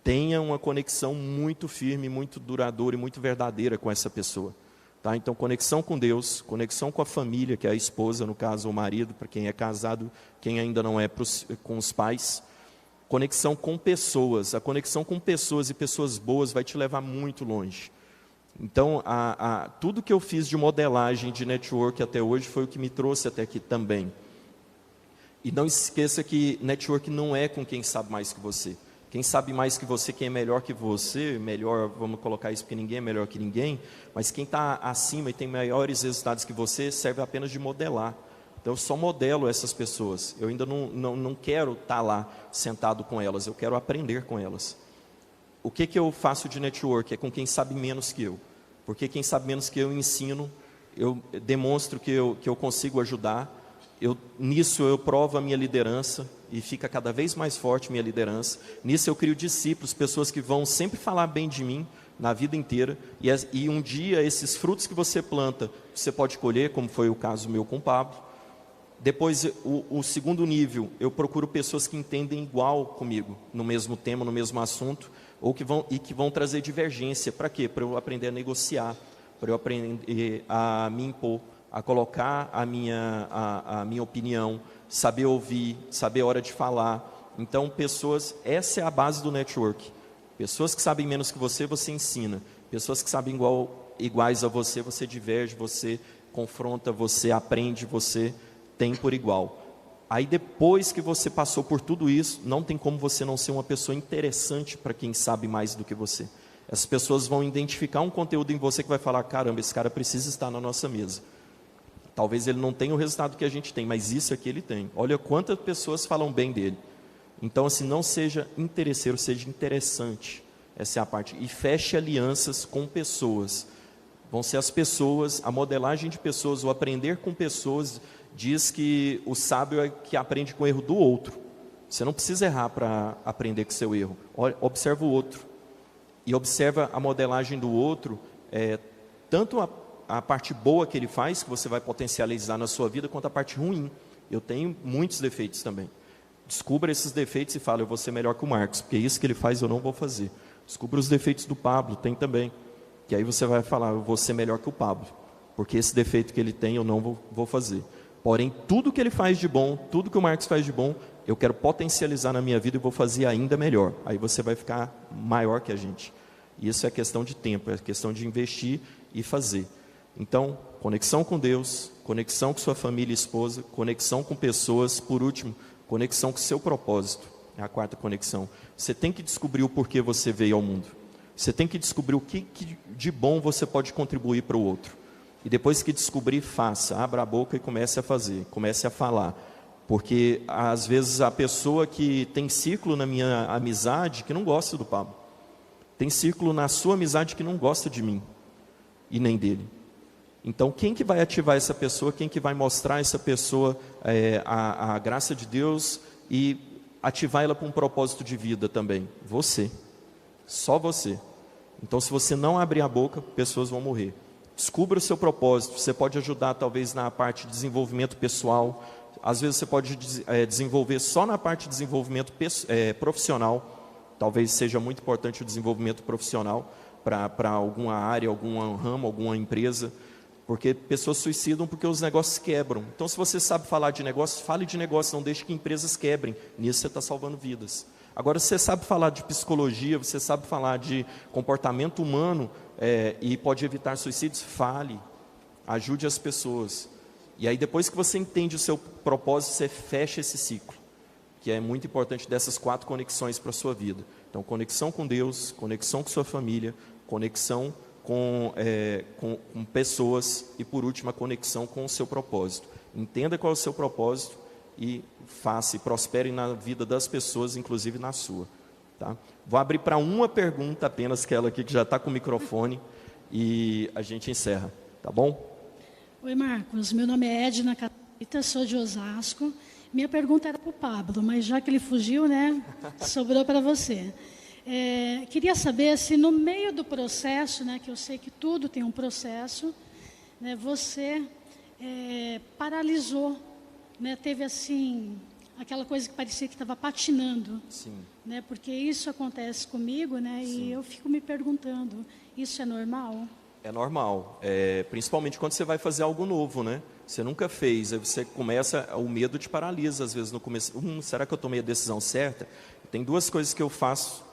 Tenha uma conexão muito firme, muito duradoura e muito verdadeira com essa pessoa. Tá? Então, conexão com Deus, conexão com a família, que é a esposa, no caso, o marido, para quem é casado, quem ainda não é, com os pais. Conexão com pessoas. A conexão com pessoas e pessoas boas vai te levar muito longe. Então, tudo que eu fiz de modelagem, de network até hoje, foi o que me trouxe até aqui também. E não esqueça que network não é com quem sabe mais que você. Quem sabe mais que você, quem é melhor que você, melhor, vamos colocar isso porque ninguém é melhor que ninguém, mas quem está acima e tem maiores resultados que você, serve apenas de modelar. Então eu só modelo essas pessoas, eu ainda não quero estar lá sentado com elas, eu quero aprender com elas. O que eu faço de network? É com quem sabe menos que eu, porque quem sabe menos que eu ensino, eu demonstro que eu consigo ajudar, nisso eu provo a minha liderança, e fica cada vez mais forte minha liderança. Nisso eu crio discípulos, pessoas que vão sempre falar bem de mim na vida inteira, e um dia esses frutos que você planta, você pode colher, como foi o caso meu com o Pablo. Depois, o segundo nível, eu procuro pessoas que entendem igual comigo, no mesmo tema, no mesmo assunto, que vão trazer divergência. Para quê? Para eu aprender a negociar, para eu aprender a me impor, a colocar a minha opinião, saber ouvir, saber a hora de falar. Então, essa é a base do network. Pessoas que sabem menos que você ensina. Pessoas que sabem iguais a você diverge, você confronta, você aprende, você tem por igual. Aí depois que você passou por tudo isso, não tem como você não ser uma pessoa interessante para quem sabe mais do que você. Essas pessoas vão identificar um conteúdo em você que vai falar, caramba, esse cara precisa estar na nossa mesa. Talvez ele não tenha o resultado que a gente tem, mas isso aqui ele tem. Olha quantas pessoas falam bem dele. Então, assim, não seja interesseiro, seja interessante. Essa é a parte. E feche alianças com pessoas. Vão ser as pessoas, a modelagem de pessoas, o aprender com pessoas. Diz que o sábio é que aprende com o erro do outro. Você não precisa errar para aprender com o seu erro. Observa o outro. E observa a modelagem do outro, tanto a parte boa que ele faz, que você vai potencializar na sua vida, quanto a parte ruim. Eu tenho muitos defeitos também. Descubra esses defeitos e fala, eu vou ser melhor que o Marcos, porque isso que ele faz eu não vou fazer. Descubra os defeitos do Pablo, tem também. Que aí você vai falar, eu vou ser melhor que o Pablo, porque esse defeito que ele tem eu não vou fazer. Porém, tudo que ele faz de bom, tudo que o Marcos faz de bom, eu quero potencializar na minha vida e vou fazer ainda melhor. Aí você vai ficar maior que a gente. Isso é questão de tempo, é questão de investir e fazer. Então, conexão com Deus, conexão com sua família e esposa, conexão com pessoas, por último, conexão com seu propósito. É a quarta conexão. Você tem que descobrir o porquê você veio ao mundo. Você tem que descobrir o que de bom você pode contribuir para o outro. E depois que descobrir, faça. Abra a boca e comece a fazer, comece a falar. Porque, às vezes, a pessoa que tem círculo na minha amizade, que não gosta do Pablo. Tem círculo na sua amizade que não gosta de mim e nem dele. Então, quem que vai ativar essa pessoa, quem que vai mostrar essa pessoa a graça de Deus e ativar ela para um propósito de vida também? Você, só você. Então, se você não abrir a boca, pessoas vão morrer. Descubra o seu propósito, você pode ajudar talvez na parte de desenvolvimento pessoal, às vezes você pode desenvolver só na parte de desenvolvimento profissional, talvez seja muito importante o desenvolvimento profissional, para alguma área, algum ramo, alguma empresa. Porque pessoas suicidam porque os negócios quebram. Então, se você sabe falar de negócios, fale de negócios, não deixe que empresas quebrem. Nisso você está salvando vidas. Agora, se você sabe falar de psicologia, você sabe falar de comportamento humano e pode evitar suicídios, fale. Ajude as pessoas. E aí, depois que você entende o seu propósito, você fecha esse ciclo, que é muito importante dessas 4 conexões para a sua vida. Então, conexão com Deus, conexão com sua família, conexão com pessoas e, por último, a conexão com o seu propósito. Entenda qual é o seu propósito e faça e prospere na vida das pessoas, inclusive na sua. Tá? Vou abrir para uma pergunta apenas, que é ela aqui que já está com o microfone, e a gente encerra. Tá bom? Oi, Marcos. Meu nome é Edna Catita, sou de Osasco. Minha pergunta era para o Pablo, mas já que ele fugiu, né, sobrou para você. Queria saber se no meio do processo, né, que eu sei que tudo tem um processo, né, você paralisou, né, teve assim aquela coisa que parecia que estava patinando. Sim. Né, porque isso acontece comigo, né, e eu fico me perguntando, isso é normal? É normal, principalmente quando você vai fazer algo novo, né? Você nunca fez, aí você começa, o medo te paralisa às vezes no começo. Será que eu tomei a decisão certa? Tem 2 coisas que eu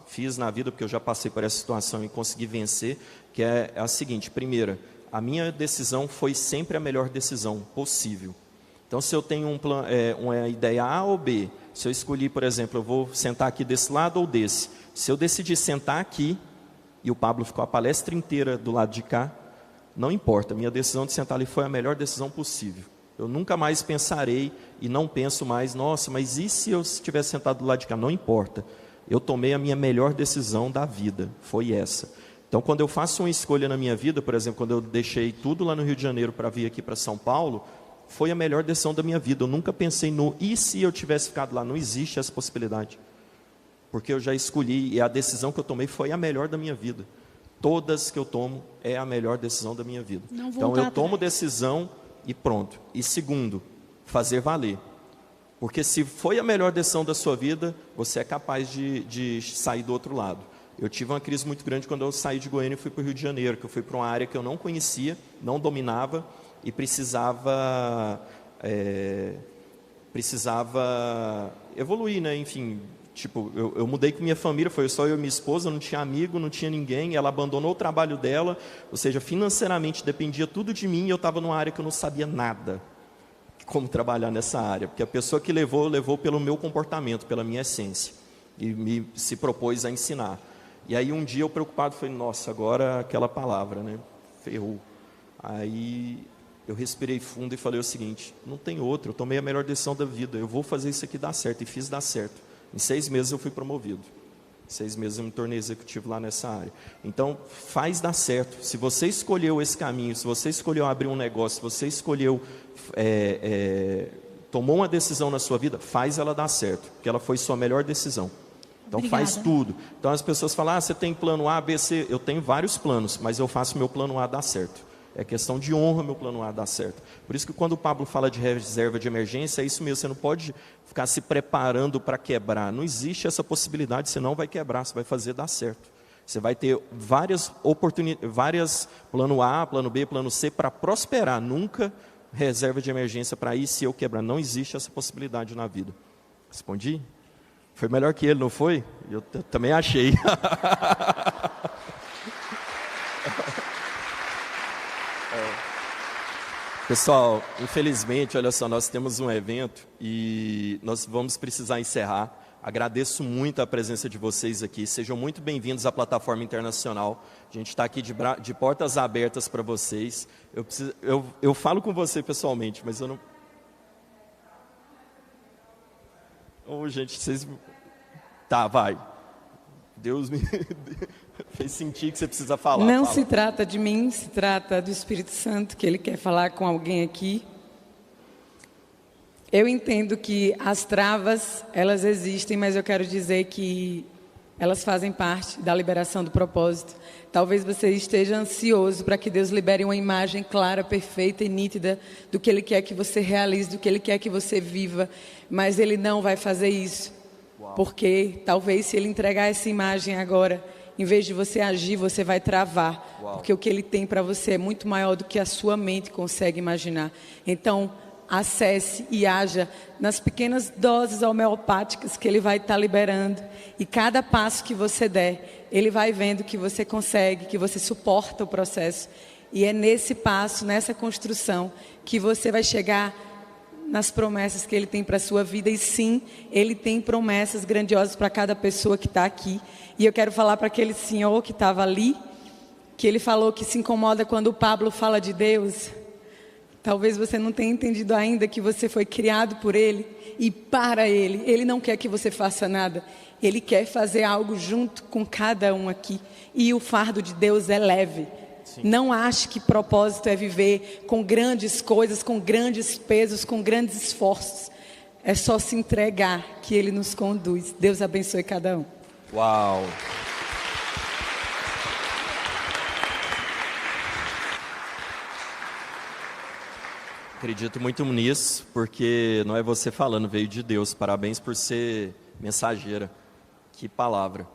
fiz na vida, porque eu já passei por essa situação e consegui vencer, que é a seguinte: primeira, a minha decisão foi sempre a melhor decisão possível. Então, se eu tenho uma ideia A ou B, se eu escolhi, por exemplo, eu vou sentar aqui desse lado ou desse, se eu decidir sentar aqui, e o Pablo ficou a palestra inteira do lado de cá, não importa, minha decisão de sentar ali foi a melhor decisão possível. Eu nunca mais pensarei e não penso mais, nossa, mas e se eu estivesse sentado do lado de cá? Não importa, eu tomei a minha melhor decisão da vida, foi essa. Então, quando eu faço uma escolha na minha vida, por exemplo, quando eu deixei tudo lá no Rio de Janeiro para vir aqui para São Paulo, foi a melhor decisão da minha vida. Eu nunca pensei e se eu tivesse ficado lá? Não existe essa possibilidade. Porque eu já escolhi e a decisão que eu tomei foi a melhor da minha vida. Todas que eu tomo é a melhor decisão da minha vida. Então eu tomo decisão e pronto. E segundo, fazer valer. Porque se foi a melhor decisão da sua vida, você é capaz de sair do outro lado. Eu tive uma crise muito grande quando eu saí de Goiânia e fui para o Rio de Janeiro, que eu fui para uma área que eu não conhecia, não dominava e precisava evoluir, né? Enfim, tipo, eu mudei com minha família, foi só eu e minha esposa, não tinha amigo, não tinha ninguém, ela abandonou o trabalho dela, ou seja, financeiramente dependia tudo de mim e eu estava numa área que eu não sabia nada como trabalhar nessa área, porque a pessoa que levou pelo meu comportamento, pela minha essência, e se propôs a ensinar. E aí um dia eu preocupado, falei, nossa, agora aquela palavra, né, ferrou. Aí eu respirei fundo e falei o seguinte, não tem outro, eu tomei a melhor decisão da vida, eu vou fazer isso aqui dar certo, e fiz dar certo. Em 6 meses eu fui promovido. Em 6 meses eu me tornei executivo lá nessa área. Então, faz dar certo. Se você escolheu esse caminho, se você escolheu abrir um negócio, se você escolheu, tomou uma decisão na sua vida, faz ela dar certo, porque ela foi sua melhor decisão. Então, Obrigada. faz tudo. Então, as pessoas falam, você tem plano A, B, C. Eu tenho vários planos, mas eu faço meu plano A dar certo. É questão de honra meu plano A dar certo. Por isso que quando o Pablo fala de reserva de emergência, é isso mesmo, você não pode ficar se preparando para quebrar. Não existe essa possibilidade, você não vai quebrar, você vai fazer dar certo. Você vai ter várias oportunidades, plano A, plano B, plano C, para prosperar. Nunca reserva de emergência para ir se eu quebrar. Não existe essa possibilidade na vida. Respondi? Foi melhor que ele, não foi? Eu também achei. Pessoal, infelizmente, olha só, nós temos um evento e nós vamos precisar encerrar. Agradeço muito a presença de vocês aqui. Sejam muito bem-vindos à plataforma internacional. A gente está aqui de portas abertas para vocês. Eu falo com você pessoalmente, mas eu não... gente, vocês... Tá, vai. Deus me fez sentir que você precisa falar. Não fala. Se trata de mim, se trata do Espírito Santo, que Ele quer falar com alguém aqui. Eu entendo que as travas, elas existem, mas eu quero dizer que elas fazem parte da liberação do propósito. Talvez você esteja ansioso para que Deus libere uma imagem clara, perfeita e nítida do que Ele quer que você realize, do que Ele quer que você viva, mas Ele não vai fazer isso. Porque talvez se Ele entregar essa imagem agora Em vez de você agir, você vai travar. Uau. Porque o que Ele tem para você é muito maior do que a sua mente consegue imaginar. Então, acesse e haja nas pequenas doses homeopáticas que Ele vai estar liberando. E cada passo que você der, Ele vai vendo que você consegue, que você suporta o processo. E é nesse passo, nessa construção, que você vai chegar nas promessas que Ele tem para a sua vida. E sim, Ele tem promessas grandiosas para cada pessoa que está aqui. E eu quero falar para aquele senhor que estava ali, que ele falou que se incomoda quando o Pablo fala de Deus. Talvez você não tenha entendido ainda que você foi criado por Ele e para Ele. Ele não quer que você faça nada. Ele quer fazer algo junto com cada um aqui. E o fardo de Deus é leve. Sim. Não ache que propósito é viver com grandes coisas, com grandes pesos, com grandes esforços. É só se entregar que Ele nos conduz. Deus abençoe cada um. Uau! Acredito muito nisso, porque não é você falando, veio de Deus. Parabéns por ser mensageira. Que palavra.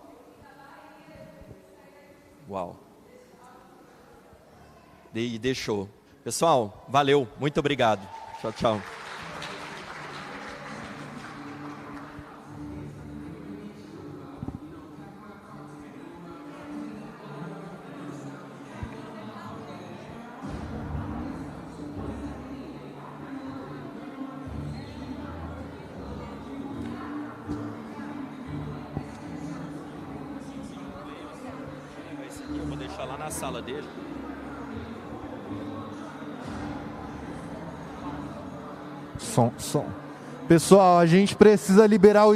Uau. E deixou. Pessoal, valeu. Muito obrigado. Tchau, tchau. Eu vou deixar lá na sala dele. Som. Pessoal, a gente precisa liberar o